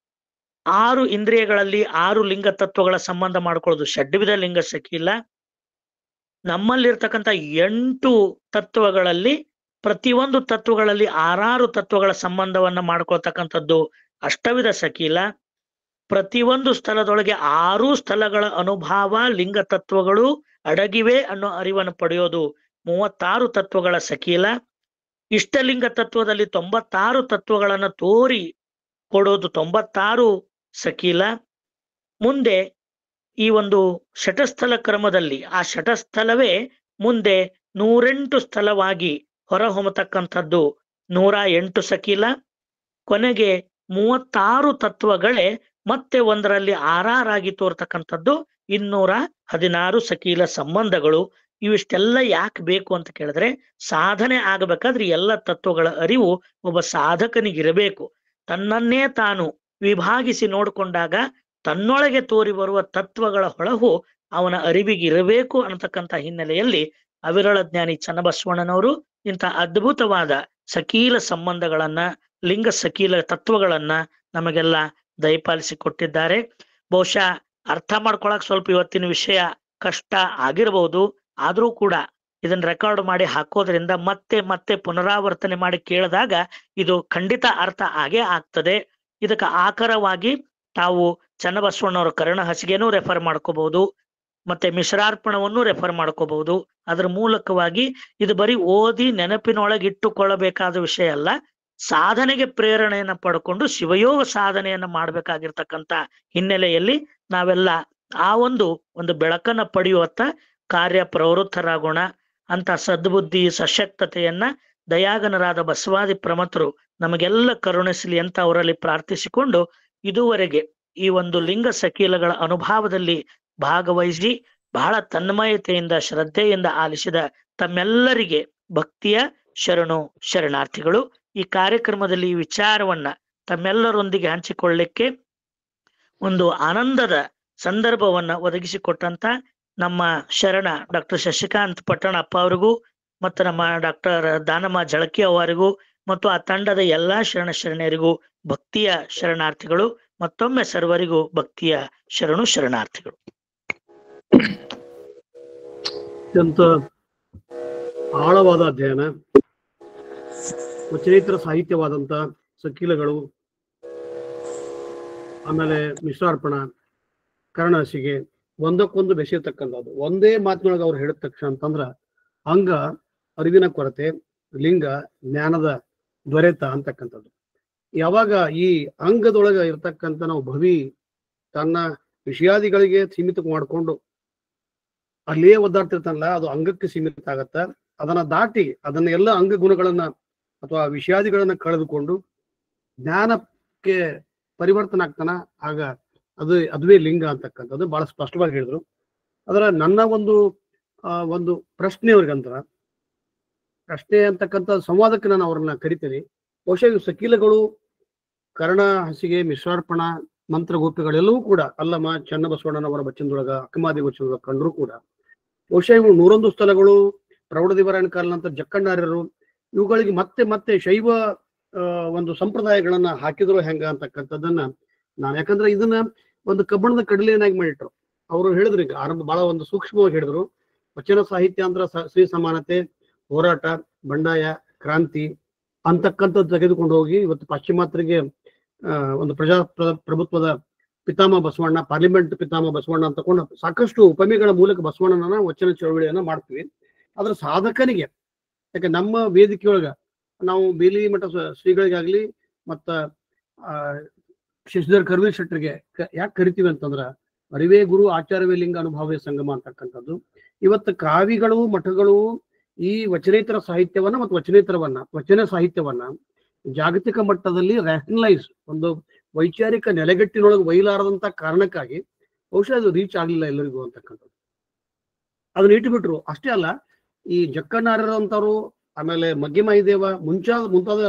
6 ಇಂದ್ರಿಯಗಳಲ್ಲಿ 6 ಲಿಂಗ ತತ್ವಗಳ ಸಂಬಂಧ ಮಾಡ್ಕೊಳ್ಳೋದು ಷಡ್ವಿಧ ಲಿಂಗ ಸಕೀಲ. ನಮ್ಮಲ್ಲಿರ್ತಕ್ಕಂಥ 8 ತತ್ವಗಳಲ್ಲಿ ಪ್ರತಿಯೊಂದು ತತ್ವಗಳಲ್ಲಿ 6 ತತ್ವಗಳ ಸಂಬಂಧವನ್ನ ಮಾಡ್ಕೊಳ್ತಕ್ಕಂಥದ್ದು ಅಷ್ಟವಿಧ ಸಕೀಲ. ಪ್ರತಿಯೊಂದು ಸ್ಥಳದೊಳಗೆ 6 ಸ್ಥಳಗಳ ಅನುಭವ ಲಿಂಗ ತತ್ವಗಳು ಅಡಗಿವೆ ಅನ್ನೋ ಅರಿವನ್ನು ಪಡೆಯೋದು 36 ತತ್ವಗಳ ಸಕೀಲ. ಇಷ್ಟಲಿಂಗ ತತ್ವದಲ್ಲಿ 96 ತತ್ವಗಳನ್ನ ತೋರಿ ಕೊಡೋದು 96 ಸಕೀಲ. ಮುಂದೆ ಈ ಒಂದು ಶಟಸ್ಥಲ ಕ್ರಮದಲ್ಲಿ ಆ ಶಟಸ್ಥಲವೇ ಮುಂದೆ 108 ಸ್ಥಳವಾಗಿ ಹೊರ ಹೊಮ್ಮತಕ್ಕಂಥದ್ದು 108 ಸಕೀಲ. ಕೊನೆಗೆ 36 ತತ್ವಗಳೇ ಮತ್ತೆ ಒಂದರಲ್ಲಿ ಆರಾರಾಗಿ ತೋರ್ತಕ್ಕಂಥದ್ದು 216 ಸಕೀಲ ಸಂಬಂಧಗಳು. ಇವಿಷ್ಟೆಲ್ಲ ಯಾಕೆ ಬೇಕು ಅಂತ ಕೇಳಿದ್ರೆ, ಸಾಧನೆ ಆಗಬೇಕಾದ್ರೆ ಎಲ್ಲ ತತ್ವಗಳ ಅರಿವು ಒಬ್ಬ ಸಾಧಕನಿಗಿರಬೇಕು. ತನ್ನನ್ನೇ ತಾನು ವಿಭಾಗಿಸಿ ನೋಡಿಕೊಂಡಾಗ ತನ್ನೊಳಗೆ ತೋರಿ ಬರುವ ತತ್ವಗಳ ಹೊಳಹು ಅವನ ಅರಿವಿಗಿರಬೇಕು ಅನ್ನತಕ್ಕಂಥ ಹಿನ್ನೆಲೆಯಲ್ಲಿ ಅವಿರಳ ಜ್ಞಾನಿ ಚನ್ನಬಸವಣ್ಣನವರು ಇಂಥ ಅದ್ಭುತವಾದ ಸಕೀಲ ಸಂಬಂಧಗಳನ್ನ, ಲಿಂಗ ಸಕೀಲ ತತ್ವಗಳನ್ನ ನಮಗೆಲ್ಲ ದಯಪಾಲಿಸಿ ಕೊಟ್ಟಿದ್ದಾರೆ. ಬಹುಶಃ ಅರ್ಥ ಮಾಡ್ಕೊಳಕ್ ಸ್ವಲ್ಪ ಇವತ್ತಿನ ವಿಷಯ ಕಷ್ಟ ಆಗಿರಬಹುದು. ಆದ್ರೂ ಕೂಡ ಇದನ್ನ ರೆಕಾರ್ಡ್ ಮಾಡಿ ಹಾಕೋದ್ರಿಂದ ಮತ್ತೆ ಮತ್ತೆ ಪುನರಾವರ್ತನೆ ಮಾಡಿ ಕೇಳಿದಾಗ ಇದು ಖಂಡಿತ ಅರ್ಥ ಆಗೇ ಆಗ್ತದೆ. ಇದಕ್ಕೆ ಆಕರವಾಗಿ ತಾವು ಚನ್ನಬಸವಣ್ಣವರ ಕರ್ಣ ಹಸಿಗೆನೂ ರೆಫರ್ ಮಾಡ್ಕೋಬಹುದು, ಮತ್ತೆ ಮಿಶ್ರಾರ್ಪಣವನ್ನು ರೆಫರ್ ಮಾಡ್ಕೋಬಹುದು. ಅದರ ಮೂಲಕವಾಗಿ ಇದು ಬರೀ ಓದಿ ನೆನಪಿನೊಳಗೆ ಇಟ್ಟುಕೊಳ್ಳಬೇಕಾದ ವಿಷಯ ಅಲ್ಲ, ಸಾಧನೆಗೆ ಪ್ರೇರಣೆಯನ್ನ ಪಡ್ಕೊಂಡು ಶಿವಯೋಗ ಸಾಧನೆಯನ್ನ ಮಾಡ್ಬೇಕಾಗಿರ್ತಕ್ಕಂಥ ಹಿನ್ನೆಲೆಯಲ್ಲಿ ನಾವೆಲ್ಲ ಆ ಒಂದು ಬೆಳಕನ್ನ ಪಡೆಯುವತ್ತ ಕಾರ್ಯ ಪ್ರವೃತ್ತರಾಗೋಣ ಅಂತ ಸದ್ಬುದ್ಧಿ ಸಶಕ್ತತೆಯನ್ನ ದಯಾಗನರಾದ ಬಸವಾದಿ ಪ್ರಮತರು ನಮಗೆಲ್ಲ ಕರುಣಿಸಲಿ ಅಂತ ಅವರಲ್ಲಿ ಪ್ರಾರ್ಥಿಸಿಕೊಂಡು, ಇದುವರೆಗೆ ಈ ಒಂದು ಲಿಂಗ ಸಕೀಲಗಳ ಅನುಭವದಲ್ಲಿ ಭಾಗವಹಿಸಿ ಬಹಳ ತನ್ಮಯತೆಯಿಂದ ಶ್ರದ್ಧೆಯಿಂದ ಆಲಿಸಿದ ತಮ್ಮೆಲ್ಲರಿಗೆ ಭಕ್ತಿಯ ಶರಣು ಶರಣಾರ್ಥಿಗಳು. ಈ ಕಾರ್ಯಕ್ರಮದಲ್ಲಿ ಈ ವಿಚಾರವನ್ನ ತಮ್ಮೆಲ್ಲರೊಂದಿಗೆ ಹಂಚಿಕೊಳ್ಳಲಿಕ್ಕೆ ಒಂದು ಆನಂದದ ಸಂದರ್ಭವನ್ನ ಒದಗಿಸಿಕೊಟ್ಟಂತ ನಮ್ಮ ಶರಣ ಡಾಕ್ಟರ್ ಶಶಿಕಾಂತ್ ಪಟ್ಟಣಪ್ಪ ಅವರಿಗೂ ಮತ್ತು ನಮ್ಮ ಡಾಕ್ಟರ್ ದಾನಮ್ಮ ಜಳಕಿ ಅವರಿಗೂ ಮತ್ತು ಆ ತಂಡದ ಎಲ್ಲಾ ಶರಣರಿಗೂ ಭಕ್ತಿಯ ಶರಣಾರ್ಥಿಗಳು. ಮತ್ತೊಮ್ಮೆ ಸರ್ವರಿಗೂ ಭಕ್ತಿಯ ಶರಣು ಶರಣಾರ್ಥಿಗಳು. ಅತ್ಯಂತ ಆಳವಾದ ಅಧ್ಯಯನ, ವಚನೇತರ ಸಾಹಿತ್ಯವಾದಂತ ಸಕೀಲಗಳು, ಆಮೇಲೆ ಮಿಶ್ರಾರ್ಪಣ, ಕರ್ಣಹಸಿಗೆ ಒಂದಕ್ಕೊಂದು ಬೆಸೆಯತಕ್ಕಂಥದ್ದು. ಒಂದೇ ಮಾತಿನೊಳಗೆ ಅವ್ರು ಹೇಳಿದ ತಕ್ಷಣ ಅಂತಂದ್ರ ಅಂಗ ಅರಿವಿನ ಕೊರತೆ, ಲಿಂಗ ಜ್ಞಾನದ ದೊರೆತ ಅಂತಕ್ಕಂಥದ್ದು. ಯಾವಾಗ ಈ ಅಂಗದೊಳಗ ಇರ್ತಕ್ಕಂಥ ನಾವು ಭವಿ ತನ್ನ ವಿಷಯಾದಿಗಳಿಗೆ ಸೀಮಿತ ಮಾಡಿಕೊಂಡು ಅಲ್ಲೇ ಒದ್ದಾಡ್ತಿರ್ತಾನಲ್ಲ, ಅದು ಅಂಗಕ್ಕೆ ಸೀಮಿತ ಆಗತ್ತ. ಅದನ್ನ ದಾಟಿ ಅದನ್ನ ಎಲ್ಲ ಅಂಗ ಗುಣಗಳನ್ನ ಅಥವಾ ವಿಷಯಾದಿಗಳನ್ನ ಕಳೆದುಕೊಂಡು ಜ್ಞಾನಕ್ಕೆ ಪರಿವರ್ತನೆ ಆಗ್ತಾನ. ಆಗ ಅದುವೇ ಲಿಂಗ ಅಂತಕ್ಕಂಥದ್ದು ಬಹಳ ಸ್ಪಷ್ಟವಾಗಿ ಹೇಳಿದ್ರು. ಅದರ ನನ್ನ ಒಂದು ಪ್ರಶ್ನೆ ಅವ್ರಿಗಂತರ ಪ್ರಶ್ನೆ ಅಂತಕ್ಕಂಥ ಸಂವಾದಕ್ಕೆ ನಾನು ಅವ್ರನ್ನ ಕರಿತೀನಿ. ಬಹುಶಃ ಇವು ಸಕೀಲಗಳು, ಕರ್ಣ ಹಸಿಗೆ, ಮಿಶ್ರಾರ್ಪಣ, ಮಂತ್ರಗೋಪಿಗಳೆಲ್ಲವೂ ಕೂಡ ಅಲ್ಲಮ್ಮ ಚನ್ನಬಸವಣ್ಣನವರ ಬಚ್ಚನದೊಳಗ, ಅಕ್ಕಮಾದಿ ವಚನದೊಳಗ ಕಂಡ್ರು ಕೂಡ ಬಹುಶಃ ಇವು 101 ಸ್ಥಳಗಳು, ಪ್ರೌಢದಿವರಾಯಣ ಕಾಲ ನಂತರ ಜಕ್ಕಣ್ಣಾರ್ಯರು ಇವುಗಳಿಗೆ ಮತ್ತೆ ಮತ್ತೆ ಶೈವ ಒಂದು ಸಂಪ್ರದಾಯಗಳನ್ನ ಹಾಕಿದ್ರು ಹೆಂಗ ಅಂತಕ್ಕಂಥದ್ದನ್ನ ನಾನು, ಯಾಕಂದ್ರೆ ಇದನ್ನ ಒಂದು ಕಬ್ಬಣದ ಕಡಲೆಯನ್ನಾಗಿ ಮಾಡಿಟ್ರು. ಅವರು ಹೇಳಿದ್ರು, ಈಗ ಆರಂಭ ಬಹಳ ಒಂದು ಸೂಕ್ಷ್ಮವಾಗಿ ಹೇಳಿದ್ರು. ವಚನ ಸಾಹಿತ್ಯ ಅಂದ್ರೆ ಶ್ರೀ ಸಮಾನತೆ, ಹೋರಾಟ, ಬಂಡಾಯ, ಕ್ರಾಂತಿ ಅಂತಕ್ಕಂಥದ್ದು ತೆಗೆದುಕೊಂಡು ಹೋಗಿ ಇವತ್ತು ಪಾಶ್ಚಿಮಾತ್ಯರಿಗೆ ಒಂದು ಪ್ರಭುತ್ವದ ಪಿತಾಮಹ ಬಸವಣ್ಣ, ಪಾರ್ಲಿಮೆಂಟ್ ಪಿತಾಮಹ ಬಸವಣ್ಣ ಅಂತ ತಗೊಂಡು ಸಾಕಷ್ಟು ಉಪಮೆಗಳ ಮೂಲಕ ಬಸವಣ್ಣನ ವಚನ ಚಳವಳಿಯನ್ನ ಮಾಡ್ತೀವಿ. ಅದ್ರ ಸಾಧಕನಿಗೆ, ಯಾಕೆ ನಮ್ಮ ವೇದಿಕೆಯೊಳಗ ನಾವು ಬೇಲಿ ಮಠ ಶ್ರೀಗಳಿಗಾಗ್ಲಿ ಮತ್ತ ಶಶಿಧರ್ ಕರ್ವೀರ್ ಶೆಟ್ಟರಿಗೆ ಯಾಕೆ ಕರಿತೀವಿ ಅಂತಂದ್ರ ಅರಿವೇ ಗುರು ಆಚಾರ್ಯವೇ ಲಿಂಗ ಅನುಭವವೇ ಸಂಗಮ ಅಂತಕ್ಕಂಥದ್ದು. ಇವತ್ತು ಕಾವಿಗಳು, ಮಠಗಳು ಈ ವಚನೇತರ ಸಾಹಿತ್ಯವನ್ನ ಮತ್ತು ವಚನ ಸಾಹಿತ್ಯವನ್ನ ಜಾಗತಿಕ ಮಟ್ಟದಲ್ಲಿ ರ್ಯಾಷನಲೈಸ್, ಒಂದು ವೈಚಾರಿಕ ನೆಲೆಗಟ್ಟಿನೊಳಗೆ ಒಯ್ಲಾರದಂತ ಕಾರಣಕ್ಕಾಗಿ ಬಹುಶಃ ಅದು ರೀಚ್ ಆಗ್ಲಿಲ್ಲ ಎಲ್ಲರಿಗೂ ಅಂತಕ್ಕಂಥದ್ದು. ಅದನ್ನ ಇಟ್ಟುಬಿಟ್ರು. ಅಷ್ಟೇ ಅಲ್ಲ, ಈ ಜಕ್ಕಣ್ಣಾರ್ಯರಂತವ್ರು, ಆಮೇಲೆ ಮಗ್ಗಿಮಾಯಿದೇವ ಮುಂತಾದ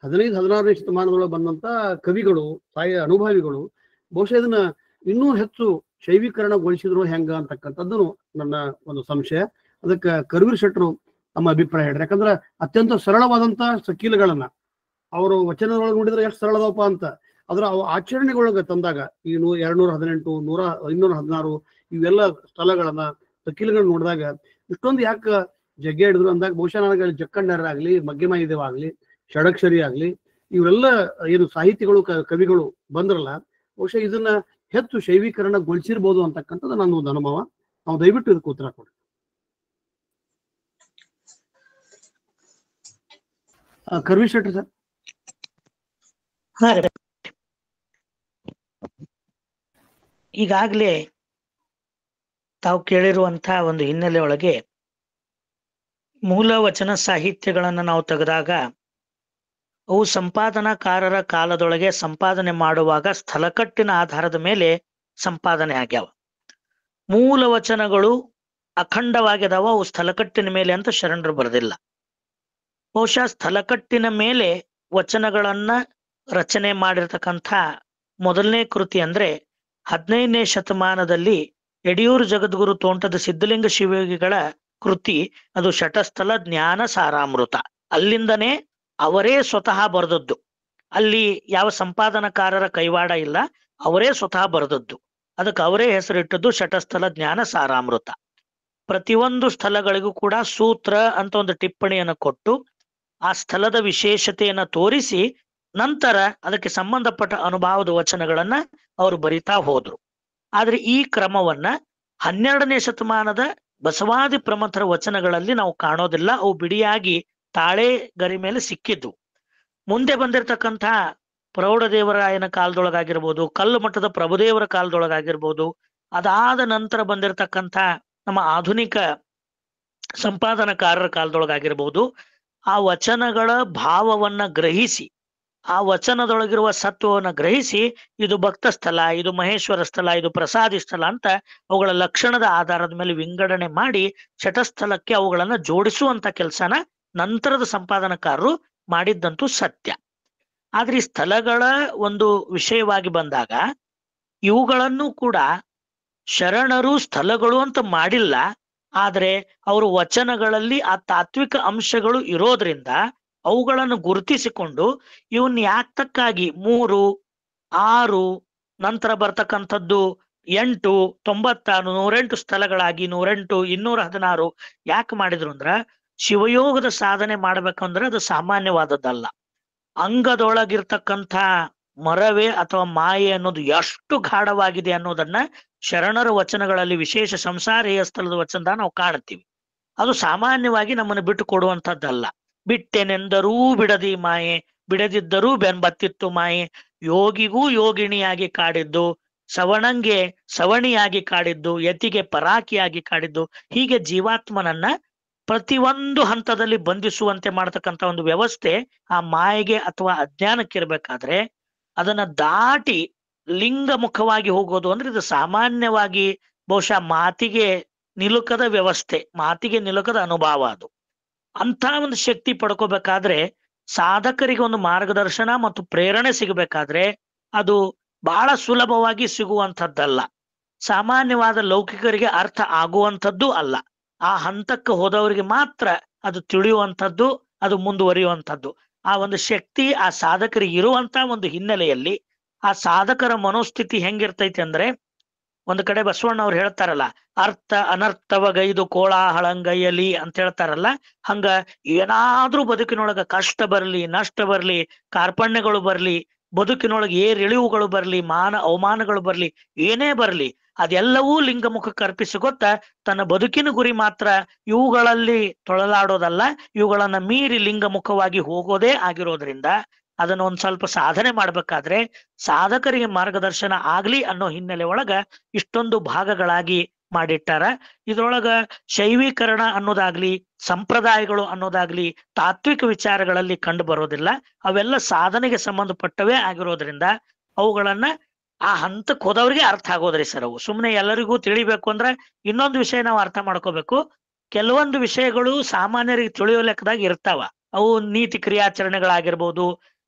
15-16ನೇ ಶತಮಾನದೊಳಗೆ ಬಂದಂತ ಕವಿಗಳು, ಅನುಭವಿಗಳು ಬಹುಶಃ ಇದನ್ನ ಇನ್ನೂ ಹೆಚ್ಚು ಶೈವೀಕರಣಗೊಳಿಸಿದ್ರು ಹೆಂಗ ಅಂತಕ್ಕಂಥದ್ದು ನನ್ನ ಒಂದು ಸಂಶಯ. ಅದಕ್ಕೆ ಕರ್ವೀರ್ ಶೆಟ್ಟರು ತಮ್ಮ ಅಭಿಪ್ರಾಯ ಹೇಳ್ರಿ. ಯಾಕಂದ್ರೆ ಅತ್ಯಂತ ಸರಳವಾದಂತ ಸಕೀಲಗಳನ್ನ ಅವರು ವಚನದೊಳಗೆ ನೋಡಿದ್ರೆ ಎಷ್ಟು ಸರಳದವಪ್ಪ ಅಂತ, ಅದ್ರ ಆಚರಣೆಗೊಳಗೆ ತಂದಾಗ ಈ 218, 216 ಇವೆಲ್ಲ ಸ್ಥಳಗಳನ್ನ ಸಕೀಲಗಳನ್ನ ನೋಡಿದಾಗ ಇಷ್ಟೊಂದು ಯಾಕೆ ಜಗ್ಗೆ ಹಿಡಿದ್ರು ಅಂದಾಗ ಬಹುಶಃ ನನಗೆ ಜಕ್ಕಣ್ಣರಾಗ್ಲಿ, ಮಗ್ಗಿಮಾಯಿದೇವ ಆಗ್ಲಿ, ಷಡಕ್ಷರಿ ಆಗ್ಲಿ ಇವರೆಲ್ಲ ಏನು ಸಾಹಿತಿಗಳು, ಕವಿಗಳು ಬಂದ್ರಲ್ಲ, ಬಹುಶಃ ಇದನ್ನ ಹೆಚ್ಚು ಶೈವೀಕರಣಗೊಳಿಸಿರ್ಬೋದು ಅಂತಕ್ಕಂಥದ್ದು ನನ್ನ ಒಂದು ಅನುಭವ. ನಾವು ದಯವಿಟ್ಟು ಇದಕ್ಕೆ ಉತ್ತರ ಕೊಡಿ. ಕರ್ವೀರ್ ಶೆಟ್ಟಿ ಸರ್. ಈಗಾಗ್ಲೇ ತಾವು ಕೇಳಿರುವಂತಹ ಒಂದು ಹಿನ್ನೆಲೆ ಒಳಗೆ ಮೂಲ ವಚನ ಸಾಹಿತ್ಯಗಳನ್ನ ನಾವು ತೆಗೆದಾಗ ಅವು ಸಂಪಾದನಾಕಾರರ ಕಾಲದೊಳಗೆ ಸಂಪಾದನೆ ಮಾಡುವಾಗ ಸ್ಥಳಕಟ್ಟಿನ ಆಧಾರದ ಮೇಲೆ ಸಂಪಾದನೆ ಆಗ್ಯಾವ. ಮೂಲ ವಚನಗಳು ಅಖಂಡವಾಗಿದಾವ, ಅವು ಸ್ಥಳಕಟ್ಟಿನ ಮೇಲೆ ಅಂತ ಶರಣರು ಬರೆದಿಲ್ಲ. ಬಹುಶಃ ಸ್ಥಳಕಟ್ಟಿನ ಮೇಲೆ ವಚನಗಳನ್ನ ರಚನೆ ಮಾಡಿರ್ತಕ್ಕಂಥ ಮೊದಲನೇ ಕೃತಿ ಅಂದ್ರೆ 15ನೇ ಶತಮಾನದಲ್ಲಿ ಯಡಿಯೂರು ಜಗದ್ಗುರು ತೋಂಟದ ಸಿದ್ಧಲಿಂಗ ಶಿವಯೋಗಿಗಳ ಕೃತಿ, ಅದು ಶಟಸ್ಥಲ ಜ್ಞಾನ ಸಾರಾಮೃತ. ಅಲ್ಲಿಂದನೇ ಅವರೇ ಸ್ವತಃ ಬರೆದದ್ದು. ಅಲ್ಲಿ ಯಾವ ಸಂಪಾದನಕಾರರ ಕೈವಾಡ ಇಲ್ಲ, ಅವರೇ ಸ್ವತಃ ಬರೆದದ್ದು. ಅದಕ್ಕೆ ಅವರೇ ಹೆಸರಿಟ್ಟದ್ದು ಶಟಸ್ಥಲ ಜ್ಞಾನ ಸಾರಾಮೃತ. ಪ್ರತಿಯೊಂದು ಸ್ಥಳಗಳಿಗೂ ಕೂಡ ಸೂತ್ರ ಅಂತ ಒಂದು ಟಿಪ್ಪಣಿಯನ್ನು ಕೊಟ್ಟು ಆ ಸ್ಥಳದ ವಿಶೇಷತೆಯನ್ನ ತೋರಿಸಿ ನಂತರ ಅದಕ್ಕೆ ಸಂಬಂಧಪಟ್ಟ ಅನುಭವದ ವಚನಗಳನ್ನ ಅವರು ಬರಿತಾ ಹೋದ್ರು. ಆದ್ರೆ ಈ ಕ್ರಮವನ್ನ 12ನೇ ಶತಮಾನದ ಬಸವಾದಿ ಪ್ರಮಥರ ವಚನಗಳಲ್ಲಿ ನಾವು ಕಾಣೋದಿಲ್ಲ. ಅವು ಬಿಡಿಯಾಗಿ ತಾಳೆ ಗರಿ ಮೇಲೆ ಸಿಕ್ಕಿದ್ವು. ಮುಂದೆ ಬಂದಿರತಕ್ಕಂಥ ಪ್ರೌಢದೇವರಾಯನ ಕಾಲದೊಳಗಾಗಿರ್ಬೋದು, ಕಲ್ಲು ಮಠದ ಪ್ರಭುದೇವರ ಕಾಲದೊಳಗಾಗಿರ್ಬೋದು, ಅದಾದ ನಂತರ ಬಂದಿರತಕ್ಕಂಥ ನಮ್ಮ ಆಧುನಿಕ ಸಂಪಾದನಕಾರರ ಕಾಲದೊಳಗಾಗಿರ್ಬೋದು, ಆ ವಚನಗಳ ಭಾವವನ್ನ ಗ್ರಹಿಸಿ, ಆ ವಚನದೊಳಗಿರುವ ಸತ್ವವನ್ನು ಗ್ರಹಿಸಿ, ಇದು ಭಕ್ತ ಸ್ಥಳ, ಇದು ಮಹೇಶ್ವರ ಸ್ಥಳ, ಇದು ಪ್ರಸಾದಿ ಸ್ಥಳ ಅಂತ ಅವುಗಳ ಲಕ್ಷಣದ ಆಧಾರದ ಮೇಲೆ ವಿಂಗಡಣೆ ಮಾಡಿ ಶಟಸ್ಥಲಕ್ಕೆ ಅವುಗಳನ್ನ ಜೋಡಿಸುವಂತ ಕೆಲಸನ ನಂತರದ ಸಂಪಾದನಕಾರರು ಮಾಡಿದ್ದಂತೂ ಸತ್ಯ. ಆದ್ರೆ ಈ ಸ್ಥಳಗಳ ಒಂದು ವಿಷಯವಾಗಿ ಬಂದಾಗ ಇವುಗಳನ್ನು ಕೂಡ ಶರಣರು ಸ್ಥಳಗಳು ಅಂತ ಮಾಡಿಲ್ಲ. ಆದ್ರೆ ಅವರು ವಚನಗಳಲ್ಲಿ ಆ ತಾತ್ವಿಕ ಅಂಶಗಳು ಇರೋದ್ರಿಂದ ಅವುಗಳನ್ನು ಗುರುತಿಸಿಕೊಂಡು ಇವನ್ ಯಾತಕ್ಕಾಗಿ 3, 6 ನಂತರ ಬರ್ತಕ್ಕಂಥದ್ದು 8, 96, 108 ಸ್ಥಳಗಳಾಗಿ 108, 216 ಯಾಕೆ ಮಾಡಿದ್ರು ಅಂದ್ರ ಶಿವಯೋಗದ ಸಾಧನೆ ಮಾಡ್ಬೇಕಂದ್ರೆ ಅದು ಸಾಮಾನ್ಯವಾದದ್ದಲ್ಲ. ಅಂಗದೊಳಗಿರ್ತಕ್ಕಂಥ ಮರವೇ ಅಥವಾ ಮಾಯೆ ಅನ್ನೋದು ಎಷ್ಟು ಗಾಢವಾಗಿದೆ ಅನ್ನೋದನ್ನ ಶರಣರ ವಚನಗಳಲ್ಲಿ, ವಿಶೇಷ ಸಂಸಾರೇಯ ಸ್ಥಳದ ವಚನದ ನಾವು ಕಾಣ್ತೀವಿ. ಅದು ಸಾಮಾನ್ಯವಾಗಿ ನಮ್ಮನ್ನು ಬಿಟ್ಟು ಕೊಡುವಂಥದ್ದಲ್ಲ. ಬಿಟ್ಟೆನೆಂದರೂ ಬಿಡದಿ ಮಾಯೆ, ಬಿಡದಿದ್ದರೂ ಬೆನ್ಬತ್ತಿತ್ತು ಮಾಯೆ, ಯೋಗಿಗೂ ಯೋಗಿಣಿಯಾಗಿ ಕಾಡಿದ್ದು, ಸವಣಂಗೆ ಸವಣಿಯಾಗಿ ಕಾಡಿದ್ದು, ಯತಿಗೆ ಪರಾಕಿಯಾಗಿ ಕಾಡಿದ್ದು, ಹೀಗೆ ಜೀವಾತ್ಮನನ್ನ ಪ್ರತಿಯೊಂದು ಹಂತದಲ್ಲಿ ಬಂಧಿಸುವಂತೆ ಮಾಡತಕ್ಕಂಥ ಒಂದು ವ್ಯವಸ್ಥೆ ಆ ಮಾಯೆಗೆ ಅಥವಾ ಅಜ್ಞಾನಕ್ಕಿರ್ಬೇಕಾದ್ರೆ ಅದನ್ನ ದಾಟಿ ಲಿಂಗ ಮುಖವಾಗಿ ಹೋಗೋದು ಅಂದ್ರೆ ಇದು ಸಾಮಾನ್ಯವಾಗಿ ಬಹುಶಃ ಮಾತಿಗೆ ನಿಲುಕದ ವ್ಯವಸ್ಥೆ, ಮಾತಿಗೆ ನಿಲುಕದ ಅನುಭವ. ಅದು ಅಂತ ಒಂದು ಶಕ್ತಿ ಪಡ್ಕೋಬೇಕಾದ್ರೆ, ಸಾಧಕರಿಗೆ ಒಂದು ಮಾರ್ಗದರ್ಶನ ಮತ್ತು ಪ್ರೇರಣೆ ಸಿಗಬೇಕಾದ್ರೆ ಅದು ಬಹಳ ಸುಲಭವಾಗಿ ಸಿಗುವಂಥದ್ದಲ್ಲ. ಸಾಮಾನ್ಯವಾದ ಲೌಕಿಕರಿಗೆ ಅರ್ಥ ಆಗುವಂಥದ್ದು ಅಲ್ಲ. ಆ ಹಂತಕ್ಕೆ ಹೋದವರಿಗೆ ಮಾತ್ರ ಅದು ತಿಳಿಯುವಂಥದ್ದು, ಅದು ಮುಂದುವರಿಯುವಂಥದ್ದು. ಆ ಒಂದು ಶಕ್ತಿ ಆ ಸಾಧಕರಿಗೆ ಇರುವಂತ ಒಂದು ಹಿನ್ನೆಲೆಯಲ್ಲಿ ಆ ಸಾಧಕರ ಮನೋಸ್ಥಿತಿ ಹೆಂಗಿರ್ತೈತಿ ಅಂದ್ರೆ, ಒಂದು ಕಡೆ ಬಸವಣ್ಣವ್ರು ಹೇಳ್ತಾರಲ್ಲ, ಅರ್ಥ ಅನರ್ಥವಗೈದು ಕೋಳಾಹಳಂಗೈಯಲಿ ಅಂತ ಹೇಳ್ತಾರಲ್ಲ, ಹಂಗ ಏನಾದ್ರೂ ಬದುಕಿನೊಳಗ ಕಷ್ಟ ಬರ್ಲಿ, ನಷ್ಟ ಬರ್ಲಿ, ಕಾರ್ಪಣ್ಯಗಳು ಬರ್ಲಿ, ಬದುಕಿನೊಳಗೆ ಏರಿಳಿವುಗಳು ಬರ್ಲಿ, ಅವಮಾನಗಳು ಬರ್ಲಿ, ಏನೇ ಬರ್ಲಿ, ಅದೆಲ್ಲವೂ ಲಿಂಗ ಮುಖಕ್ಕೆ ಅರ್ಪಿಸಿ ಗೊತ್ತ ತನ್ನ ಬದುಕಿನ ಗುರಿ ಮಾತ್ರ ಇವುಗಳಲ್ಲಿ ತೊಳಲಾಡೋದಲ್ಲ, ಇವುಗಳನ್ನ ಮೀರಿ ಲಿಂಗ ಮುಖವಾಗಿ ಹೋಗೋದೇ ಆಗಿರೋದ್ರಿಂದ ಅದನ್ನ ಒಂದ್ ಸ್ವಲ್ಪ ಸಾಧನೆ ಮಾಡ್ಬೇಕಾದ್ರೆ ಸಾಧಕರಿಗೆ ಮಾರ್ಗದರ್ಶನ ಆಗ್ಲಿ ಅನ್ನೋ ಹಿನ್ನೆಲೆ ಒಳಗ ಇಷ್ಟೊಂದು ಭಾಗಗಳಾಗಿ ಮಾಡಿಟ್ಟಾರ. ಇದ್ರೊಳಗ ಶೈವೀಕರಣ ಅನ್ನೋದಾಗ್ಲಿ, ಸಂಪ್ರದಾಯಗಳು ಅನ್ನೋದಾಗ್ಲಿ ತಾತ್ವಿಕ ವಿಚಾರಗಳಲ್ಲಿ ಕಂಡು ಬರೋದಿಲ್ಲ. ಅವೆಲ್ಲ ಸಾಧನೆಗೆ ಸಂಬಂಧಪಟ್ಟವೇ ಆಗಿರೋದ್ರಿಂದ ಅವುಗಳನ್ನ ಆ ಹಂತಕ್ಕೆ ಹೋದವ್ರಿಗೆ ಅರ್ಥ ಆಗೋದ್ರಿ ಸರ್. ಅವು ಸುಮ್ಮನೆ ಎಲ್ಲರಿಗೂ ತಿಳಿಬೇಕು ಅಂದ್ರೆ ಇನ್ನೊಂದು ವಿಷಯ ನಾವು ಅರ್ಥ ಮಾಡ್ಕೋಬೇಕು. ಕೆಲವೊಂದು ವಿಷಯಗಳು ಸಾಮಾನ್ಯರಿಗೆ ತಿಳಿಯೋ ಲೆಕ್ಕದಾಗ ಇರ್ತಾವ. ಅವು ನೀತಿ ಕ್ರಿಯಾಚರಣೆಗಳಾಗಿರ್ಬೋದು,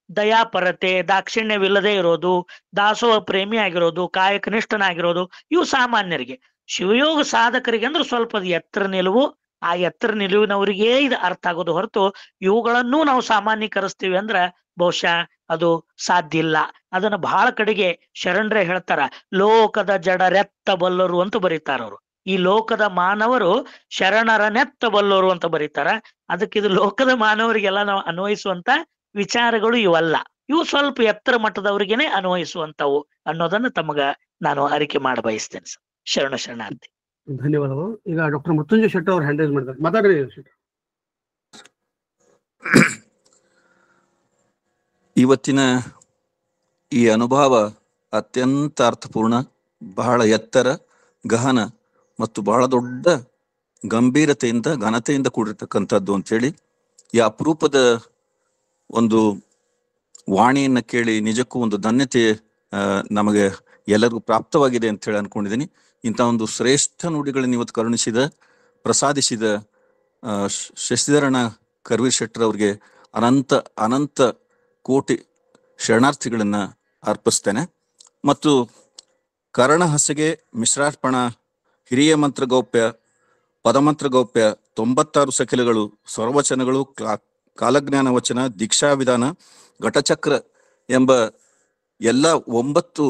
ದಯಾಪರತೆ, ದಾಕ್ಷಿಣ್ಯವಿಲ್ಲದೆ ಇರೋದು, ದಾಸೋಹ ಪ್ರೇಮಿ ಆಗಿರೋದು, ಕಾಯಕನಿಷ್ಠನಾಗಿರೋದು, ಇವು ಸಾಮಾನ್ಯರಿಗೆ. ಶಿವಯೋಗ ಸಾಧಕರಿಗೆ ಅಂದ್ರೆ ಸ್ವಲ್ಪ ಎತ್ತರ ನಿಲುವು, ಆ ಎತ್ತರ ನಿಲುವಿನವರಿಗೇ ಇದು ಅರ್ಥ ಆಗೋದು ಹೊರತು ಇವುಗಳನ್ನೂ ನಾವು ಸಾಮಾನ್ಯೀಕರಿಸ್ತೀವಿ ಅಂದ್ರ ಬಹುಶಃ ಅದು ಸಾಧ್ಯ ಇಲ್ಲ. ಅದನ್ನ ಬಹಳ ಕಡೆಗೆ ಶರಣರೇ ಹೇಳ್ತಾರ, ಲೋಕದ ಜಡರೆತ್ತ ಬಲ್ಲರು ಅಂತ ಬರೀತಾರ ಅವರು. ಈ ಲೋಕದ ಮಾನವರು ಶರಣರ ನೆತ್ತ ಬಲ್ಲರು ಅಂತ ಬರೀತಾರ. ಅದಕ್ಕೆ ಇದು ಲೋಕದ ಮಾನವರಿಗೆಲ್ಲ ನಾವು ಅನ್ವಯಿಸುವಂತ ವಿಚಾರಗಳು ಇವಲ್ಲ, ಇವು ಸ್ವಲ್ಪ ಎತ್ತರ ಮಟ್ಟದವ್ರಿಗೇನೆ ಅನ್ವಯಿಸುವಂತವು ಅನ್ನೋದನ್ನ ತಮಗ ನಾನು ಅರಿಕೆ ಮಾಡ ಬಯಸ್ತೇನೆ ಸರ್. ಶರಣಾರ್ಥಿ. ಧನ್ಯವಾದಗಳು. ಈಗ ಡಾಕ್ಟರ್ ಮೃತ್ಯುಂಜಯ ಶೆಟ್ಟಿ ಅವರು ಹ್ಯಾಂಡಲ್ ಮಾಡ್ತಾರೆ, ಮಾತಾಡ್ರಿ ಶೆಟ್ಟಿ. ಇವತ್ತಿನ ಈ ಅನುಭವ ಅತ್ಯಂತ ಅರ್ಥಪೂರ್ಣ, ಬಹಳ ಎತ್ತರ, ಗಹನ ಮತ್ತು ಬಹಳ ದೊಡ್ಡ ಗಂಭೀರತೆಯಿಂದ ಘನತೆಯಿಂದ ಕೂಡಿರ್ತಕ್ಕಂಥದ್ದು ಅಂತೇಳಿ ಈ ಅಪರೂಪದ ಒಂದು ವಾಣಿಯನ್ನ ಕೇಳಿ ನಿಜಕ್ಕೂ ಒಂದು ಧನ್ಯತೆ ನಮಗೆ ಎಲ್ಲರಿಗೂ ಪ್ರಾಪ್ತವಾಗಿದೆ ಅಂತ ಹೇಳಿ ಅನ್ಕೊಂಡಿದ್ದೀನಿ. ಇಂಥ ಒಂದು ಶ್ರೇಷ್ಠ ನುಡಿಗಳನ್ನ ಇವತ್ತು ಕರುಣಿಸಿದ ಪ್ರಸಾದಿಸಿದ ಶಶಿಧರಣ್ಣ ಕರ್ವೀರ್ ಶೆಟ್ಟರ್ ಅವ್ರಿಗೆ ಅನಂತ ಅನಂತ ಕೋಟಿ ಶರಣಾರ್ಥಿಗಳನ್ನ ಅರ್ಪಿಸ್ತೇನೆ. ಮತ್ತು ಕರ್ಣ ಹಸೆಗೆ ಮಿಶ್ರಾರ್ಪಣ, ಹಿರಿಯ ಮಂತ್ರಗೌಪ್ಯ, ಪದಮಂತ್ರಗೌಪ್ಯ, 96 ಸಖಿಲಗಳು, ಸ್ವರವಚನಗಳು, ಕಾಲಜ್ಞಾನ ವಚನ, ದೀಕ್ಷಾ ವಿಧಾನ, ಘಟಚಕ್ರ ಎಂಬ ಎಲ್ಲ 9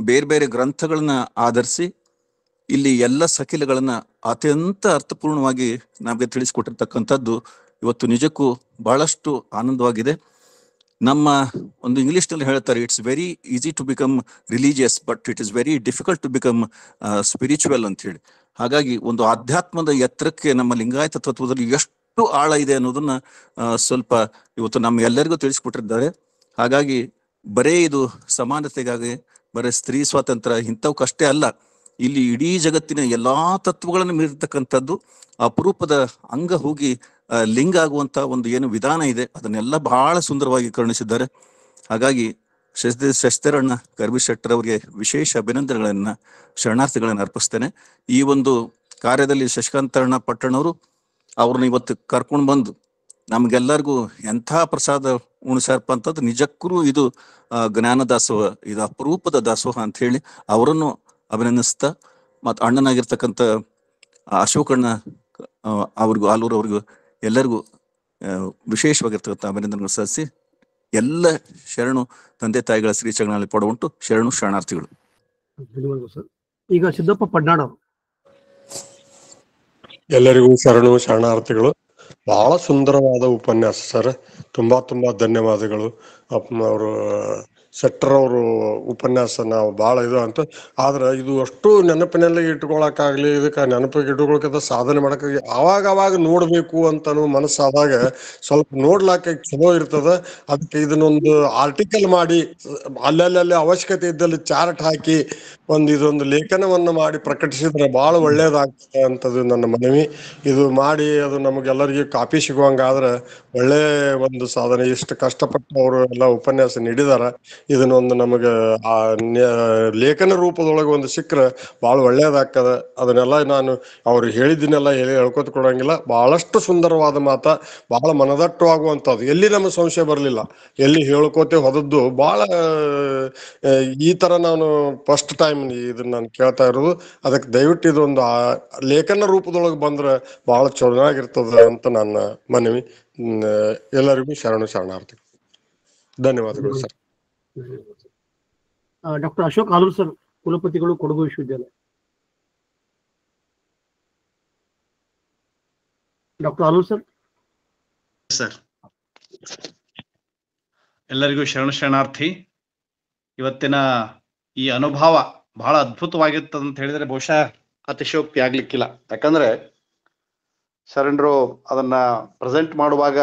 ಬೇರೆ ಬೇರೆ ಗ್ರಂಥಗಳನ್ನ ಆಧರಿಸಿ ಇಲ್ಲಿ ಎಲ್ಲ ಸಖಿಲಗಳನ್ನ ಅತ್ಯಂತ ಅರ್ಥಪೂರ್ಣವಾಗಿ ನಮಗೆ ತಿಳಿಸಿಕೊಟ್ಟಿರ್ತಕ್ಕಂಥದ್ದು ಇವತ್ತು ನಿಜಕ್ಕೂ ಬಹಳಷ್ಟು ಆನಂದವಾಗಿದೆ. ನಮ್ಮ ಒಂದು ಇಂಗ್ಲಿಷ್ ನಲ್ಲಿ ಹೇಳ್ತಾರೆ, it's very easy to become religious but it is very difficult to become spiritual ಅಂತ ಹೇಳಿ. ಹಾಗಾಗಿ ಒಂದು ಆಧ್ಯಾತ್ಮದ ಎತ್ತರಕ್ಕೆ ನಮ್ಮ ಲಿಂಗಾಯತ ತತ್ವದಲ್ಲಿ ಎಷ್ಟು ಆಳ ಇದೆ ಅನ್ನೋದನ್ನ ಸ್ವಲ್ಪ ಇವತ್ತು ನಮ್ಮ ಎಲ್ಲರಿಗೂ ತಿಳಿಸ್ಕೊಟ್ಟಿದ್ದಾರೆ. ಹಾಗಾಗಿ ಬರೇ ಇದು ಸಮಾನತೆಗಾಗಿ, ಬರೇ ಸ್ತ್ರೀ ಸ್ವಾತಂತ್ರ್ಯ ಇಂಥವಕ್ಕಷ್ಟೇ ಅಲ್ಲ, ಇಲ್ಲಿ ಇಡೀ ಜಗತ್ತಿನ ಎಲ್ಲಾ ತತ್ವಗಳನ್ನು ಮೀರಿರ್ತಕ್ಕಂಥದ್ದು ಅಪರೂಪದ ಅಂಗ ಹೋಗಿ ಲಿಂಗ ಆಗುವಂತ ಒಂದು ಏನು ವಿಧಾನ ಇದೆ ಅದನ್ನೆಲ್ಲ ಬಹಳ ಸುಂದರವಾಗಿ ಕರುಣಿಸಿದ್ದಾರೆ. ಹಾಗಾಗಿ ಶಶಿಧರಣ್ಣ ಕರ್ವೀರ್ ಶೆಟ್ಟರ್ ಅವರಿಗೆ ವಿಶೇಷ ಅಭಿನಂದನೆಗಳನ್ನ ಶರಣಾರ್ಥಿಗಳನ್ನ ಅರ್ಪಿಸ್ತೇನೆ. ಈ ಒಂದು ಕಾರ್ಯದಲ್ಲಿ ಶಶಿಕಾಂತಣ್ಣ ಪಟ್ಟಣವರು ಅವ್ರನ್ನ ಇವತ್ತು ಕರ್ಕೊಂಡು ಬಂದು ನಮ್ಗೆಲ್ಲರಿಗೂ ಎಂಥ ಪ್ರಸಾದ ಉಣಿಸ್ಯಾರಪ್ಪ ಅಂತದ್ದು ನಿಜಕ್ಕೂ ಇದು ಜ್ಞಾನ ದಾಸೋಹ, ಇದು ಅಪರೂಪದ ದಾಸೋಹ ಅಂತ ಹೇಳಿ ಅವರನ್ನು ಅಭಿನಂದಿಸ್ತಾ, ಮತ್ತು ಅಣ್ಣನಾಗಿರ್ತಕ್ಕಂಥ ಅಶೋಕಣ್ಣ ಅವ್ರಿಗೂ ಆಲೂರು ಅವ್ರಿಗೂ ಎಲ್ಲರಿಗೂ ವಿಶೇಷವಾಗಿರ್ತಕ್ಕಂಥ ಅಭಿನಂದನೆಗಳು ಸಲ್ಲಿಸಿ ಎಲ್ಲ ಶರಣು ತಂದೆ ತಾಯಿಗಳ ಶ್ರೀ ಚರಣಗಳಲ್ಲಿ ಪಡುವಂಟು ಶರಣು ಶರಣಾರ್ಥಿಗಳು. ಧನ್ಯವಾದಗಳು ಸರ್. ಈಗ ಸಿದ್ದಪ್ಪ ಪಡ್ನಾಡ್ ಅವರು. ಎಲ್ಲರಿಗೂ ಶರಣು ಶರಣಾರ್ಥಿಗಳು. ಬಹಳ ಸುಂದರವಾದ ಉಪನ್ಯಾಸ ಸರ್, ತುಂಬಾ ತುಂಬಾ ಧನ್ಯವಾದಗಳು. ಅವರು ಶೆಟ್ಟರ್ ಅವರು ಉಪನ್ಯಾಸ ನಾವು ಬಹಳ ಇದು ಅಂತ, ಆದ್ರೆ ಇದು ಅಷ್ಟು ನೆನಪಿನಲ್ಲಿ ಇಟ್ಕೊಳಕ್ಕಾಗ್ಲಿ, ಇದಕ್ಕೆ ನೆನಪಿಗೆ ಇಟ್ಕೊಳಕ ಸಾಧನೆ ಮಾಡಕ್ ಅವಾಗ ನೋಡ್ಬೇಕು ಅಂತಾನು ಮನಸ್ಸಾದಾಗ ಸ್ವಲ್ಪ ನೋಡ್ಲಾಕ ಚಲೋ ಇರ್ತದ. ಅದಕ್ಕೆ ಇದನ್ನೊಂದು ಆರ್ಟಿಕಲ್ ಮಾಡಿ ಅಲ್ಲಲ್ಲಿ ಅವಶ್ಯಕತೆ ಇದ್ದಲ್ಲಿ ಚಾರ್ಟ್ ಹಾಕಿ ಇದೊಂದು ಲೇಖನವನ್ನ ಮಾಡಿ ಪ್ರಕಟಿಸಿದ್ರೆ ಬಹಳ ಒಳ್ಳೇದಾಗ್ತದೆ ಅಂತದ್ದು ನನ್ನ ಮನವಿ. ಇದು ಮಾಡಿ ಅದು ನಮಗೆಲ್ಲರಿಗೂ ಕಾಪಿ ಸಿಗುವಂಗಾದ್ರೆ ಒಳ್ಳೆ ಒಂದು ಸಾಧನೆ. ಇಷ್ಟು ಕಷ್ಟಪಟ್ಟು ಅವರು ಎಲ್ಲ ಉಪನ್ಯಾಸ ನೀಡಿದಾರ, ಇದನ್ನೊಂದು ನಮಗೆ ಆ ಲೇಖನ ರೂಪದೊಳಗೆ ಒಂದು ಸಿಕ್ಕರೆ ಬಹಳ ಒಳ್ಳೇದಾಗ್ತದ. ಅದನ್ನೆಲ್ಲ ನಾನು ಅವ್ರು ಹೇಳಿದ್ದನ್ನೆಲ್ಲ ಹೇಳ್ಕೊತ ಕೊಡಂಗಿಲ್ಲ. ಬಹಳಷ್ಟು ಸುಂದರವಾದ ಮಾತ, ಬಹಳ ಮನದಟ್ಟವಾಗುವಂಥದ್ದು, ಎಲ್ಲಿ ನಮಗೆ ಸಂಶಯ ಬರಲಿಲ್ಲ, ಎಲ್ಲಿ ಹೇಳ್ಕೋತೆ ಹೋದದ್ದು ಬಹಳ. ಈ ತರ ನಾನು ಫಸ್ಟ್ ಟೈಮ್ ಇದನ್ನ ನಾನು ಕೇಳ್ತಾ ಇರೋದು. ಅದಕ್ಕೆ ದಯವಿಟ್ಟು ಇದೊಂದು ಲೇಖನ ರೂಪದೊಳಗೆ ಬಂದ್ರೆ ಬಹಳ ಚೆನ್ನಾಗಿರ್ತದ ಅಂತ ನನ್ನ ಮನವಿ. ಎಲ್ಲರಿಗೂ ಶರಣು ಶರಣಾರ್ಥಿ. ಧನ್ಯವಾದಗಳು sir. Doctor Ashok Aluru sir, ಕುಲಪತಿಗಳು, ಕೊಡಗು ವಿಶ್ವವಿದ್ಯಾಲಯ. Doctor Aluru sir. ಸರ್, ಎಲ್ಲರಿಗೂ ಶರಣ ಶರಣಾರ್ಥಿ. ಇವತ್ತಿನ ಈ ಅನುಭವ ಬಹಳ ಅದ್ಭುತವಾಗಿರ್ತದ ಅಂತ ಹೇಳಿದ್ರೆ ಬಹುಶಃ ಅತಿಶಯೋಕ್ತಿ ಆಗ್ಲಿಕ್ಕಿಲ್ಲ. ಯಾಕಂದ್ರೆ ಶರಣರು ಅದನ್ನ ಪ್ರೆಸೆಂಟ್ ಮಾಡುವಾಗ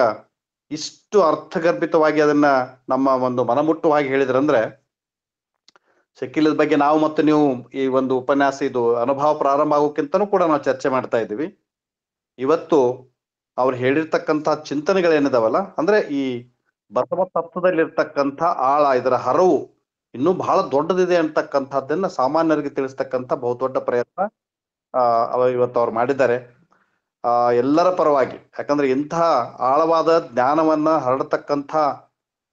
ಇಷ್ಟು ಅರ್ಥಗರ್ಭಿತವಾಗಿ ಅದನ್ನ ನಮ್ಮ ಒಂದು ಮನಮುಟ್ಟುವಾಗಿ ಹೇಳಿದ್ರಂದ್ರೆ, ಶಕೀಲದ ಬಗ್ಗೆ ನಾವು ಮತ್ತು ನೀವು ಈ ಒಂದು ಉಪನ್ಯಾಸ ಇದು ಅನುಭವ ಪ್ರಾರಂಭ ಆಗೋಕ್ಕಿಂತನೂ ಕೂಡ ನಾವು ಚರ್ಚೆ ಮಾಡ್ತಾ ಇದ್ದೀವಿ. ಇವತ್ತು ಅವ್ರು ಹೇಳಿರ್ತಕ್ಕಂಥ ಚಿಂತನೆಗಳೇನಿದಾವಲ್ಲ, ಅಂದ್ರೆ ಈ ಬಸವ ತತ್ವದಲ್ಲಿರ್ತಕ್ಕಂಥ ಆಳ, ಇದರ ಹರವು ಇನ್ನೂ ಬಹಳ ದೊಡ್ಡದಿದೆ ಅಂತಕ್ಕಂಥದ್ದನ್ನ ಸಾಮಾನ್ಯರಿಗೆ ತಿಳಿಸ್ತಕ್ಕಂಥ ಬಹುದೊಡ್ಡ ಪ್ರಯತ್ನ ಇವತ್ತು ಅವ್ರು ಮಾಡಿದ್ದಾರೆ. ಎಲ್ಲರ ಪರವಾಗಿ, ಯಾಕಂದ್ರೆ ಇಂತಹ ಆಳವಾದ ಜ್ಞಾನವನ್ನ ಹರಡತಕ್ಕಂಥ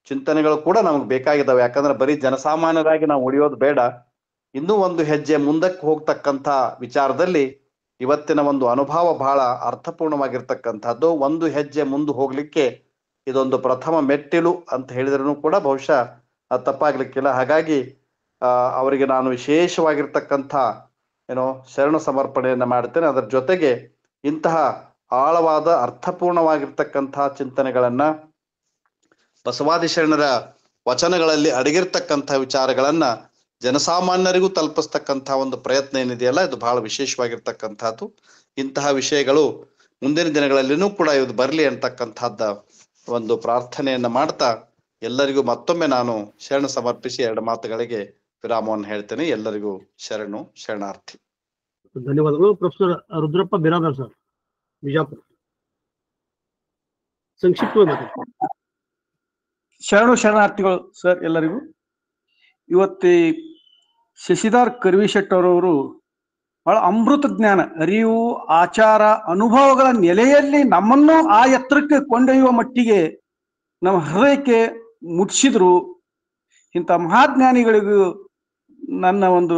ಚಿಂತನೆಗಳು ಕೂಡ ನಮಗೆ ಬೇಕಾಗಿದ್ದಾವೆ. ಯಾಕಂದ್ರೆ ಬರೀ ಜನಸಾಮಾನ್ಯರಾಗಿ ನಾವು ಉಳಿಯೋದು ಬೇಡ, ಇನ್ನೂ ಒಂದು ಹೆಜ್ಜೆ ಮುಂದಕ್ಕೆ ಹೋಗ್ತಕ್ಕಂಥ ವಿಚಾರದಲ್ಲಿ ಇವತ್ತಿನ ಒಂದು ಅನುಭವ ಬಹಳ ಅರ್ಥಪೂರ್ಣವಾಗಿರ್ತಕ್ಕಂಥದ್ದು. ಒಂದು ಹೆಜ್ಜೆ ಮುಂದೆ ಹೋಗ್ಲಿಕ್ಕೆ ಇದೊಂದು ಪ್ರಥಮ ಮೆಟ್ಟಿಲು ಅಂತ ಹೇಳಿದ್ರೂ ಕೂಡ ಬಹುಶಃ ತಪ್ಪಾಗ್ಲಿಕ್ಕಿಲ್ಲ. ಹಾಗಾಗಿ ಅವರಿಗೆ ನಾನು ವಿಶೇಷವಾಗಿರ್ತಕ್ಕಂಥ ಶರಣ ಸಮರ್ಪಣೆಯನ್ನ ಮಾಡ್ತೇನೆ. ಅದರ ಜೊತೆಗೆ ಇಂತಹ ಆಳವಾದ ಅರ್ಥಪೂರ್ಣವಾಗಿರ್ತಕ್ಕಂಥ ಚಿಂತನೆಗಳನ್ನ, ಬಸವಾದಿ ಶರಣರ ವಚನಗಳಲ್ಲಿ ಅಡಗಿರ್ತಕ್ಕಂಥ ವಿಚಾರಗಳನ್ನ ಜನಸಾಮಾನ್ಯರಿಗೂ ತಲುಪಿಸ್ತಕ್ಕಂಥ ಒಂದು ಪ್ರಯತ್ನ ಏನಿದೆಯಲ್ಲ, ಇದು ಬಹಳ ವಿಶೇಷವಾಗಿರ್ತಕ್ಕಂಥದ್ದು. ಇಂತಹ ವಿಷಯಗಳು ಮುಂದಿನ ದಿನಗಳಲ್ಲಿನೂ ಕೂಡ ಇದು ಬರಲಿ ಅಂತಕ್ಕಂಥದ್ದ ಒಂದು ಪ್ರಾರ್ಥನೆಯನ್ನ ಮಾಡ್ತಾ ಎಲ್ಲರಿಗೂ ಮತ್ತೊಮ್ಮೆ ನಾನು ಶರಣ ಸಮರ್ಪಿಸಿ 2 ಮಾತುಗಳಿಗೆ ವಿರಾಮವನ್ನು ಹೇಳ್ತೇನೆ. ಎಲ್ಲರಿಗೂ ಶರಣು ಶರಣಾರ್ಥಿ. ಧನ್ಯವಾದಗಳು. Professor Rudrappa Biradar sir. ಬಿಜಾಪುರ. ಸಂಕ್ಷಿಪ್ತವಾಗಿ ಮಾತಾಡಿ. ಶರಣಾರ್ಥಿಗಳು ಸರ್ ಎಲ್ಲರಿಗೂ. ಇವತ್ತು ಶಶಿಧರ್ ಕರ್ವಿಶೆಟ್ಟರವರು ಬಹಳ ಅಮೃತ ಜ್ಞಾನ, ಅರಿವು, ಆಚಾರ, ಅನುಭವಗಳ ನೆಲೆಯಲ್ಲಿ ನಮ್ಮನ್ನು ಆ ಎತ್ತರಕ್ಕೆ ಕೊಂಡೊಯ್ಯುವ ಮಟ್ಟಿಗೆ ನಮ್ಮ ಹೃದಯಕ್ಕೆ ಮುಟ್ಟಿಸಿದ್ರು. ಇಂಥ ಮಹಾಜ್ಞಾನಿಗಳಿಗೂ ನನ್ನ ಒಂದು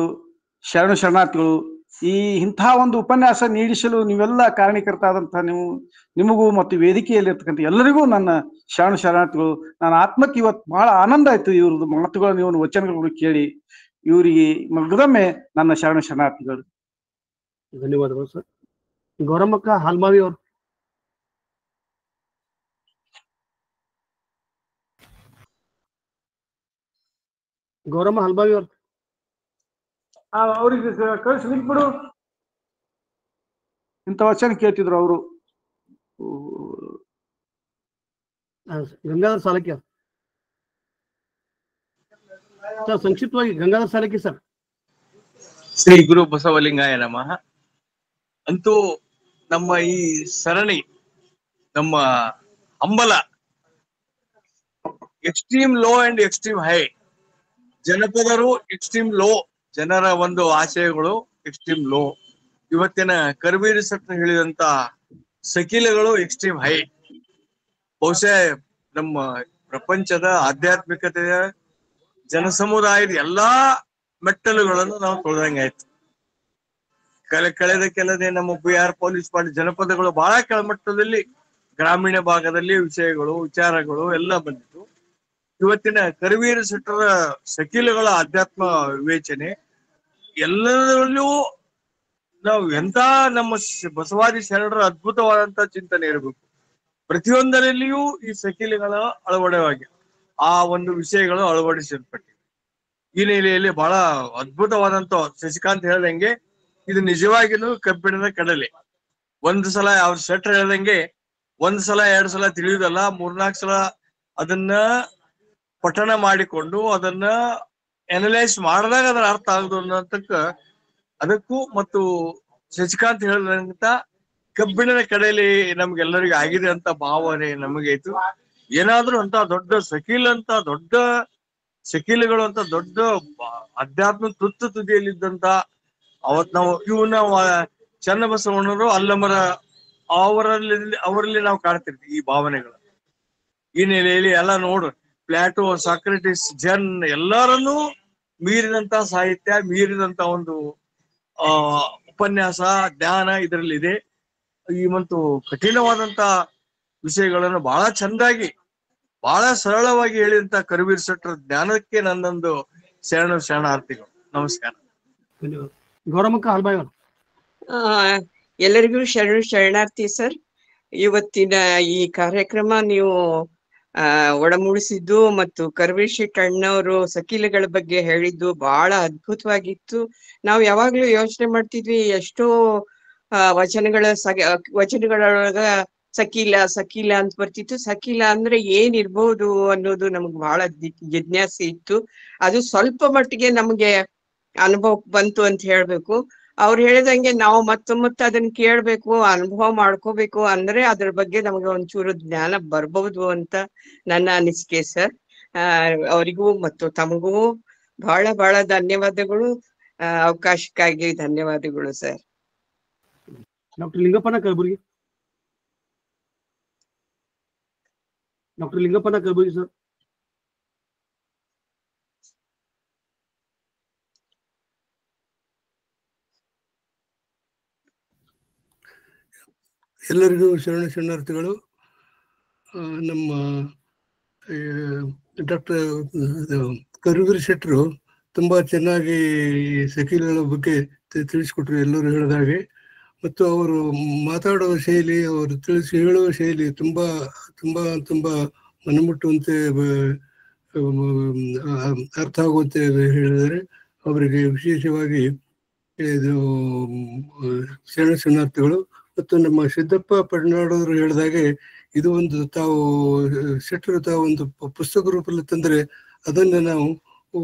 ಶರಣಾರ್ಥಿಗಳು. ಇಂಥ ಒಂದು ಉಪನ್ಯಾಸ ನೀಡಿಸಲು ನೀವೆಲ್ಲ ಕಾರಣೀಕರ್ತಾದಂತಹ ನಿಮಗೂ ಮತ್ತು ವೇದಿಕೆಯಲ್ಲಿರ್ತಕ್ಕಂಥ ಎಲ್ಲರಿಗೂ ನನ್ನ ಶರಣಾರ್ಥಿಗಳು. ನನ್ನ ಆತ್ಮಕ್ಕೆ ಇವತ್ತು ಬಹಳ ಆನಂದ ಆಯ್ತು ಇವ್ರದ್ದು ಮಾತುಗಳನ್ನು, ಇವನು ವಚನಗಳನ್ನು ಕೇಳಿ. ಇವರಿಗೆ ಮಗದೊಮ್ಮೆ ನನ್ನ ಶರಣಾರ್ಥಿಗಳು. ಧನ್ಯವಾದಗಳು ಸರ್. ಗೌರಮ್ಮಕ್ಕ ಹಾಲ್ಮಾವಿ ಅವರು. ಗೌರಮ್ಮ ಹಾಲ್ಮಾವಿ ಅವರು. ಅವ್ರಿಗೆ ಕಳಿಸ್ಬಿಡು. ಇಂಥ ವಚನ ಕೇಳ್ತಿದ್ರು ಅವರು. ಗಂಗಾಧರ್ ಸಾಲಕಿ ಸರ್, ಸಂಕ್ಷಿಪ್ತವಾಗಿ ಗಂಗಾಧರ್ ಸಾಲಕಿ ಸರ್. ಶ್ರೀ ಗುರು ಬಸವಲಿಂಗಾಯ ನಮಃ. ಅಂತೂ ನಮ್ಮ ಈ ಸರಣಿ, ನಮ್ಮ ಹಂಬಲ extreme low and extreme high. ಜನಪದರು ಎಕ್ಸ್ಟ್ರೀಮ್ ಲೋ, ಜನರ ಒಂದು ಆಶಯಗಳು ಎಕ್ಸ್ಟ್ರೀಮ್ ಲೋ. ಇವತ್ತಿನ ಕರ್ಬೀರ್ ಸಟ್ನ ಹೇಳಿದಂತ ಸಕೀಲಗಳು ಎಕ್ಸ್ಟ್ರೀಮ್ ಹೈ. ಬಹುಶಃ ನಮ್ಮ ಪ್ರಪಂಚದ ಆಧ್ಯಾತ್ಮಿಕತೆಯ ಜನಸಮುದಾಯದ ಎಲ್ಲಾ ಮೆಟ್ಟಲುಗಳನ್ನು ನಾವು ತೊಳೆದಂಗಾಯ್ತು. ಕಳೆದ ಕೆಲದೇ ನಮ್ಮ ಬಿಹಾರ್ ಪೊಲೀಸ್ ಪಾರ್ಟಿ ಜನಪದಗಳು ಬಹಳ ಕೆಳಮಟ್ಟದಲ್ಲಿ ಗ್ರಾಮೀಣ ಭಾಗದಲ್ಲಿ ವಿಚಾರಗಳು ಎಲ್ಲ ಬಂದಿತ್ತು. ಇವತ್ತಿನ ಕರ್ವೀರ ಶೆಟ್ಟರ ಸಕೀಲಗಳ ಆಧ್ಯಾತ್ಮ ವಿವೇಚನೆ ಎಲ್ಲದರಲ್ಲೂ ನಾವು ಎಂತ ನಮ್ಮ ಬಸವಾದಿ ಶರಣರ ಅದ್ಭುತವಾದಂತ ಚಿಂತನೆ ಇರಬೇಕು. ಪ್ರತಿಯೊಂದರಲ್ಲಿಯೂ ಈ ಸಕೀಲಗಳ ಅಳವಡವಾಗಿ ಆ ಒಂದು ವಿಷಯಗಳು ಅಳವಡಿಸಲ್ಪಟ್ಟಿವೆ. ಈ ನೆಲೆಯಲ್ಲಿ ಬಹಳ ಅದ್ಭುತವಾದಂತ ಶಶಿಕಾಂತ್ ಹೇಳ್ದಂಗೆ ಇದು ನಿಜವಾಗಿನೂ ಕಬ್ಬಿಣದ ಕಡಲೆ. ಒಂದು ಸಲ ಅವ್ರ ಶೆಟ್ರ್ ಹೇಳ್ದಂಗೆ 1 ಸಲ 2 ಸಲ ತಿಳಿಯುವುದಲ್ಲ, 3-4 ಸಲ ಅದನ್ನ ಪಠಣ ಮಾಡಿಕೊಂಡು ಅದನ್ನ ಅನಲೈಸ್ ಮಾಡಿದಾಗ ಅದರ ಅರ್ಥ ಆಗುದು ಅನ್ನೋದಕ್ಕ ಅದಕ್ಕೂ ಮತ್ತು ಶಶಿಕಾಂತ್ ಹೇಳಿದಂತ ಕಬ್ಬಿಣದ ಕಡೆಯಲ್ಲಿ ನಮ್ಗೆಲ್ಲರಿಗೂ ಆಗಿದೆ ಅಂತ ಭಾವನೆ ನಮಗೆ ಇತ್ತು. ಏನಾದ್ರೂ ಅಂತ ದೊಡ್ಡ ಸಕೀಲಗಳು ಅಂತ ದೊಡ್ಡ ಅಧ್ಯಾತ್ಮ ತುದಿಯಲ್ಲಿದ್ದಂತ ಅವತ್ ನಾವು ಚನ್ನಬಸವಣ್ಣರು ಅಲ್ಲಮರ ಅವರಲ್ಲಿ ನಾವು ಕಾಣ್ತಿರ್ತೀವಿ ಈ ಭಾವನೆಗಳು. ಈ ನೆಲೆಯಲ್ಲಿ ಎಲ್ಲ ನೋಡು, ಪ್ಲಾಟೋ, ಸಾಕ್ರೆಟಿಸ್, ಜನ್ ಎಲ್ಲರನ್ನೂ ಮೀರಿದಂತ ಸಾಹಿತ್ಯ, ಮೀರಿದಂತ ಒಂದು ಉಪನ್ಯಾಸ, ಜ್ಞಾನ ಇದರಲ್ಲಿ ಇದೆ. ಈ ಮತ್ತು ಕಠಿಣವಾದಂತ ವಿಷಯಗಳನ್ನು ಬಹಳ ಚಂದಾಗಿ, ಬಹಳ ಸರಳವಾಗಿ ಹೇಳಿದಂತ ಕರ್ವೀರ್ ಶೆಟ್ಟರ್ ಜ್ಞಾನಕ್ಕೆ ನನ್ನೊಂದು ಶರಣಾರ್ಥಿಗಳು. ನಮಸ್ಕಾರ. ಧನ್ಯವಾದ. ಗೌರಮ್ಮಕ್ಕ ಹಾಲ್ಮಾವಿ ಅವರು. ಎಲ್ಲರಿಗೂ ಶರಣಾರ್ಥಿ ಸರ್. ಇವತ್ತಿನ ಈ ಕಾರ್ಯಕ್ರಮ ನೀವು ಒಡಮೂಡಿಸಿದ್ದು ಮತ್ತು ಕರ್ವೀರ್ ಶೆಟ್ಟಣ್ಣವರು ಸಕೀಲಗಳ ಬಗ್ಗೆ ಹೇಳಿದ್ದು ಬಹಳ ಅದ್ಭುತವಾಗಿತ್ತು. ನಾವು ಯಾವಾಗ್ಲೂ ಯೋಚನೆ ಮಾಡ್ತಿದ್ವಿ, ಎಷ್ಟೋ ವಚನಗಳೊಳಗ ಸಕೀಲ ಅಂತ ಬರ್ತಿತ್ತು. ಸಕೀಲ ಅಂದ್ರೆ ಏನಿರ್ಬಹುದು ಅನ್ನೋದು ನಮ್ಗೆ ಬಹಳ ಜಿಜ್ಞಾಸೆ ಇತ್ತು. ಅದು ಸ್ವಲ್ಪ ಮಟ್ಟಿಗೆ ನಮ್ಗೆ ಅನುಭವಕ್ಕೆ ಬಂತು ಅಂತ ಹೇಳ್ಬೇಕು. ಅವ್ರು ಹೇಳಿದಂಗೆ ನಾವು ಮತ್ತೆ ಅದನ್ನ ಕೇಳ್ಬೇಕು, ಅನುಭವ ಮಾಡ್ಕೋಬೇಕು ಅಂದ್ರೆ ಅದ್ರ ಬಗ್ಗೆ ನಮ್ಗೆ ಒಂಚೂರು ಜ್ಞಾನ ಬರ್ಬಹುದು ಅಂತ ನನ್ನ ಅನಿಸಿಕೆ ಸರ್. ಅವರಿಗೂ ಮತ್ತು ತಮಗೂ ಬಹಳ ಧನ್ಯವಾದಗಳು. ಅವಕಾಶಕ್ಕಾಗಿ ಧನ್ಯವಾದಗಳು ಸರ್. ಡಾಕ್ಟರ್ ಲಿಂಗಪ್ಪನ ಕಲಬುರ್ಗಿ. ಸರ್. ಎಲ್ಲರಿಗೂ ಶರಣಾರ್ಥಿಗಳು. ನಮ್ಮ ಡಾಕ್ಟರ್ ಕರ್ವೀರ್ ಶೆಟ್ಟರು ತುಂಬಾ ಚೆನ್ನಾಗಿ ಸಕೀಲಗಳ ಬಗ್ಗೆ ತಿಳಿಸ್ಕೊಟ್ರು, ಎಲ್ಲರೂ ಹೇಳಿದಾಗೆ. ಮತ್ತು ಅವರು ಮಾತಾಡುವ ಶೈಲಿ, ಅವರು ತಿಳಿಸಿ ಹೇಳುವ ಶೈಲಿ ತುಂಬಾ ತುಂಬಾ ತುಂಬಾ ಮನಮುಟ್ಟುವಂತೆ, ಅರ್ಥ ಆಗುವಂತೆ ಹೇಳಿದರೆ ಅವರಿಗೆ ವಿಶೇಷವಾಗಿ ಇದು ಶರಣಾರ್ಥಿಗಳು. ಮತ್ತು ನಮ್ಮ ಸಿದ್ದಪ್ಪ ಪಡ್ನಾಡವರು ಹೇಳಿದಾಗೆ ಇದು ಒಂದು ತಾವು ಶೆಟ್ಟರು ತಾವು ಒಂದು ಪುಸ್ತಕ ರೂಪದಲ್ಲಿ ತಂದ್ರೆ ಅದನ್ನ ನಾವು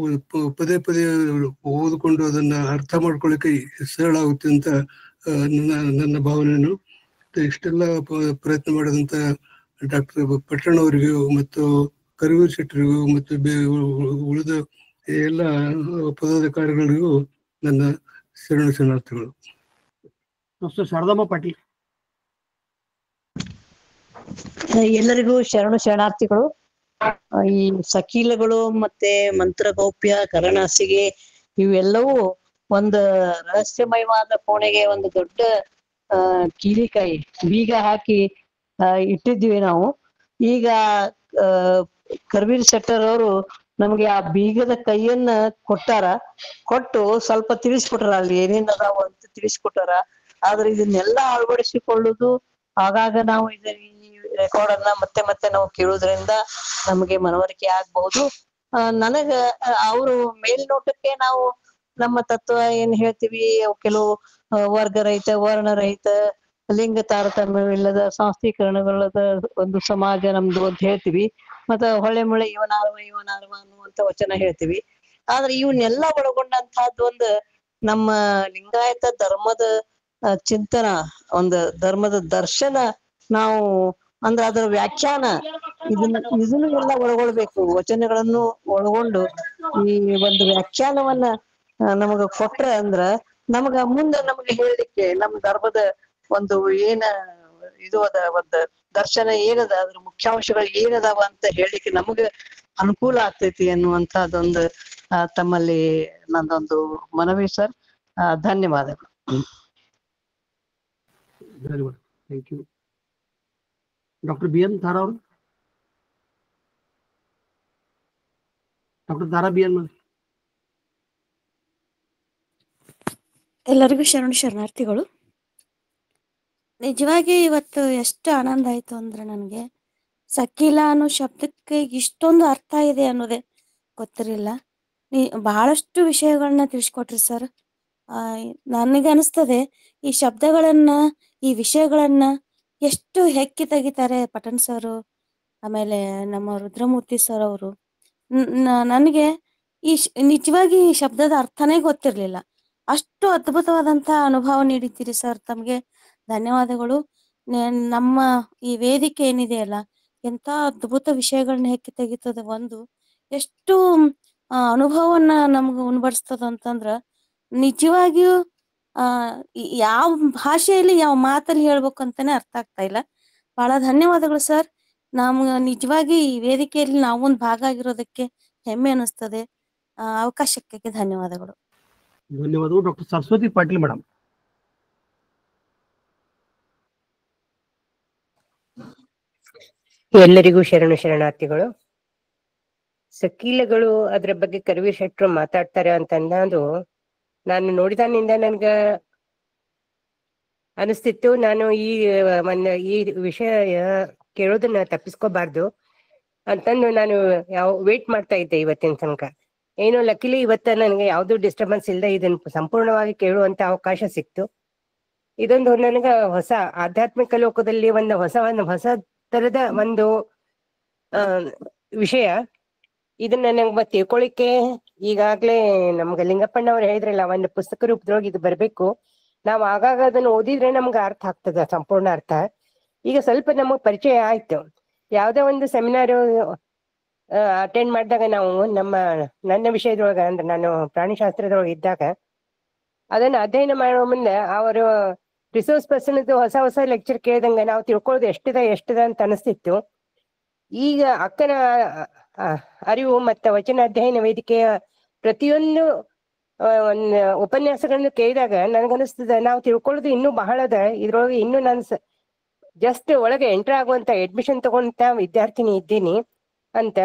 ಪದೇ ಓದಿಕೊಂಡು ಅದನ್ನ ಅರ್ಥ ಮಾಡ್ಕೊಳ್ಳಿಕ್ಕೆ ಸರಳ ಆಗುತ್ತೆ ಅಂತ ನನ್ನ ಭಾವನೆಯನ್ನು. ಇಷ್ಟೆಲ್ಲ ಪ್ರಯತ್ನ ಮಾಡಿದಂತ ಡಾಕ್ಟರ್ ಪಟ್ಟಣ್ ಅವರಿಗೂ ಮತ್ತು ಕರಿವೀರ್ ಶೆಟ್ಟರಿಗೂ ಮತ್ತು ಉಳಿದ ಎಲ್ಲ ಪದಾಧಿಕಾರಿಗಳಿಗೂ ನನ್ನ ಶರಣಾರ್ಥಿಗಳು. ಡಾಕ್ಟರ್ ಶಾರದಮ್ಮ ಪಾಟೀಲ್. ಎಲ್ಲರಿಗೂ ಶರಣಾರ್ಥಿಗಳು. ಈ ಸಕೀಲಗಳು ಮತ್ತೆ ಮಂತ್ರಗೌಪ್ಯ ಕರಣಾಸಿಗೆ ಇವೆಲ್ಲವೂ ಒಂದು ರಹಸ್ಯಮಯವಾದ ಕೋಣೆಗೆ ಒಂದು ದೊಡ್ಡ ಕೀಲಿಕಾಯಿ ಬೀಗ ಹಾಕಿ ಇಟ್ಟಿದ್ವಿ ನಾವು. ಈಗ ಕರ್ವೀರ್ ಶೆಟ್ಟರ್ ಅವರು ನಮ್ಗೆ ಆ ಬೀಗದ ಕೈಯನ್ನ ಕೊಟ್ಟು ಸ್ವಲ್ಪ ತಿಳಿಸ್ಕೊಟ್ಟಾರ, ಅಲ್ಲಿ ಏನೇನ್ ಅದಾವ ಅಂತ ತಿಳಿಸ್ಕೊಟ್ಟಾರ. ಆದ್ರೆ ಇದನ್ನೆಲ್ಲ ಅಳವಡಿಸಿಕೊಳ್ಳುದು ಆಗಾಗ ನಾವು ಈ ರೆಕಾರ್ಡ್ ಅನ್ನ ಮತ್ತೆ ಮತ್ತೆ ನಾವು ಕೇಳುವುದರಿಂದ ನಮಗೆ ಮನವರಿಕೆ ಆಗ್ಬಹುದು. ನನಗ ಅವರು ಮೇಲ್ನೋಟಕ್ಕೆ ನಾವು ನಮ್ಮ ತತ್ವ ಏನ್ ಹೇಳ್ತೀವಿ, ಕೆಲವು ವರ್ಗರಹಿತ, ವರ್ಣರಹಿತ, ಲಿಂಗ ತಾರತಮ್ಯವಿಲ್ಲದ ಸಾಂಸ್ಥೀಕರಣಗಳದ ಒಂದು ಸಮಾಜ ನಮ್ದು ಅಂತ ಹೇಳ್ತೀವಿ. ಮತ್ತ ಹೊಳೆ ಮುಳೆ ಇವನಾರ್ವ ಅನ್ನುವಂತ ವಚನ ಹೇಳ್ತೀವಿ. ಆದ್ರೆ ಇವನ್ನೆಲ್ಲ ಒಳಗೊಂಡಂತಹದ್ದು ಒಂದು ನಮ್ಮ ಲಿಂಗಾಯತ ಧರ್ಮದ ಚಿಂತನ, ಒಂದು ಧರ್ಮದ ದರ್ಶನ. ನಾವು ಅಂದ್ರೆ ಅದರ ವ್ಯಾಖ್ಯಾನ ಇದನ್ನು ಎಲ್ಲ ಒಳಗೊಳ್ಬೇಕು. ವಚನಗಳನ್ನು ಒಳಗೊಂಡು ಈ ಒಂದು ವ್ಯಾಖ್ಯಾನವನ್ನ ನಮಗ ಕೊಟ್ರ ಅಂದ್ರ ನಮಗ ಮುಂದೆ ನಮ್ಗೆ ಹೇಳಲಿಕ್ಕೆ ನಮ್ಮ ಧರ್ಮದ ಒಂದು ಏನ ಇದು ಅದ, ಒಂದು ದರ್ಶನ ಏನದ, ಅದ್ರ ಮುಖ್ಯಾಂಶಗಳು ಏನದಾವ ಅಂತ ಹೇಳಲಿಕ್ಕೆ ನಮಗ ಅನುಕೂಲ ಆಗ್ತೈತಿ ಅನ್ನುವಂತಹದೊಂದು ತಮ್ಮಲ್ಲಿ ನಂದೊಂದು ಮನವಿ ಸರ್. ಧನ್ಯವಾದಗಳು. ಧನ್ಯವಾದ. Thank you. Doctor B N Tara ಅವರು. Doctor Tara B N. ಎಲ್ಲರಿಗೂ ಶರಣಾರ್ಥಿಗಳು. ನಿಜವಾಗಿ ಇವತ್ತು ಎಷ್ಟು ಆನಂದ ಆಯ್ತು ಅಂದ್ರೆ ನನಗೆ ಸಕೀಲ ಅನ್ನೋ ಶಬ್ದಕ್ಕೆ ಇಷ್ಟೊಂದು ಅರ್ಥ ಇದೆ ಅನ್ನೋದೇ ಗೊತ್ತಿರಲಿಲ್ಲ. ಬಹಳಷ್ಟು ವಿಷಯಗಳನ್ನ ತಿಳಿಸ್ಕೊಟ್ರಿ ಸರ್. ನನಗೆ ಅನಿಸ್ತದೆ ಈ ಶಬ್ದಗಳನ್ನ, ಈ ವಿಷಯಗಳನ್ನ ಎಷ್ಟು ಹೆಕ್ಕಿ ತೆಗಿತಾರೆ ಪಠಣ್ ಸರ್, ಆಮೇಲೆ ನಮ್ಮ ರುದ್ರಮೂರ್ತಿ ಸರ್ ಅವರು. ನನಗೆ ನಿಜವಾಗಿ ಈ ಶಬ್ದದ ಅರ್ಥನೇ ಗೊತ್ತಿರ್ಲಿಲ್ಲ. ಅಷ್ಟು ಅದ್ಭುತವಾದಂತಹ ಅನುಭವ ನೀಡಿದ್ದೀರಿ ಸರ್, ತಮಗೆ ಧನ್ಯವಾದಗಳು. ನಮ್ಮ ಈ ವೇದಿಕೆ ಏನಿದೆಯಲ್ಲ, ಎಂತ ಅದ್ಭುತ ವಿಷಯಗಳನ್ನ ಹೆಕ್ಕಿ ತೆಗಿತದೆ. ಒಂದು ಎಷ್ಟು ಅನುಭವವನ್ನ ನಮ್ಗೆ ಉಣಬಡಿಸ್ತದ ಅಂತಂದ್ರ ನಿಜವಾಗಿಯೂ ಯಾವ ಭಾಷೆಯಲ್ಲಿ ಯಾವ ಮಾತಲ್ಲಿ ಹೇಳ್ಬೇಕು ಅಂತಾನೆ ಅರ್ಥ ಆಗ್ತಾ ಇಲ್ಲ. ಬಹಳ ಧನ್ಯವಾದಗಳು ಸರ್. ನಮ್ಗೆ ನಿಜವಾಗಿ ಈ ವೇದಿಕೆಯಲ್ಲಿ ನಾವೊಂದು ಭಾಗ ಆಗಿರೋದಕ್ಕೆ ಹೆಮ್ಮೆ ಅನಿಸ್ತದೆ. ಅವಕಾಶಕ್ಕೆ ಧನ್ಯವಾದಗಳು. ಧನ್ಯವಾದಗಳು. Doctor Saraswati Patil madam. ಎಲ್ಲರಿಗೂ ಶರಣಾರ್ಥಿಗಳು. ಸಕೀಲಗಳು ಅದ್ರ ಬಗ್ಗೆ ಕರ್ವೀರ್ ಶೆಟ್ರು ಮಾತಾಡ್ತಾರೆ ಅಂತಂದು ನಾನು ನೋಡಿದಾನಿಂದ ನನ್ಗ ಅನಿಸ್ತಿತ್ತು. ನಾನು ಈ ವಿಷಯ ಕೇಳೋದನ್ನ ತಪ್ಪಿಸ್ಕೋಬಾರ್ದು ಅಂತಂದು ನಾನು ವೇಟ್ ಮಾಡ್ತಾ ಇದ್ದೆ ಇವತ್ತಿನ ತನಕ. ಏನೋ ಲಕ್ಕಿಲಿ ಇವತ್ತ ನನಗೆ ಯಾವ್ದು ಡಿಸ್ಟರ್ಬೆನ್ಸ್ ಇಲ್ಲದೆ ಇದನ್ನ ಸಂಪೂರ್ಣವಾಗಿ ಕೇಳುವಂತ ಅವಕಾಶ ಸಿಕ್ತು. ಇದೊಂದು ನನಗ ಹೊಸ ಆಧ್ಯಾತ್ಮಿಕ ಲೋಕದಲ್ಲಿ ಒಂದು ಹೊಸ ತರದ ಒಂದು ವಿಷಯ. ಇದನ್ನ ನಂಗೆ ತಿಳ್ಕೊಳಿಕ್ಕೆ ಈಗಾಗ್ಲೇ ನಮ್ಗೆ ಲಿಂಗಪ್ಪಣ್ಣವ್ರು ಹೇಳಿದ್ರಲ್ಲ, ಒಂದು ಪುಸ್ತಕ ರೂಪದೊಳಗೆ ಇದು ಬರ್ಬೇಕು. ನಾವ್ ಆಗಾಗ ಅದನ್ನ ಓದಿದ್ರೆ ನಮ್ಗೆ ಅರ್ಥ ಆಗ್ತದ, ಸಂಪೂರ್ಣ ಅರ್ಥ. ಈಗ ಸ್ವಲ್ಪ ನಮಗ್ ಪರಿಚಯ ಆಯ್ತು. ಯಾವ್ದೋ ಒಂದು ಸೆಮಿನಾರ್ ಅಟೆಂಡ್ ಮಾಡಿದಾಗ ನಾವು ನನ್ನ ವಿಷಯದೊಳಗ, ಅಂದ್ರೆ ನಾನು ಪ್ರಾಣಿಶಾಸ್ತ್ರದೊಳಗೆ ಇದ್ದಾಗ ಅದನ್ನ ಅಧ್ಯಯನ ಮಾಡುವ ಮುಂದೆ ಅವರು ರಿಸೋರ್ಸ್ ಪರ್ಸನ್ ಹೊಸ ಲೆಕ್ಚರ್ ಕೇಳಿದಂಗ ನಾವು ತಿಳ್ಕೊಳ್ಳೋದು ಎಷ್ಟಿದೆ ಅಂತ ಅನಿಸ್ತಿತ್ತು. ಈಗ ಅಕ್ಕನ ಅರಿವು ಮತ್ತು ವಚನ ಅಧ್ಯಯನ ವೇದಿಕೆಯ ಪ್ರತಿಯೊಂದು ಉಪನ್ಯಾಸಗಳನ್ನು ಕೇಳಿದಾಗ ನನಗನಿಸ್ತದ ನಾವು ತಿಳ್ಕೊಳ್ಳೋದು ಇನ್ನೂ ಬಹಳ ಅದ. ಇದ್ರೊಳಗೆ ಇನ್ನೂ ನಾನು ಜಸ್ಟ್ ಒಳಗೆ ಎಂಟರ್ ಆಗುವಂತ ಅಡ್ಮಿಷನ್ ತಗೊಂತ ವಿದ್ಯಾರ್ಥಿನಿ ಇದ್ದೀನಿ ಅಂತ.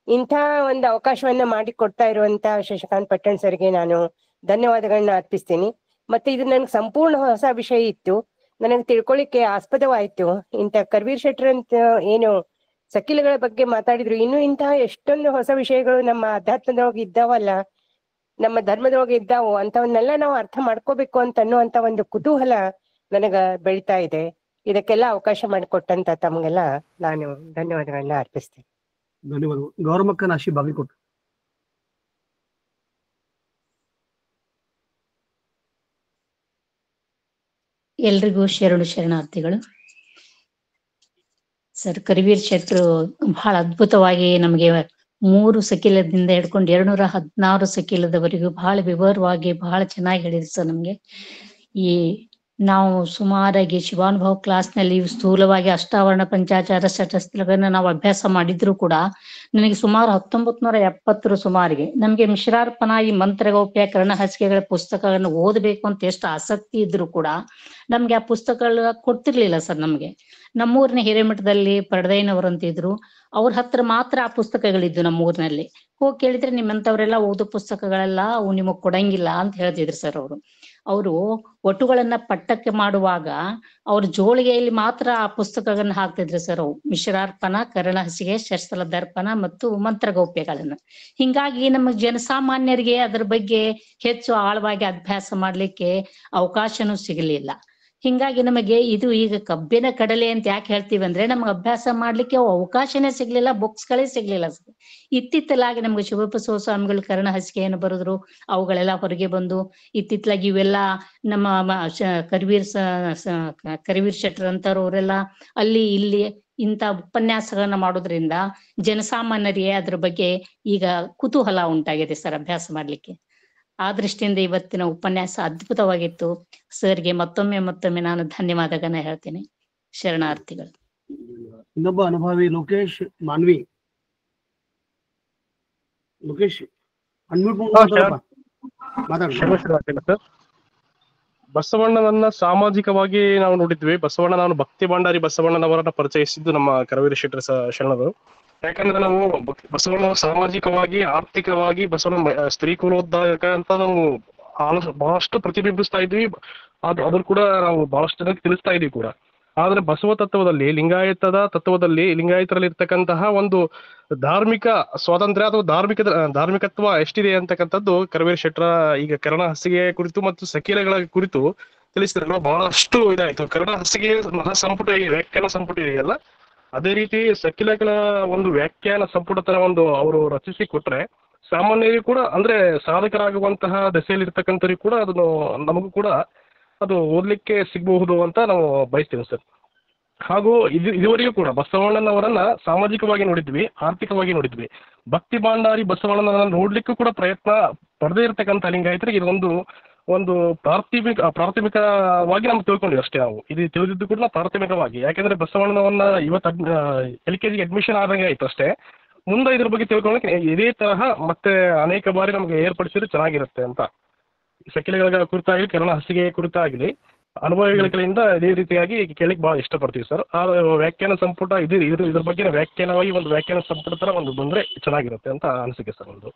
ಇಂಥ ಒಂದು ಅವಕಾಶವನ್ನ ಮಾಡಿ ಕೊಡ್ತಾ ಇರುವಂತ ಶಶಿಕಾಂತ್ ಪಟ್ಟಣ್ ಸರ್ಗೆ ನಾನು ಧನ್ಯವಾದಗಳನ್ನ ಅರ್ಪಿಸ್ತೀನಿ. ಮತ್ತೆ ಇದು ನನ್ಗೆ ಸಂಪೂರ್ಣ ಹೊಸ ವಿಷಯ ಇತ್ತು, ನನಗೆ ತಿಳ್ಕೊಳ್ಳಿಕ್ಕೆ ಆಸ್ಪದವಾಯ್ತು. ಇಂಥ ಕರ್ವೀರ್ ಶೆಟ್ಟರ್ ಅಂತ ಏನು ಸಕೀಲಗಳ ಬಗ್ಗೆ ಮಾತಾಡಿದ್ರು, ಇನ್ನೂ ಇಂತಹ ಎಷ್ಟೊಂದು ಹೊಸ ವಿಷಯಗಳು ನಮ್ಮ ಅಧ್ಯಾತ್ಮದೊಳಗೆ ಇದ್ದಾವಲ್ಲ, ನಮ್ಮ ಧರ್ಮದೊಳಗೆ ಇದ್ದಾವು, ಅಂತವನ್ನೆಲ್ಲ ನಾವು ಅರ್ಥ ಮಾಡ್ಕೋಬೇಕು ಅಂತ ಅನ್ನುವಂತ ಒಂದು ಕುತೂಹಲ ನನಗ ಬೆಳಿತಾ ಇದೆ. ಇದಕ್ಕೆಲ್ಲ ಅವಕಾಶ ಮಾಡಿಕೊಟ್ಟಂತ ತಮ್ಗೆಲ್ಲ ನಾನು ಧನ್ಯವಾದಗಳನ್ನ ಅರ್ಪಿಸ್ತೇನೆ. ಧನ್ಯವಾದಗಳು. ಗೌರಮಕ್ಕ ನಾಶಿ ಬಾಗಲಕೋಟೆ. ಎಲ್ರಿಗೂ ಶರಣಾರ್ಥಿಗಳು. ಸರ್ ಕರಿವೀರ್ ಶೆಟ್ರು ಬಹಳ ಅದ್ಭುತವಾಗಿ ನಮಗೆ 3 ಸಕಿಲದಿಂದ ಹಿಡ್ಕೊಂಡು 216 ಸಕಿಲದವರೆಗೂ ಬಹಳ ವಿವರವಾಗಿ ಬಹಳ ಚೆನ್ನಾಗಿ ಹೇಳಿದ್ರು ಸರ್ ನಮ್ಗೆ. ಈ ನಾವು ಸುಮಾರಾಗಿ ಶಿವಾನುಭವ ಕ್ಲಾಸ್ನಲ್ಲಿ ಸ್ಥೂಲವಾಗಿ ಅಷ್ಟಾವರಣ ಪಂಚಾಚಾರ ಶತಸ್ಥಲಗಳನ್ನ ನಾವು ಅಭ್ಯಾಸ ಮಾಡಿದ್ರು ಕೂಡ ನನಗೆ ಸುಮಾರು 1970 ಸುಮಾರಿಗೆ ನಮ್ಗೆ ಮಿಶ್ರಾರ್ಪಣ ಈ ಮಂತ್ರಗೌಪ್ಯ ಕರ್ಣಹಾಸಿಕೆಗಳ ಪುಸ್ತಕಗಳನ್ನು ಓದಬೇಕು ಅಂತ ಎಷ್ಟು ಆಸಕ್ತಿ ಇದ್ರು ಕೂಡ ನಮ್ಗೆ ಆ ಪುಸ್ತಕಗಳ ಕೊಡ್ತಿರ್ಲಿಲ್ಲ ಸರ್. ನಮ್ಗೆ ನಮ್ಮೂರಿನ ಹಿರೇಮಠದಲ್ಲಿ ಪರದೈನವರು ಅಂತಿದ್ರು, ಅವ್ರ ಹತ್ರ ಮಾತ್ರ ಆ ಪುಸ್ತಕಗಳಿದ್ದು ನಮ್ಮೂರಿನಲ್ಲಿ. ಹೋಗಿ ಕೇಳಿದ್ರೆ ನಿಮ್ಮಂತವ್ರೆಲ್ಲ ಓದೋ ಪುಸ್ತಕಗಳೆಲ್ಲ ಅವು ನಿಮಗ್ ಕೊಡಂಗಿಲ್ಲ ಅಂತ ಹೇಳ್ತಿದ್ರು ಸರ್ ಅವರು ಒಟ್ಟುಗಳನ್ನ ಪಟ್ಟಕ್ಕೆ ಮಾಡುವಾಗ ಅವ್ರ ಜೋಳಿಗೆಯಲ್ಲಿ ಮಾತ್ರ ಆ ಪುಸ್ತಕಗಳನ್ನ ಹಾಕ್ತಿದ್ರು ಸರ್. ಅವು ಮಿಶ್ರಾರ್ಪಣ, ಕರ್ಣಹಾಸಿಕೆ, ಶಸ್ತ್ರ ದರ್ಪಣ ಮತ್ತು ಮಂತ್ರಗೌಪ್ಯಗಳನ್ನ. ಹಿಂಗಾಗಿ ನಮ್ಮ ಜನಸಾಮಾನ್ಯರಿಗೆ ಅದ್ರ ಬಗ್ಗೆ ಹೆಚ್ಚು ಆಳವಾಗಿ ಅಭ್ಯಾಸ ಮಾಡ್ಲಿಕ್ಕೆ ಅವಕಾಶನೂ ಸಿಗಲಿಲ್ಲ. ಹಿಂಗಾಗಿ ನಮಗೆ ಇದು ಈಗ ಕಬ್ಬಿನ ಕಡಲೆ ಅಂತ ಯಾಕೆ ಹೇಳ್ತೀವಿ ಅಂದ್ರೆ ನಮ್ಗೆ ಅಭ್ಯಾಸ ಮಾಡ್ಲಿಕ್ಕೆ ಅವಕಾಶನೇ ಸಿಗ್ಲಿಲ್ಲ, ಬುಕ್ಸ್ಗಳೇ ಸಿಗ್ಲಿಲ್ಲ ಸರ್. ಇತ್ತಿತ್ತಲಾಗಿ ನಮ್ಗೆ ಶಿವಬಸವ ಸ್ವಾಮಿಗಳು ಕರ್ಣಹಾಸಿಕೆಯನ್ನು ಬರೆದ್ರು, ಅವುಗಳೆಲ್ಲ ಹೊರಗೆ ಬಂದು ಇತ್ತಿತ್ತಲಾಗಿ ಇವೆಲ್ಲ ನಮ್ಮ ಕರಿವೀರ್ ಶೆಟ್ರ್ ಅಂತವ್ರವರೆಲ್ಲ ಅಲ್ಲಿ ಇಲ್ಲಿ ಇಂಥ ಉಪನ್ಯಾಸಗಳನ್ನ ಮಾಡೋದ್ರಿಂದ ಜನಸಾಮಾನ್ಯರಿಗೆ ಅದ್ರ ಬಗ್ಗೆ ಈಗ ಕುತೂಹಲ ಉಂಟಾಗಿದೆ ಸರ್ ಅಭ್ಯಾಸ ಮಾಡ್ಲಿಕ್ಕೆ. ಆ ದೃಷ್ಟಿಯಿಂದ ಇವತ್ತಿನ ಉಪನ್ಯಾಸ ಅದ್ಭುತವಾಗಿತ್ತು. ಸರ್ಗೆ ಮತ್ತೊಮ್ಮೆ ನಾನು ಧನ್ಯವಾದಗಳನ್ನ ಹೇಳ್ತೇನೆ. ಶರಣಾರ್ಥಿಗಳು. ಇನ್ನೊಬ್ಬ ಅನುಭವಿ ಲೋಕೇಶ್ ಮಾನ್ವಿ. ಲೋಕೇಶ್ ಸರ್, ಬಸವಣ್ಣನನ್ನ ಸಾಮಾಜಿಕವಾಗಿ ನಾವು ನೋಡಿದ್ವಿ. ನಾನು ಭಕ್ತಿ ಭಂಡಾರಿ ಬಸವಣ್ಣನವರನ್ನ ಪರಿಚಯಿಸಿದ್ದು ನಮ್ಮ ಕರವೀರ ಶೆಟ್ಟಿ ಶರಣರು. ಯಾಕಂದ್ರೆ ನಾವು ಬಸವಣ್ಣ ಸಾಮಾಜಿಕವಾಗಿ, ಆರ್ಥಿಕವಾಗಿ ಬಸವಣ್ಣ ಸ್ತ್ರೀ ಕುಲೋದ್ಧಾರಕ ಅಂತ ನಾವು ಬಹಳಷ್ಟು ಪ್ರತಿಬಿಂಬಿಸ್ತಾ ಇದ್ವಿ. ಅದ್ರ ಕೂಡ ನಾವು ಬಹಳಷ್ಟು ಜನಕ್ಕೆ ತಿಳಿಸ್ತಾ ಇದೀವಿ ಕೂಡ. ಆದ್ರೆ ಬಸವ ತತ್ವದಲ್ಲಿ, ಲಿಂಗಾಯತದ ತತ್ವದಲ್ಲಿ, ಲಿಂಗಾಯತರಲ್ಲಿ ಇರ್ತಕ್ಕಂತಹ ಒಂದು ಧಾರ್ಮಿಕ ಸ್ವಾತಂತ್ರ್ಯ ಅಥವಾ ಧಾರ್ಮಿಕತ್ವ ಎಷ್ಟಿದೆ ಅಂತಕ್ಕಂಥದ್ದು ಕರವೀರ ಶೆಟ್ರ ಈಗ ಕರ್ಣಹಾಸಿಗೆ ಕುರಿತು ಮತ್ತು ಸಕೀಲಗಳ ಕುರಿತು ತಿಳಿಸಿದ್ರೆ ಬಹಳಷ್ಟು ಇದಾಯ್ತು. ಕರ್ಣಹಾಸಿಗೆ ಸಂಪುಟ ವ್ಯಾಖ್ಯಾನ ಸಂಪುಟ ಇದೆಯಲ್ಲ, ಅದೇ ರೀತಿ ಸಕೀಲಗಳ ಒಂದು ವ್ಯಾಖ್ಯಾನ ಸಂಪುಟತರ ಒಂದು ಅವರು ರಚಿಸಿ ಕೊಟ್ರೆ ಸಾಮಾನ್ಯರಿಗೂ ಕೂಡ, ಅಂದ್ರೆ ಸಾಧಕರಾಗುವಂತಹ ದಶೆಯಲ್ಲಿ ಇರ್ತಕ್ಕಂಥವ್ರಿಗೆ ಕೂಡ ಅದನ್ನು ನಮಗೂ ಕೂಡ ಅದು ಓದ್ಲಿಕ್ಕೆ ಸಿಗಬಹುದು ಅಂತ ನಾವು ಬಯಸ್ತೇವೆ ಸರ್. ಹಾಗೂ ಇದುವರೆಗೂ ಕೂಡ ಬಸವಣ್ಣನವರನ್ನ ಸಾಮಾಜಿಕವಾಗಿ ನೋಡಿದ್ವಿ, ಆರ್ಥಿಕವಾಗಿ ನೋಡಿದ್ವಿ. ಭಕ್ತಿ ಭಂಡಾರಿ ಬಸವಣ್ಣನವರನ್ನ ನೋಡ್ಲಿಕ್ಕೂ ಕೂಡ ಪ್ರಯತ್ನ ಪಡೆದೇ ಇರತಕ್ಕಂಥ ಲಿಂಗಾಯತರಿಗೆ ಒಂದು ಪ್ರಾಥಮಿಕವಾಗಿ ನಮ್ಗೆ ತಿಳ್ಕೊಂಡಿವಿ ಅಷ್ಟೇ. ನಾವು ಇದು ತಿಳಿದಿದ್ದು ಕೂಡ ಪ್ರಾಥಮಿಕವಾಗಿ, ಯಾಕೆಂದ್ರೆ ಬಸವಣ್ಣನವನ್ನ ಇವತ್ತು LKG ಅಡ್ಮಿಷನ್ ಆದಂಗೆ ಆಯ್ತು ಅಷ್ಟೇ. ಮುಂದೆ ಇದ್ರ ಬಗ್ಗೆ ತಿಳ್ಕೊಳ್ಳೋಕೆ ಇದೇ ತರಹ ಮತ್ತೆ ಅನೇಕ ಬಾರಿ ನಮ್ಗೆ ಏರ್ಪಡಿಸಿದ್ರೆ ಚೆನ್ನಾಗಿರುತ್ತೆ ಅಂತ. ಸಕಿಲೆಗಳ ಕುರಿತಾಗಲಿ, ಕರ್ಣಹಾಸಿಗೆ ಕುರಿತಾಗಲಿ ಅನುಭವಿಗಳ ಕಡೆಯಿಂದ ಇದೇ ರೀತಿಯಾಗಿ ಕೇಳಲಿಕ್ಕೆ ಬಹಳ ಇಷ್ಟಪಡ್ತೀವಿ ಸರ್. ಆ ವ್ಯಾಖ್ಯಾನ ಸಂಪುಟ ಇದ್ರ ಬಗ್ಗೆ ವ್ಯಾಖ್ಯಾನವಾಗಿ ಒಂದು ವ್ಯಾಖ್ಯಾನ ಸಂಪುಟ ತರ ಒಂದು ಬಂದ್ರೆ ಚೆನ್ನಾಗಿರುತ್ತೆ ಅಂತ ಅನಿಸಿಕೆ ಸರ್ ಒಂದು.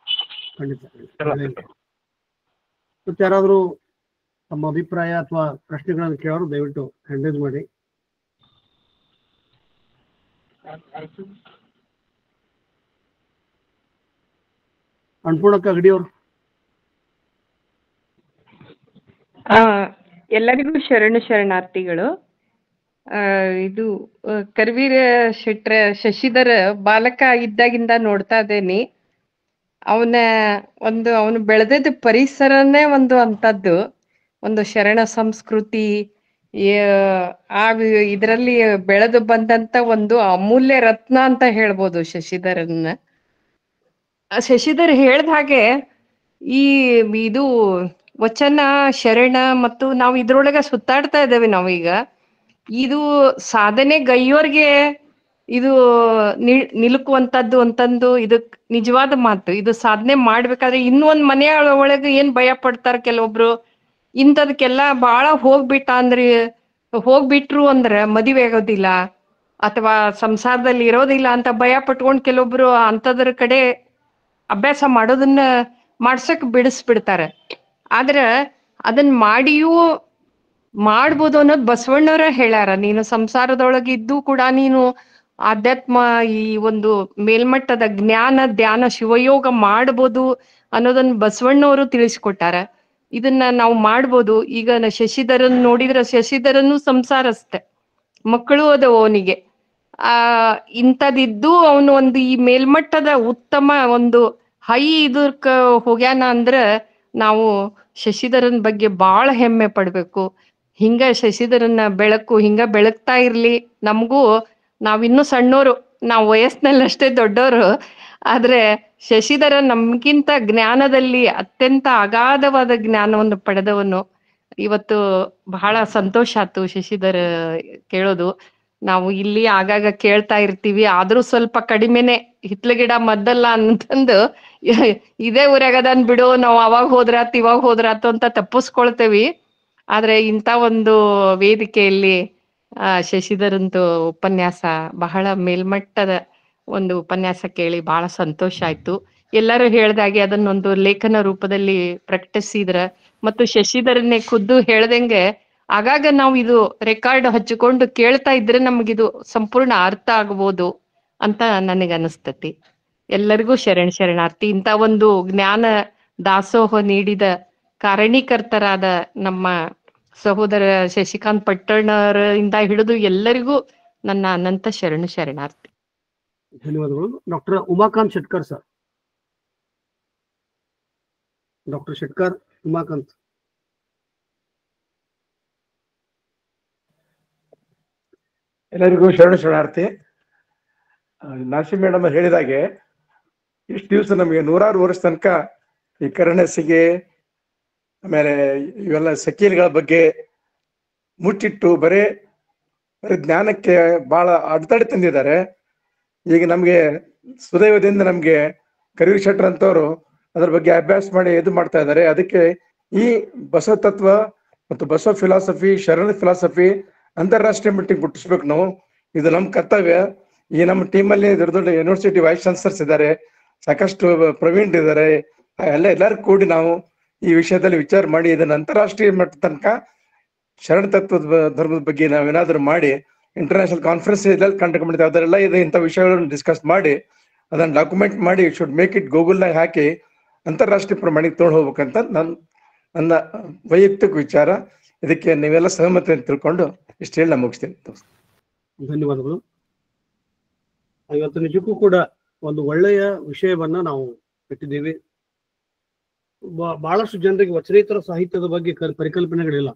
ಮತ್ತೆ ಯಾರಾದ್ರೂ ತಮ್ಮ ಅಭಿಪ್ರಾಯ ಅಥವಾ ಪ್ರಶ್ನೆಗಳನ್ನು ಕೇಳೋರು ದಯವಿಟ್ಟು ಹ್ಯಾಂಡ್ ಮಾಡಿ. ಅನ್ಪೂರ್ಣಕ್ಕ ಅಗಡಿಯವರು. ಎಲ್ಲರಿಗೂ ಶರಣಾರ್ಥಿಗಳು. ಇದು ಕರವೀರ ಶೆಟ್ರ ಶಶಿಧರ ಬಾಲಕ ಇದ್ದಾಗಿಂದ ನೋಡ್ತಾ ಇದ್ದೇನೆ. ಅವನು ಬೆಳೆದಿದ್ದ ಪರಿಸರನೇ ಒಂದು ಅಂತದ್ದು, ಒಂದು ಶರಣ ಸಂಸ್ಕೃತಿ, ಇದರಲ್ಲಿ ಬೆಳೆದು ಬಂದಂತ ಒಂದು ಅಮೂಲ್ಯ ರತ್ನ ಅಂತ ಹೇಳ್ಬೋದು ಶಶಿಧರನ್ನ. ಶಶಿಧರ್ ಹೇಳ್ದ ಹಾಗೆ ಇದು ವಚನ, ಶರಣ ಮತ್ತು ನಾವು ಇದ್ರೊಳಗ ಸುತ್ತಾಡ್ತಾ ಇದ್ದೇವೆ ನಾವೀಗ. ಇದು ಸಾಧನೆ ಗೈಯೋರ್ಗೆ ಇದು ನಿಲುಕುವಂತದ್ದು ಅಂತಂದು ಇದು ನಿಜವಾದ ಮಾತು. ಇದು ಸಾಧನೆ ಮಾಡ್ಬೇಕಾದ್ರೆ ಇನ್ನೂ ಒಂದ್ ಮನೆಯ ಒಳಗೆ ಏನ್ ಭಯ ಪಡ್ತಾರ ಕೆಲವೊಬ್ರು, ಇಂಥದಕ್ಕೆಲ್ಲ ಬಾಳ ಹೋಗ್ಬಿಟ್ರು ಅಂದ್ರ ಮದುವೆ ಆಗೋದಿಲ್ಲ ಅಥವಾ ಸಂಸಾರದಲ್ಲಿ ಇರೋದಿಲ್ಲ ಅಂತ ಭಯ ಪಟ್ಕೊಂಡ್ ಕೆಲವೊಬ್ರು ಅಂತದ್ರ ಕಡೆ ಅಭ್ಯಾಸ ಮಾಡೋದನ್ನ ಮಾಡ್ಸಕ್ ಬಿಡಿಸ್ಬಿಡ್ತಾರೆ. ಆದ್ರ ಅದನ್ನ ಮಾಡ್ಬೋದು ಅನ್ನೋದು ಬಸವಣ್ಣವ್ರ ಹೇಳ್ಯಾರ. ನೀನು ಸಂಸಾರದೊಳಗಿದ್ದು ಕೂಡ ನೀನು ಆಧ್ಯಾತ್ಮ, ಈ ಒಂದು ಮೇಲ್ಮಟ್ಟದ ಜ್ಞಾನ, ಧ್ಯಾನ, ಶಿವಯೋಗ ಮಾಡ್ಬೋದು ಅನ್ನೋದನ್ನ ಬಸವಣ್ಣವರು ತಿಳಿಸ್ಕೊಟ್ಟಾರ. ಇದನ್ನ ನಾವು ಮಾಡ್ಬೋದು. ಈಗ ಶಶಿಧರನ್ ನೋಡಿದ್ರೆ ಶಶಿಧರನು ಸಂಸಾರಸ್ತೆ, ಮಕ್ಕಳು ಅದಾವ ಅವನಿಗೆ. ಇಂಥದಿದ್ದು ಅವನು ಒಂದು ಈ ಮೇಲ್ಮಟ್ಟದ ಉತ್ತಮ ಒಂದು ಇದಕ್ಕ ಹೋಗ್ಯಾನ ಅಂದ್ರ ನಾವು ಶಶಿಧರನ್ ಬಗ್ಗೆ ಬಾಳ ಹೆಮ್ಮೆ ಪಡ್ಬೇಕು. ಹಿಂಗ ಶಶಿಧರನ್ನ ಹಿಂಗ ಬೆಳಗ್ತಾ ಇರ್ಲಿ, ನಮಗೂ ನಾವಿನ್ನೂ ಸಣ್ಣೋರು, ನಾವು ವಯಸ್ಸಿನಲ್ಲಿ ಅಷ್ಟೇ ದೊಡ್ಡವರು, ಆದ್ರೆ ಶಶಿಧರ ನಮ್ಗಿಂತ ಜ್ಞಾನದಲ್ಲಿ ಅತ್ಯಂತ ಅಗಾಧವಾದ ಜ್ಞಾನವನ್ನು ಪಡೆದವನು. ಇವತ್ತು ಬಹಳ ಸಂತೋಷ ಆಯ್ತು ಶಶಿಧರ ಕೇಳೋದು. ನಾವು ಇಲ್ಲಿ ಆಗಾಗ ಕೇಳ್ತಾ ಇರ್ತೀವಿ, ಆದ್ರೂ ಸ್ವಲ್ಪ ಕಡಿಮೆನೆ. ಹಿತ್ಲ ಗಿಡ ಮದ್ದಲ್ಲ ಅಂತಂದು ಇದೇ ಊರಾಗದನ್ ಬಿಡು, ನಾವು ಅವಾಗ ಹೋದ್ರಾತ್ ಇವಾಗ ಹೋದ್ರಾತು ಅಂತ ತಪ್ಪಿಸ್ಕೊಳ್ತೇವಿ. ಆದ್ರೆ ಇಂಥ ಒಂದು ವೇದಿಕೆಯಲ್ಲಿ ಶಶಿಧರಂತು ಉಪನ್ಯಾಸ ಬಹಳ ಮೇಲ್ಮಟ್ಟದ ಒಂದು ಉಪನ್ಯಾಸ ಕೇಳಿ ಬಹಳ ಸಂತೋಷ ಆಯ್ತು. ಎಲ್ಲರೂ ಹೇಳ್ದಾಗೆ ಅದನ್ನೊಂದು ಲೇಖನ ರೂಪದಲ್ಲಿ ಪ್ರಕಟಿಸಿದ್ರ ಮತ್ತು ಶಶಿಧರನ್ನೇ ಖುದ್ದು ಹೇಳ್ದಂಗೆ ಆಗಾಗ ನಾವು ಇದು ರೆಕಾರ್ಡ್ ಹಚ್ಚಿಕೊಂಡು ಕೇಳ್ತಾ ಇದ್ರೆ ನಮಗಿದು ಸಂಪೂರ್ಣ ಅರ್ಥ ಆಗ್ಬೋದು ಅಂತ ನನಗೆ ಅನಿಸ್ತತಿ. ಎಲ್ಲರಿಗೂ ಶರಣಾರ್ಥಿ. ಇಂಥ ಒಂದು ಜ್ಞಾನ ದಾಸೋಹ ನೀಡಿದ ಕಾರಣೀಕರ್ತರಾದ ನಮ್ಮ ಸಹೋದರ ಶಶಿಕಾಂತ್ ಪಟ್ಟಣರಿಂದ ಹಿಡಿದು ಎಲ್ಲರಿಗೂ ನನ್ನ ಅನಂತ ಶರಣಾರ್ಥಿ. ಧನ್ಯವಾದಗಳು. Doctor Umakant Shetkar sir. Doctor Shetkar Umakant. ಎಲ್ಲರಿಗೂ ಶರಣಾರ್ಥಿ. ನಾಶಿ ಮೇಡಮ್ ಹೇಳಿದಾಗೆ ಇಷ್ಟು ದಿವಸ ನಮಗೆ 100 ವರ್ಷ ತನಕ ಈ ಕರಣಸಿಗೆ ಆಮೇಲೆ ಇವೆಲ್ಲ ಸಕೀಲ್ಗಳ ಬಗ್ಗೆ ಮುಚ್ಚಿಟ್ಟು ಬರೇ ಜ್ಞಾನಕ್ಕೆ ಬಹಳ ಅಡೆತಡೆ ತಂದಿದ್ದಾರೆ. ಈಗ ನಮ್ಗೆ ಸುದೈವದಿಂದ ನಮ್ಗೆ ಕರವೀರ ಶೆಟ್ಟರ್ ಅಂತವ್ರು ಅದ್ರ ಬಗ್ಗೆ ಅಭ್ಯಾಸ ಮಾಡಿ ಇದು ಮಾಡ್ತಾ ಇದ್ದಾರೆ. ಅದಕ್ಕೆ ಈ ಬಸವ ತತ್ವ ಮತ್ತು ಬಸವ ಫಿಲಾಸಫಿ, ಶರಣ ಫಿಲಾಸಫಿ ಅಂತಾರಾಷ್ಟ್ರೀಯ ಮಟ್ಟಿಗೆ ಮುಟ್ಟಿಸ್ಬೇಕು ನಾವು. ಇದು ನಮ್ಮ ಕರ್ತವ್ಯ. ಈ ನಮ್ಮ ಟೀಮಲ್ಲಿ ದೊಡ್ಡ ದೊಡ್ಡ ಯೂನಿವರ್ಸಿಟಿ ವೈಸ್ ಚಾನ್ಸಲರ್ಸ್ ಇದ್ದಾರೆ, ಸಾಕಷ್ಟು ಪ್ರವೀಣ್ ಇದ್ದಾರೆ. ಎಲ್ಲರೂ ಕೂಡಿ ನಾವು ಈ ವಿಷಯದಲ್ಲಿ ವಿಚಾರ ಮಾಡಿ ಇದನ್ನ ಅಂತಾರಾಷ್ಟ್ರೀಯ ಮಟ್ಟ ತನಕ ಶರಣ ತತ್ವದ ಧರ್ಮದ ಬಗ್ಗೆ ನಾವೇನಾದ್ರೂ ಮಾಡಿ ಇಂಟರ್ನ್ಯಾಷನಲ್ ಕಾನ್ಫರೆನ್ಸ್ ಎಲ್ಲೆಲ್ಲಿ ಕಂಡಕ್ಟ್ ಮಾಡಿದ್ವಿ ಅದರೆಲ್ಲ ಇದು ಇಂಥ ವಿಷಯಗಳನ್ನು ಡಿಸ್ಕಸ್ ಮಾಡಿ ಅದನ್ನ ಡಾಕ್ಯುಮೆಂಟ್ ಮಾಡಿ ಶುಡ್ ಮೇಕ್ ಇಟ್ ಗೂಗಲ್ನಾಗ ಹಾಕಿ ಅಂತಾರಾಷ್ಟ್ರೀಯ ಪ್ರಮಾಣಕ್ಕೆ ತೊಗೊಂಡು ಹೋಗ್ಬೇಕಂತ ನನ್ನ ವೈಯಕ್ತಿಕ ವಿಚಾರ. ಇದಕ್ಕೆ ನೀವೆಲ್ಲ ಸಹಮತಿ ಅಂತ ತಿಳ್ಕೊಂಡು ಇಷ್ಟು ಹೇಳಿ ನಾನು ಮುಗಿಸ್ತೇನೆ. ಧನ್ಯವಾದಗಳು. ಇವತ್ತು ನಿಜಕ್ಕೂ ಕೂಡ ಒಂದು ಒಳ್ಳೆಯ ವಿಷಯವನ್ನ ನಾವು ಇಟ್ಟಿದ್ದೀವಿ. ಬಹಳಷ್ಟು ಜನರಿಗೆ ವಚನೇತರ ಸಾಹಿತ್ಯದ ಬಗ್ಗೆ ಪರಿಕಲ್ಪನೆಗಳಿಲ್ಲ.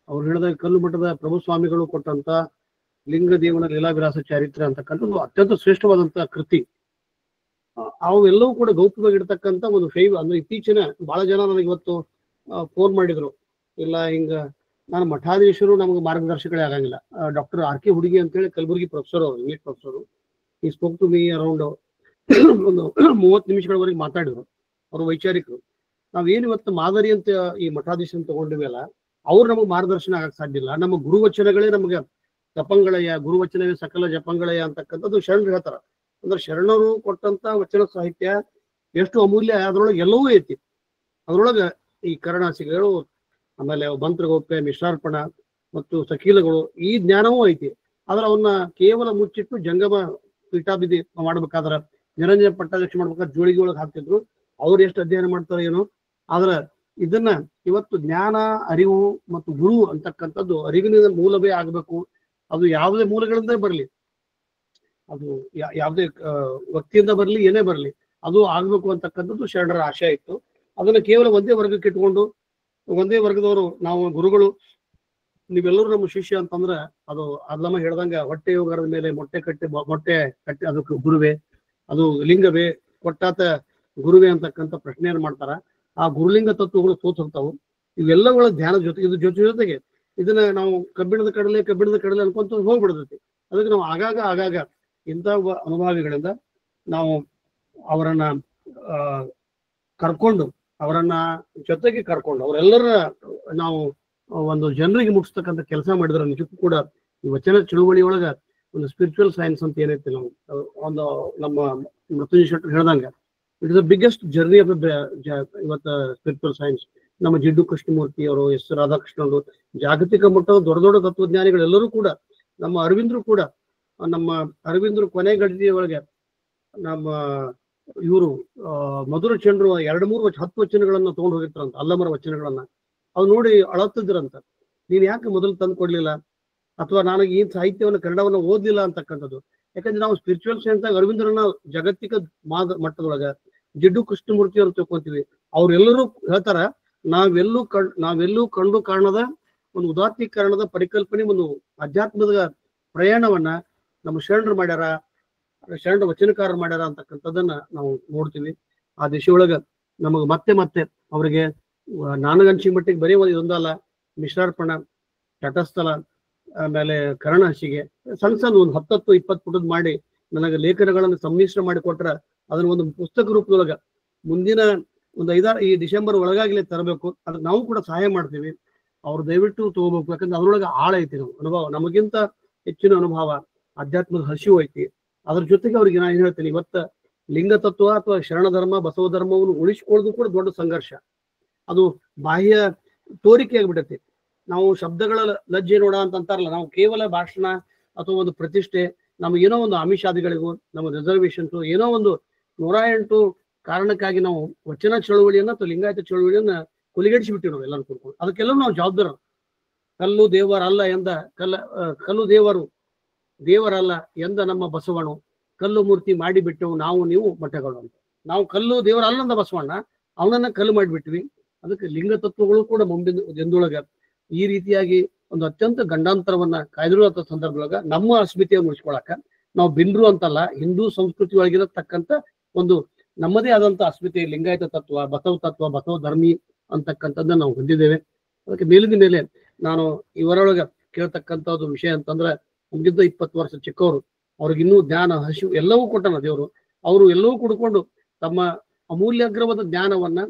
ಅವ್ರು ಹೇಳಿದ ಕಲ್ಲು ಮಠದ ಪ್ರಭು ಸ್ವಾಮಿಗಳು ಕೊಟ್ಟಂತ ಲಿಂಗದೇವನ ಲೀಲಾವಿಲಾಸ ಚಾರಿತ್ರ್ಯ ಅಂತಕ್ಕಂಥದ್ದು ಅತ್ಯಂತ ಶ್ರೇಷ್ಠವಾದಂತಹ ಕೃತಿ. ಅವೆಲ್ಲವೂ ಕೂಡ ಗೌಪ್ಯವಾಗಿರ್ತಕ್ಕಂಥ ಒಂದು ಫೈವ್. ಅಂದ್ರೆ ಇತ್ತೀಚಿನ ಬಹಳ ಜನ ನನಗೆ ಇವತ್ತು ಫೋನ್ ಮಾಡಿದ್ರು, ಇಲ್ಲ ಹಿಂಗ ನಾನು ಮಠಾಧೀಶರು ನಮಗೆ ಮಾರ್ಗದರ್ಶಕಗಳೇ ಆಗಂಗಿಲ್ಲ. ಡಾಕ್ಟರ್ ಆರ್ ಕೆ ಹುಡುಗಿ ಅಂತೇಳಿ ಕಲಬುರಗಿ ಪ್ರೊಫೆಸರ್, ಅವರು ಇಂಗ್ಲಿಷ್ ಪ್ರೊಫೆಸರು, ಈ ಸ್ಪೋಕ್ ಟು ಮೀ ಅರೌಂಡ್ ಒಂದು 30 ನಿಮಿಷಗಳವರೆಗೆ ಮಾತಾಡಿದ್ರು. ಅವರು ವೈಚಾರಿಕರು. ನಾವೇನು ಇವತ್ತು ಮಾದರಿ ಅಂತ ಈ ಮಠಾಧೀಶನ್ ತಗೊಂಡಿವೆಲ್ಲ ಅವ್ರು ನಮಗೆ ಮಾರ್ಗದರ್ಶನ ಆಗಕ್ಕೆ ಸಾಧ್ಯ ಇಲ್ಲ. ನಮ್ಮ ಗುರುವಚನಗಳೇ ನಮಗೆ ಜಪಂಗಳಯ್ಯ, ಗುರುವಚನವೇ ಸಕಲ ಜಪಂಗಳಯ್ಯ ಅಂತಕ್ಕಂಥದ್ದು ಶರಣರು ಹೇಳ್ತಾರ. ಅಂದ್ರೆ ಶರಣರು ಕೊಟ್ಟಂತ ವಚನ ಸಾಹಿತ್ಯ ಎಷ್ಟು ಅಮೂಲ್ಯ, ಅದ್ರೊಳಗೆ ಎಲ್ಲವೂ ಐತಿ. ಅದ್ರೊಳಗೆ ಈ ಕರಣಾಸಿಗಳು, ಆಮೇಲೆ ಮಂತ್ರಗೋಪ್ಯ, ಮಿಶ್ರಾರ್ಪಣ ಮತ್ತು ಸಕೀಲಗಳು, ಈ ಜ್ಞಾನವೂ ಐತಿ. ಆದ್ರೆ ಅವನ್ನ ಕೇವಲ ಮುಚ್ಚಿಟ್ಟು ಜಂಗಮ ಪೀಠಾಭಿಧಿ ಮಾಡ್ಬೇಕಾದ್ರ ನಿರಂಜನ ಪಟ್ಟಾಧ್ಯಕ್ಷ ಮಾಡ್ಬೇಕಾದ್ರೆ ಜೋಳಿಗೆ ಒಳಗೆ ಹಾಕ್ತಿದ್ರು. ಅವ್ರು ಎಷ್ಟು ಅಧ್ಯಯನ ಮಾಡ್ತಾರೋ ಏನೋ. ಆದ್ರೆ ಇದನ್ನ ಇವತ್ತು ಜ್ಞಾನ, ಅರಿವು ಮತ್ತು ಗುರು ಅಂತಕ್ಕಂಥದ್ದು ಅರಿವಿನ ಮೂಲವೇ ಆಗ್ಬೇಕು. ಅದು ಯಾವುದೇ ಮೂಲಗಳಿಂದ ಬರಲಿ, ಅದು ಯಾವುದೇ ವ್ಯಕ್ತಿಯಿಂದ ಬರಲಿ, ಏನೇ ಬರಲಿ, ಅದು ಆಗ್ಬೇಕು ಅಂತಕ್ಕಂಥದ್ದು ಶರಣರ ಆಶಯ ಇತ್ತು. ಅದನ್ನ ಕೇವಲ ಒಂದೇ ವರ್ಗಕ್ಕೆ ಇಟ್ಕೊಂಡು ಒಂದೇ ವರ್ಗದವರು ನಾವು ಗುರುಗಳು, ನೀವೆಲ್ಲರೂ ನಮ್ಮ ಶಿಷ್ಯ ಅಂತಂದ್ರೆ ಅದು ಅಲ್ಲಮ್ಮ ಹೇಳ್ದಂಗ ಹೊಟ್ಟೆ ಯೋಗರದ ಮೇಲೆ ಮೊಟ್ಟೆ ಕಟ್ಟಿ ಅದಕ್ಕೆ ಗುರುವೇ, ಅದು ಲಿಂಗವೇ, ಕೊಟ್ಟಾತ ಗುರುವೇ ಅಂತಕ್ಕಂಥ ಪ್ರಶ್ನೆಯನ್ನು ಮಾಡ್ತಾರ. ಆ ಗುರುಲಿಂಗ ತತ್ವಗಳು ಸೋತ್ ಹೋಗ್ತಾವು. ಇವೆಲ್ಲಗಳ ಧ್ಯಾನ ಜೊತೆ ಇದು ಜೊತೆಗೆ ಇದನ್ನ ನಾವು ಕಬ್ಬಿಣದ ಕಡಲೆ ಅನ್ಕೊಂತ ಹೋಗ್ಬಿಡ್ತೈತಿ. ಅದಕ್ಕೆ ನಾವು ಆಗಾಗ ಇಂಥ ಅನುಭವಿಗಳಿಂದ ನಾವು ಅವರನ್ನ ಅವರನ್ನ ಜೊತೆಗೆ ಕರ್ಕೊಂಡು ಅವರೆಲ್ಲರ ನಾವು ಒಂದು ಜನರಿಗೆ ಮುಗಿಸ್ತಕ್ಕಂಥ ಕೆಲಸ ಮಾಡಿದ್ರೆ ನಿಜಕ್ಕೂ ಕೂಡ ಈ ವಚನ ಚಳುವಳಿಯೊಳಗ ಒಂದು ಸ್ಪಿರಿಚುವಲ್ ಸೈನ್ಸ್ ಅಂತ ಏನೈತಿ, ನಾವು ಒಂದು ನಮ್ಮ ಮೃತ್ಯುಂಜಯ ಶೆಟ್ಟರ್ ಹೇಳ್ದಂಗ it is the biggest journey of ಇವತ್ತು ಸ್ಪಿರಿಚುವಲ್ ಸೈನ್ಸ್. ನಮ್ಮ ಜಿಡ್ಡು ಕೃಷ್ಣಮೂರ್ತಿ ಅವರು, ಎಸ್ ರಾಧಾಕೃಷ್ಣ ಅವರು, ಜಾಗತಿಕ ಮಟ್ಟದ ದೊಡ್ಡ ದೊಡ್ಡ ತತ್ವಜ್ಞಾನಿಗಳೆಲ್ಲರೂ ಕೂಡ, ನಮ್ಮ ಅರವಿಂದ್ರು ಕೊನೆ ಗಡಿಗೆಯೊಳಗೆ ನಮ್ಮ ಇವರು ಮಧುರ ಚಂದ್ರು 2-3 10 ವಚನಗಳನ್ನ ತಗೊಂಡು ಹೋಗಿರ್ತಾರಂತ, ಅಲ್ಲಮರ ವಚನಗಳನ್ನ. ಅವ್ ನೋಡಿ ಅಳತ್ತಿದ್ರಂತ, ನೀನ್ ಯಾಕೆ ಮೊದಲು ತಂದು ಕೊಡ್ಲಿಲ್ಲ, ಅಥವಾ ನನಗೆ ಈ ಸಾಹಿತ್ಯವನ್ನು ಕನ್ನಡವನ್ನು ಓದ್ಲಿಲ್ಲ ಅಂತಕ್ಕಂಥದ್ದು. ಯಾಕಂದ್ರೆ ನಾವು ಸ್ಪಿರಿಚುವಲ್ ಸೈನ್ಸ್ ಆಗ ಅರವಿಂದ್ರನ್ನ ಜಾಗತಿಕ ಮಟ್ಟದೊಳಗ ಜಿಡ್ಡು ಕೃಷ್ಣಮೂರ್ತಿ ಅವ್ರು ತಿಳ್ಕೊಂತೀವಿ. ಅವ್ರೆಲ್ಲರೂ ಹೇಳ್ತಾರ, ನಾವೆಲ್ಲೂ ಕಂಡು ಕಾಣದ ಒಂದು ಉದಾತ್ತೀಕರಣದ ಪರಿಕಲ್ಪನೆ, ಒಂದು ಆಧ್ಯಾತ್ಮದ ಪ್ರಯಾಣವನ್ನ ನಮ್ಮ ಶರಣರು ಮಾಡ್ಯಾರ, ಶರಣ ವಚನಕಾರರು ಮಾಡ್ಯಾರ ಅಂತಕ್ಕಂಥದ್ದನ್ನ ನಾವು ನೋಡ್ತೀವಿ. ಆ ದಿಶೆಯೊಳಗ ನಮಗ್ ಮತ್ತೆ ಮತ್ತೆ ಅವರಿಗೆ ನಾನಗಂಚಿ ಮಟ್ಟಿಗೆ ಬರೀ ಇದೊಂದಲ್ಲ, ಮಿಶ್ರಾರ್ಪಣ, ತಟಸ್ಥಲ, ಆಮೇಲೆ ಕರಣ ಹಸಿಗೆ ಸಣ್ಣ ಸಣ್ಣ ಒಂದು 10-20 ಪುಟದ್ ಮಾಡಿ ನನಗೆ ಲೇಖನಗಳನ್ನು ಸಮ್ಮಿಶ್ರ ಮಾಡಿ ಕೊಟ್ರ ಅದನ್ನ ಒಂದು ಪುಸ್ತಕ ರೂಪದೊಳಗ ಮುಂದಿನ ಒಂದು 5-6 ಈ ಡಿಸೆಂಬರ್ ಒಳಗಾಗ್ಲೇ ತರಬೇಕು. ಅದಕ್ಕೆ ನಾವು ಕೂಡ ಸಹಾಯ ಮಾಡ್ತೀವಿ. ಅವ್ರು ದಯವಿಟ್ಟು ತಗೋಬೇಕು. ಯಾಕಂದ್ರೆ ಅದ್ರೊಳಗೆ ಆಳ ಐತಿ, ನಾವು ಅನುಭವ ನಮಗಿಂತ ಹೆಚ್ಚಿನ ಅನುಭವ, ಆಧ್ಯಾತ್ಮದ ಹಸಿವು ಐತಿ. ಅದ್ರ ಜೊತೆಗೆ ಅವ್ರಿಗೆ ನಾನು ಏನ್ ಹೇಳ್ತೀನಿ, ಇವತ್ತ ಲಿಂಗ ತತ್ವ ಅಥವಾ ಶರಣ ಧರ್ಮ, ಬಸವ ಧರ್ಮವನ್ನು ಉಳಿಸಿಕೊಳ್ಳೋದು ಕೂಡ ದೊಡ್ಡ ಸಂಘರ್ಷ. ಅದು ಬಾಹ್ಯ ತೋರಿಕೆ ಆಗ್ಬಿಟ್ಟೈತಿ. ನಾವು ಶಬ್ದಗಳ ಲಜ್ಜೆ ನೋಡ ಅಂತ ಅಂತಾರಲ್ಲ, ನಾವು ಕೇವಲ ಭಾಷಣ ಅಥವಾ ಒಂದು ಪ್ರತಿಷ್ಠೆ, ನಮ್ಗೆ ಏನೋ ಒಂದು ಆಮಿಷಾದಿಗಳಿಗೂ, ನಮ್ಮ ರಿಸರ್ವೇಶನ್ಸ್, ಏನೋ ಒಂದು 108 ಕಾರಣಕ್ಕಾಗಿ ನಾವು ವಚನ ಚಳುವಳಿಯನ್ನ ಅಥವಾ ಲಿಂಗಾಯತ ಚಳುವಳಿಯನ್ನ ಕೊಲಿಗಡಿಸಿಬಿಟ್ಟಿವಿ ನಾವು ಎಲ್ಲರೂ ಕೂತ್ಕೊಂಡು. ಅದಕ್ಕೆಲ್ಲ ನಾವು ಜವಾಬ್ದಾರ. ಕಲ್ಲು ದೇವರಲ್ಲ ಎಂದ ಕಲ್ಲು ದೇವರಲ್ಲ ಎಂದ ನಮ್ಮ ಬಸವಣ್ಣ, ಕಲ್ಲು ಮೂರ್ತಿ ಮಾಡಿಬಿಟ್ಟೆವು ನಾವು ನೀವು ಮಠಗಳು ಅಂತ. ನಾವು ಕಲ್ಲು ದೇವರಲ್ಲ ಅಂದ ಬಸವಣ್ಣ, ಅವನನ್ನ ಕಲ್ಲು ಮಾಡಿಬಿಟ್ವಿ. ಅದಕ್ಕೆ ಲಿಂಗ ತತ್ವಗಳು ಕೂಡ ಮುಂದಿನ ದಿನದೊಳಗ ಈ ರೀತಿಯಾಗಿ ಒಂದು ಅತ್ಯಂತ ಗಂಡಾಂತರವನ್ನ ಕಾಯ್ದಿರುವಂತ ಸಂದರ್ಭದೊಳಗ ನಮ್ಮ ಅಸ್ಮಿತೆಯನ್ನು ಉಳಿಸ್ಕೊಳಕ ನಾವು ಬಿಂದ್ರು ಅಂತಲ್ಲ, ಹಿಂದೂ ಸಂಸ್ಕೃತಿ ಒಳಗಿರತಕ್ಕಂಥ ಒಂದು ನಮ್ಮದೇ ಆದಂತ ಅಸ್ಮಿತೆ, ಲಿಂಗಾಯತ ತತ್ವ, ಬಸವ ಧರ್ಮಿ ಅಂತಕ್ಕಂಥದ್ದನ್ನ ನಾವು ಹೊಂದಿದ್ದೇವೆ. ಅದಕ್ಕೆ ಮೇಲಿನ ಮೇಲೆ ನಾನು ಇವರೊಳಗ ಕೇಳ್ತಕ್ಕಂಥದ್ದು ವಿಷಯ ಅಂತಂದ್ರೆ, ನಮ್ಗಿಂತ 20 ವರ್ಷ ಚಿಕ್ಕವರು, ಅವ್ರಿಗಿನ್ನೂ ಜ್ಞಾನ ಹಸಿವು ಎಲ್ಲವೂ ಕೊಟ್ಟನ ದೇವರು. ಅವರು ಎಲ್ಲವೂ ಕುಡ್ಕೊಂಡು ತಮ್ಮ ಅಮೂಲ್ಯಾಗ್ರವಾದ ಜ್ಞಾನವನ್ನ,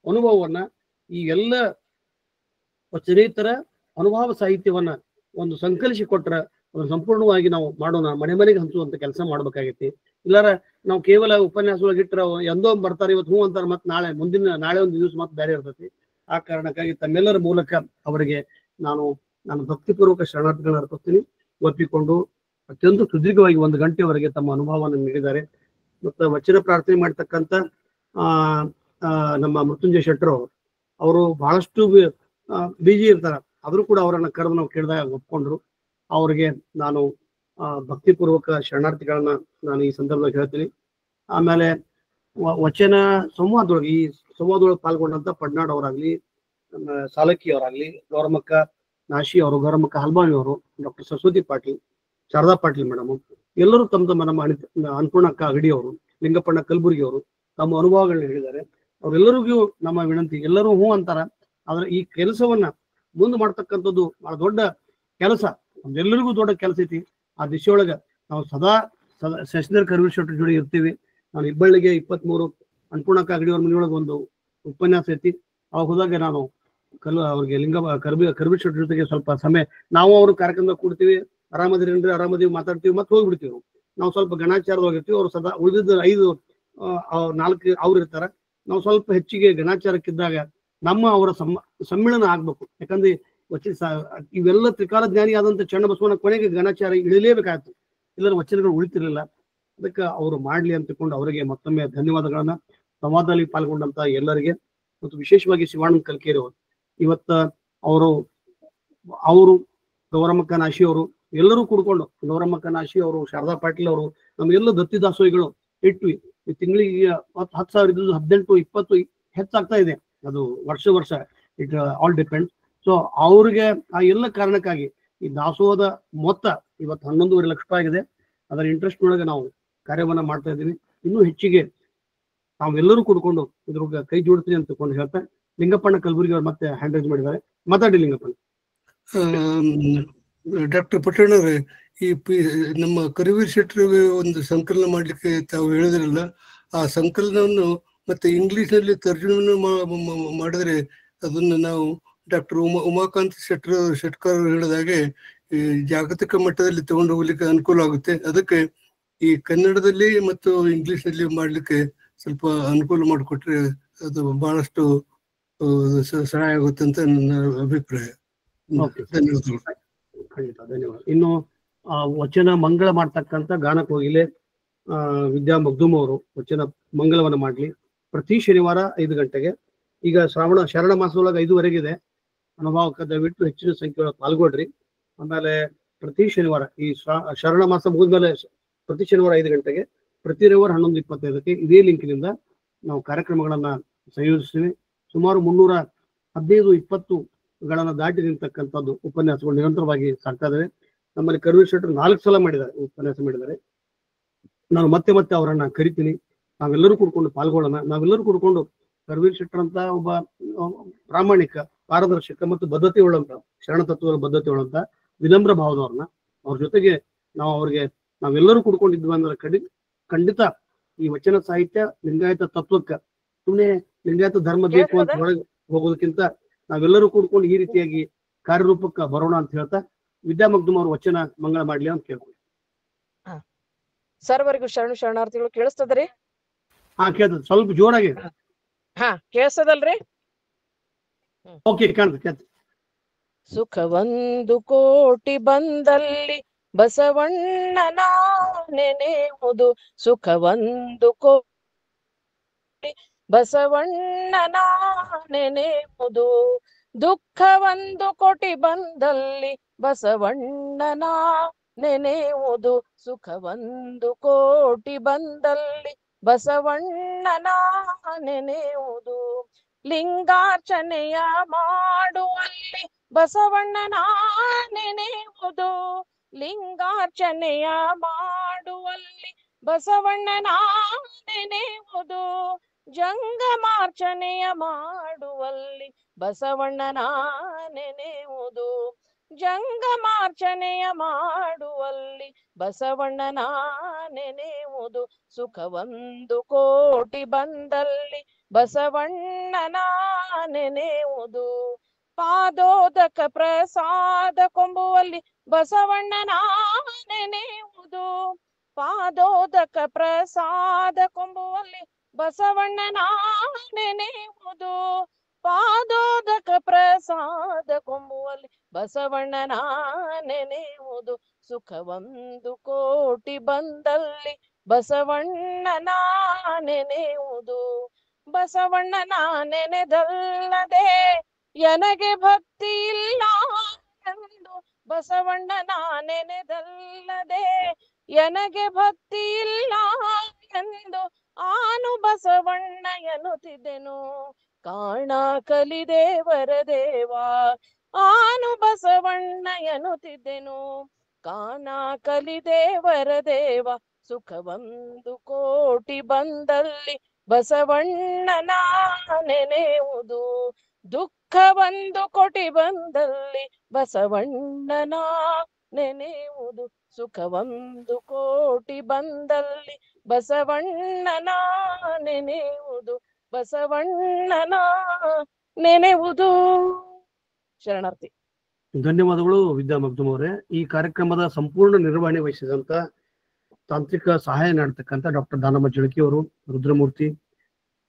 ಅನುಭವವನ್ನ, ಈ ಎಲ್ಲ ವಚನೇತರ ಅನುಭವ ಸಾಹಿತ್ಯವನ್ನ ಒಂದು ಸಂಕಲಿಸಿ ಕೊಟ್ರ ಅದನ್ನು ಸಂಪೂರ್ಣವಾಗಿ ನಾವು ಮಾಡೋಣ, ಮನೆ ಮನೆಗೆ ಹಂಚುವಂತ ಕೆಲಸ ಮಾಡ್ಬೇಕಾಗೈತಿ. ಇಲ್ಲಾರ ನಾವು ಕೇವಲ ಉಪನ್ಯಾಸ ಒಳಗಿಟ್ರ ಎಂದೋ ಬರ್ತಾರೆ, ಇವತ್ತು ಹೂ ಅಂತಾರೆ, ಮತ್ತೆ ನಾಳೆ ಒಂದು ದಿವಸ ಮತ್ತೆ ಬೇರೆ ಇರ್ತೈತಿ. ಆ ಕಾರಣಕ್ಕಾಗಿ ತಮ್ಮೆಲ್ಲರ ಮೂಲಕ ಅವರಿಗೆ ನಾನು ಭಕ್ತಿಪೂರ್ವಕ ಶರಣಾರ್ಥಿಗಳನ್ನ ಅರ್ಪಿಸ್ತೀನಿ. ಒಪ್ಪಿಕೊಂಡು ಅತ್ಯಂತ ಸುದೀರ್ಘವಾಗಿ 1 ಗಂಟೆವರೆಗೆ ತಮ್ಮ ಅನುಭವವನ್ನು ನೀಡಿದ್ದಾರೆ. ಮತ್ತು ವಚನ ಪ್ರಾರ್ಥನೆ ಮಾಡ್ತಕ್ಕಂಥ ನಮ್ಮ ಮೃತ್ಯುಂಜಯ ಶೆಟ್ಟರು ಅವರು ಬಹಳಷ್ಟು ಬಿಜಿ ಇರ್ತಾರೆ, ಆದ್ರೂ ಕೂಡ ಅವರನ್ನ ಕರೆದು ನಾವು ಕೇಳಿದಾಗ ಒಪ್ಕೊಂಡ್ರು. ಅವರಿಗೆ ನಾನು ಭಕ್ತಿಪೂರ್ವಕ ಶರಣಾರ್ಥಿಗಳನ್ನ ನಾನು ಈ ಸಂದರ್ಭದಲ್ಲಿ ಹೇಳ್ತೀನಿ. ಆಮೇಲೆ ವಚನ ಸಂವಾದದೊಳಗೆ, ಈ ಸಂವಾದದೊಳಗೆ ಪಾಲ್ಗೊಂಡಂತ ಪಡ್ನಾಡ್ ಅವರಾಗ್ಲಿ, ಸಾಲಕ್ಕಿ ಅವರಾಗ್ಲಿ, ಗೌರಮಕ್ಕ ನಾಶಿ ಅವರು, ಗೌರಮಕ್ಕ ಹಲ್ಬಾವಿ ಅವರು, ಡಾಕ್ಟರ್ ಸರಸ್ವತಿ ಪಾಟೀಲ್, ಶಾರದಾ ಪಾಟೀಲ್ ಮೇಡಮ್, ಎಲ್ಲರೂ ತಮ್ಮ ನಮ್ಮ ಅನ್ನಪೂರ್ಣಕ್ಕ ಅಗಡಿ ಅವರು, ಲಿಂಗಪ್ಪಣ್ಣ ಕಲಬುರ್ಗಿ ಅವರು ತಮ್ಮ ಅನುಭವಗಳನ್ನ ಹೇಳಿದ್ದಾರೆ. ಅವರೆಲ್ಲರಿಗೂ ನಮ್ಮ ವಿನಂತಿ, ಎಲ್ಲರೂ ಹೂ ಅಂತಾರ, ಆದ್ರೆ ಈ ಕೆಲಸವನ್ನ ಮುಂದೆ ಮಾಡ್ತಕ್ಕಂಥದ್ದು ಬಹಳ ದೊಡ್ಡ ಕೆಲಸ, ನಮ್ದೆಲ್ಲರಿಗೂ ದೊಡ್ಡ ಕೆಲಸ ಐತಿ. ಆ ದಿಶೆಯೊಳಗ ನಾವು ಸದಾ ಶಶಿಧರ್ ಕರ್ವಿ ಶೆಟ್ಟರ್ ಜೋಡಿ ಇರ್ತೀವಿ. ನಾನು ಹೆಬ್ಬಳ್ಳಿಗೆ 23 ಅನ್ನಪೂರ್ಣಕ್ಕ ಅಗಡಿಯವ್ರ ಮನೆಯೊಳಗೆ ಒಂದು ಉಪನ್ಯಾಸ ಐತಿ. ಅವಾಗ ಹೋದಾಗ ನಾನು ಅವ್ರಿಗೆ ಕರ್ವಿ ಶೆಟ್ಟರ್ ಜೊತೆಗೆ ಸ್ವಲ್ಪ ಸಮಯ ನಾವು ಅವ್ರ ಕಾರ್ಯಕ್ರಮದಾಗ ಕೂಡ್ತೀವಿ. ಆರಾಮದಿರೇನ್ರಿ, ಆರಾಮದೀವಿ, ಮಾತಾಡ್ತೀವಿ, ಮತ್ತೆ ಹೋಗ್ಬಿಡ್ತೀವಿ. ನಾವು ಸ್ವಲ್ಪ ಗಣಾಚಾರವಾಗಿರ್ತೀವಿ. ಅವ್ರು ಸದಾ ಉಳಿದಿದ್ದ 4 ಅವ್ರು ಇರ್ತಾರ. ನಾವು ಸ್ವಲ್ಪ ಹೆಚ್ಚಿಗೆ ಗಣಾಚಾರಕ್ಕಿದ್ದಾಗ ನಮ್ಮ ಅವರ ಸಮ್ಮಿಳನ ಆಗ್ಬೇಕು. ಯಾಕಂದ್ರೆ ಇವೆಲ್ಲ ತ್ರಿಕಾಲ ಜ್ಞಾನಿ ಆದಂತ ಚನ್ನಬಸವನ ಕೊನೆಗೆ ಗಣಾಚಾರ ಇಳಿಲೇಬೇಕಾಯ್ತು, ಇಲ್ಲರ ವಚನಗಳು ಉಳಿತಿರ್ಲಿಲ್ಲ. ಅದಕ್ಕೆ ಅವರು ಮಾಡ್ಲಿ ಅಂತ ತಿಳ್ಕೊಂಡು ಅವರಿಗೆ ಮತ್ತೊಮ್ಮೆ ಧನ್ಯವಾದಗಳನ್ನ. ಸಂವಾದದಲ್ಲಿ ಪಾಲ್ಗೊಂಡಂತ ಎಲ್ಲರಿಗೆ ಮತ್ತು ವಿಶೇಷವಾಗಿ ಶಿವಾನಂದ ಕಲ್ಕೇರಿ ಅವರು, ಇವತ್ತ ಅವರು ಗೌರಮಕ್ಕ ನಾಶಿ ಅವರು ಎಲ್ಲರೂ ಕೂಡ್ಕೊಂಡು, ಗೌರಮಕ್ಕ ನಾಶಿ ಅವರು, ಶಾರದಾ ಪಾಟೀಲ್ ಅವರು, ನಮ್ಗೆಲ್ಲ ದತ್ತಿ ದಾಸೋಹಿಗಳು ಇಟ್ವಿ. ಈ ತಿಂಗಳಿಗೆ 10,000 ಇದ್ದು 18-20 ಹೆಚ್ಚಾಗ್ತಾ ಇದೆ. ಅದು ವರ್ಷ ಇಟ್ ಆಲ್ ಡಿಪೆಂಡ್. ಸೊ ಅವ್ರಿಗೆ ಆ ಎಲ್ಲ ಕಾರಣಕ್ಕಾಗಿ ಈ ದಾಸೋಹದ ಮೊತ್ತ ಇವತ್ತು 11.5 ಲಕ್ಷ ರೂಪಾಯಿ ಆಗಿದೆ. ಅದರ ಇಂಟ್ರೆಸ್ಟ್ ಒಳಗೆ ನಾವು ಕಾರ್ಯವನ್ನ ಮಾಡ್ತಾ ಇದ್ದೀವಿ. ಇನ್ನೂ ಹೆಚ್ಚಿಗೆ ನಾವೆಲ್ಲರೂ ಕೂಡ್ಕೊಂಡು ಇದ್ರ ಕೈ ಜೋಡಿಸ್ತೀನಿ ಅಂತ ತಿಳ್ಕೊಂಡು ಹೇಳ್ತಾ, ಲಿಂಗಪ್ಪಣ್ಣ ಕಲಬುರ್ಗಿ ಅವ್ರು ಮತ್ತೆ ಹ್ಯಾಂಡ್ ರೈಸ್ ಮಾಡಿದ್ದಾರೆ. ಮಾತಾಡಿ ಲಿಂಗಪ್ಪಣ್ಣ. ಡಾಕ್ಟರ್ ಪಟ್ಟಣ್ಣವ್ರೆ, ಈ ನಮ್ಮ ಕರಿವೀರ್ ಶೆಟ್ಟರಿಗೆ ಒಂದು ಸಂಕಲನ ಮಾಡ್ಲಿಕ್ಕೆ ತಾವು ಹೇಳಿದ್ರಲ್ಲ, ಆ ಸಂಕಲನವನ್ನು ಮತ್ತೆ ಇಂಗ್ಲಿಷ್ ನಲ್ಲಿ ತರ್ಜುಮೆ ಮಾಡಿದ್ರೆ ಅದನ್ನು ನಾವು ಡಾಕ್ಟರ್ ಉಮಾಕಾಂತ್ ಶೆಟ್ಕರ್ ಹೇಳಿದಾಗೆ ಈ ಜಾಗತಿಕ ಮಟ್ಟದಲ್ಲಿ ತಗೊಂಡು ಹೋಗ್ಲಿಕ್ಕೆ ಅನುಕೂಲ ಆಗುತ್ತೆ. ಅದಕ್ಕೆ ಈ ಕನ್ನಡದಲ್ಲಿ ಮತ್ತು ಇಂಗ್ಲಿಷ್ ನಲ್ಲಿ ಮಾಡ್ಲಿಕ್ಕೆ ಸ್ವಲ್ಪ ಅನುಕೂಲ ಮಾಡಿಕೊಟ್ರೆ ಅದು ಬಹಳಷ್ಟು ಸಹಾಯ ಆಗುತ್ತೆ ಅಂತ ನನ್ನ ಅಭಿಪ್ರಾಯ. ಧನ್ಯವಾದಗಳು. ಖಂಡಿತ ಧನ್ಯವಾದ. ಇನ್ನು ವಚನ ಮಂಗಳ ಮಾಡ್ತಕ್ಕಂಥ ಗಾನ ಕೋಗಿಲೆ ವಿದ್ಯಾ ಮಗ್ದುಮ್ ಅವರು ವಚನ ಮಂಗಳವನ್ನ ಮಾಡ್ಲಿ ಪ್ರತಿ ಶನಿವಾರ 5 ಗಂಟೆಗೆ. ಈಗ ಶರಣ ಮಾಸದೊಳಗೆ 5:15 ಅನುಭವಕ್ಕೆ ದಯವಿಟ್ಟು ಹೆಚ್ಚಿನ ಸಂಖ್ಯೆಯೊಳಗೆ ಪಾಲ್ಗೊಳ್ರಿ. ಆಮೇಲೆ ಪ್ರತಿ ಶನಿವಾರ ಈ ಶರಣ ಮಾಸ ಮುಗಿದ್ಮೇಲೆ ಪ್ರತಿ ಶನಿವಾರ 5 ಗಂಟೆಗೆ, ಪ್ರತಿ ರವಿವಾರ 11:25ಕ್ಕೆ ಇದೇ ಲಿಂಕ್ನಿಂದ ನಾವು ಕಾರ್ಯಕ್ರಮಗಳನ್ನ ಸಂಯೋಜಿಸ್ತೀವಿ. ಸುಮಾರು 315-20ಗಳನ್ನ ದಾಟಿ ನಿಂತಕ್ಕಂಥದ್ದು ಉಪನ್ಯಾಸಗಳು ನಿರಂತರವಾಗಿ ಸಾಗ್ತಾ ಇದಾವೆ. ನಮ್ಮಲ್ಲಿ ಕರವೀರ್ ಶೆಟ್ಟರು 4 ಸಲ ಮಾಡಿದ್ದಾರೆ, ಉಪನ್ಯಾಸ ಮಾಡಿದ್ದಾರೆ. ನಾನು ಮತ್ತೆ ಮತ್ತೆ ಅವರನ್ನ ಕರಿತೀನಿ, ನಾವೆಲ್ಲರೂ ಕೂಡ್ಕೊಂಡು ಪಾಲ್ಗೊಳ್ಳೋಣ. ನಾವೆಲ್ಲರೂ ಕೂಡ್ಕೊಂಡು ಕರವೀರ್ ಶೆಟ್ಟರ್ ಅಂತ ಒಬ್ಬ ಪ್ರಾಮಾಣಿಕ, ಪಾರದರ್ಶಕ ಮತ್ತು ಬದ್ಧತೆ ಉಳ್ಳಂತ, ಶರಣ ತತ್ವದ ಬದ್ಧತೆ ಉಳ್ಳಂತ ವಿನಮ್ರ ಭಾವದವ್ರನ್ನ ಅವ್ರ ಜೊತೆಗೆ ನಾವೆಲ್ಲರೂ ಕೂಡ್ಕೊಂಡಿದ್ವಿ ಅಂದ್ರೆ ಖಂಡಿತ ಈ ವಚನ ಸಾಹಿತ್ಯ ಲಿಂಗಾಯತ ತತ್ವಕ್ಕೆ ಸುಮ್ಮನೆ ಲಿಂಗಾಯತ ಧರ್ಮ ಬೇಕು ಅಂತ ಒಳಗೆ ಹೋಗೋದಕ್ಕಿಂತ ನಾವೆಲ್ಲರೂ ಕೂಡ್ಕೊಂಡು ಈ ರೀತಿಯಾಗಿ ಕಾರ್ಯರೂಪಕ್ಕೆ ಬರೋಣ ಅಂತ ಹೇಳ್ತಾ ವಿದ್ಯಾ ಮಗ್ದುಮ್ ಅವ್ರ ವಚನ ಮಂಗಳ ಮಾಡ್ಲಿ ಅಂತ ಕೇಳ್ಕೊಳ್ಳಿ. ಸರ್ವರಿಗೂ ಶರಣಾರ್ಥಿಗಳು. ಕೇಳಿಸ್ತದ್ರಿ? ಹಾ ಕೇಳ್ತದೆ, ಸ್ವಲ್ಪ ಜೋರಾಗಿ. ಹಾ ಕೇಳಿಸ್ತದಲ್ರಿ? ಓಕೆ, ಕೇಳ್ತದೆ. ಸುಖವೊಂದು ಕೋಟಿ ಬಂದಲ್ಲಿ ಬಸವಣ್ಣನ ನೆನೆಯುವುದು, ಸುಖವೊಂದು ಕೋಟಿ ಬಸವಣ್ಣನ ನೆನೆಯುವುದು, ದುಃಖವೊಂದು ಕೋಟಿ ಬಂದಲ್ಲಿ ಬಸವಣ್ಣನ ನೆನೆಯುವುದು, ಸುಖವೊಂದು ಕೋಟಿ ಬಂದಲ್ಲಿ ಬಸವಣ್ಣನ ನೆನೆಯುವುದು, ಲಿಂಗಾರ್ಚನೆಯ ಮಾಡುವಲ್ಲಿ ಬಸವಣ್ಣನ ನೆನೆಯುವುದು, ಲಿಂಗಾರ್ಚನೆಯ ಮಾಡುವಲ್ಲಿ ಬಸವಣ್ಣನ ನೆನೆಯುವುದು, ಜಂಗಮಾರ್ಚನೆಯ ಮಾಡುವಲ್ಲಿ ಬಸವಣ್ಣನ ನೆನೆಯುವುದು, ಜಂಗಮಾರ್ಚನೆಯ ಮಾಡುವಲ್ಲಿ ಬಸವಣ್ಣನ ನೆನೆಯುವುದು, ಸುಖವೊಂದು ಕೋಟಿ ಬಂದಲ್ಲಿ ಬಸವಣ್ಣನ ನೆನೆಯುವುದು, ಪಾದೋದಕ ಪ್ರಸಾದ ಕೊಂಬುವಲ್ಲಿ ಬಸವಣ್ಣನ ನೆನೆಯುವುದು, ಪಾದೋದಕ ಪ್ರಸಾದ ಕೊಂಬುವಲ್ಲಿ ಬಸವಣ್ಣನ ನೆನೆಯುವುದು, ಪಾದೋದಕ ಪ್ರಸಾದ ಕೊಂಬುವಲ್ಲಿ ಬಸವಣ್ಣನ ನೆನೆಯುವುದು, ಸುಖವೊಂದು ಕೋಟಿ ಬಂದಲ್ಲಿ ಬಸವಣ್ಣನ ನೆನೆಯುವುದು, ಬಸವಣ್ಣನ ನೆನೆದಲ್ಲದೆ ನನಗೆ ಭಕ್ತಿ ಇಲ್ಲ ಎಂದು, ಬಸವಣ್ಣನ ನೆನೆದಲ್ಲದೆ ನನಗೆ ಭಕ್ತಿ ಇಲ್ಲ ಎಂದು ಆನು ಬಸವಣ್ಣ ಎನ್ನುತ್ತಿದ್ದೆನು, ಕಾಣ ಕಲಿದೇವರ ದೇವ ಆನು ಬಸವಣ್ಣ ಎನ್ನುತ್ತಿದ್ದೆನು, ಕಾಣ ಕಲಿದೇವರ ದೇವ, ಸುಖವೊಂದು ಕೋಟಿ ಬಂದಲ್ಲಿ ಬಸವಣ್ಣನ ನೆನೆಯುವುದು, ದುಃಖವೊಂದು ಕೋಟಿ ಬಂದಲ್ಲಿ ಬಸವಣ್ಣನ ನೆನೆಯುವುದು, ಸುಖವೊಂದು ಕೋಟಿ ಬಂದಲ್ಲಿ ಬಸವಣ್ಣನ ನೆನೆಯುವುದು, ಬಸವಣ್ಣನ ನೆನೆಯುವುದು. ಶರಣಾರ್ಥಿ. ಧನ್ಯವಾದಗಳು ವಿದ್ಯಾ ಮಗ್ದುಮ್ ಅವರೇ. ಈ ಕಾರ್ಯಕ್ರಮದ ಸಂಪೂರ್ಣ ನಿರ್ವಹಣೆ ವಹಿಸಿದಂತ ತಾಂತ್ರಿಕ ಸಹಾಯ ನೀಡತಕ್ಕಂಥ ಡಾಕ್ಟರ್ ದಾನಮ್ಮ ಜಳಕಿ ಅವರು, ರುದ್ರಮೂರ್ತಿ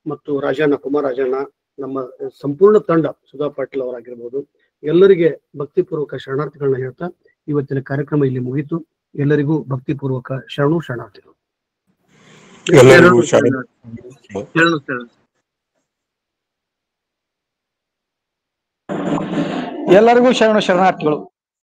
ಮತ್ತು ರಾಜಣ್ಣ, ಕುಮಾರ್ ರಾಜಣ್ಣ, ನಮ್ಮ ಸಂಪೂರ್ಣ ತಂಡ, ಸುಧಾ ಪಾಟೀಲ್ ಅವರಾಗಿರ್ಬೋದು, ಎಲ್ಲರಿಗೆ ಭಕ್ತಿಪೂರ್ವಕ ಶರಣಾರ್ಥಿಗಳನ್ನ ಹೇಳ್ತಾ ಇವತ್ತಿನ ಕಾರ್ಯಕ್ರಮ ಇಲ್ಲಿ ಮುಗಿತು. ಎಲ್ಲರಿಗೂ ಭಕ್ತಿಪೂರ್ವಕ ಶರಣಾರ್ಥಿಗಳು. ಎಲ್ಲರಿಗೂ ಶರಣಾರ್ಥಿಗಳು.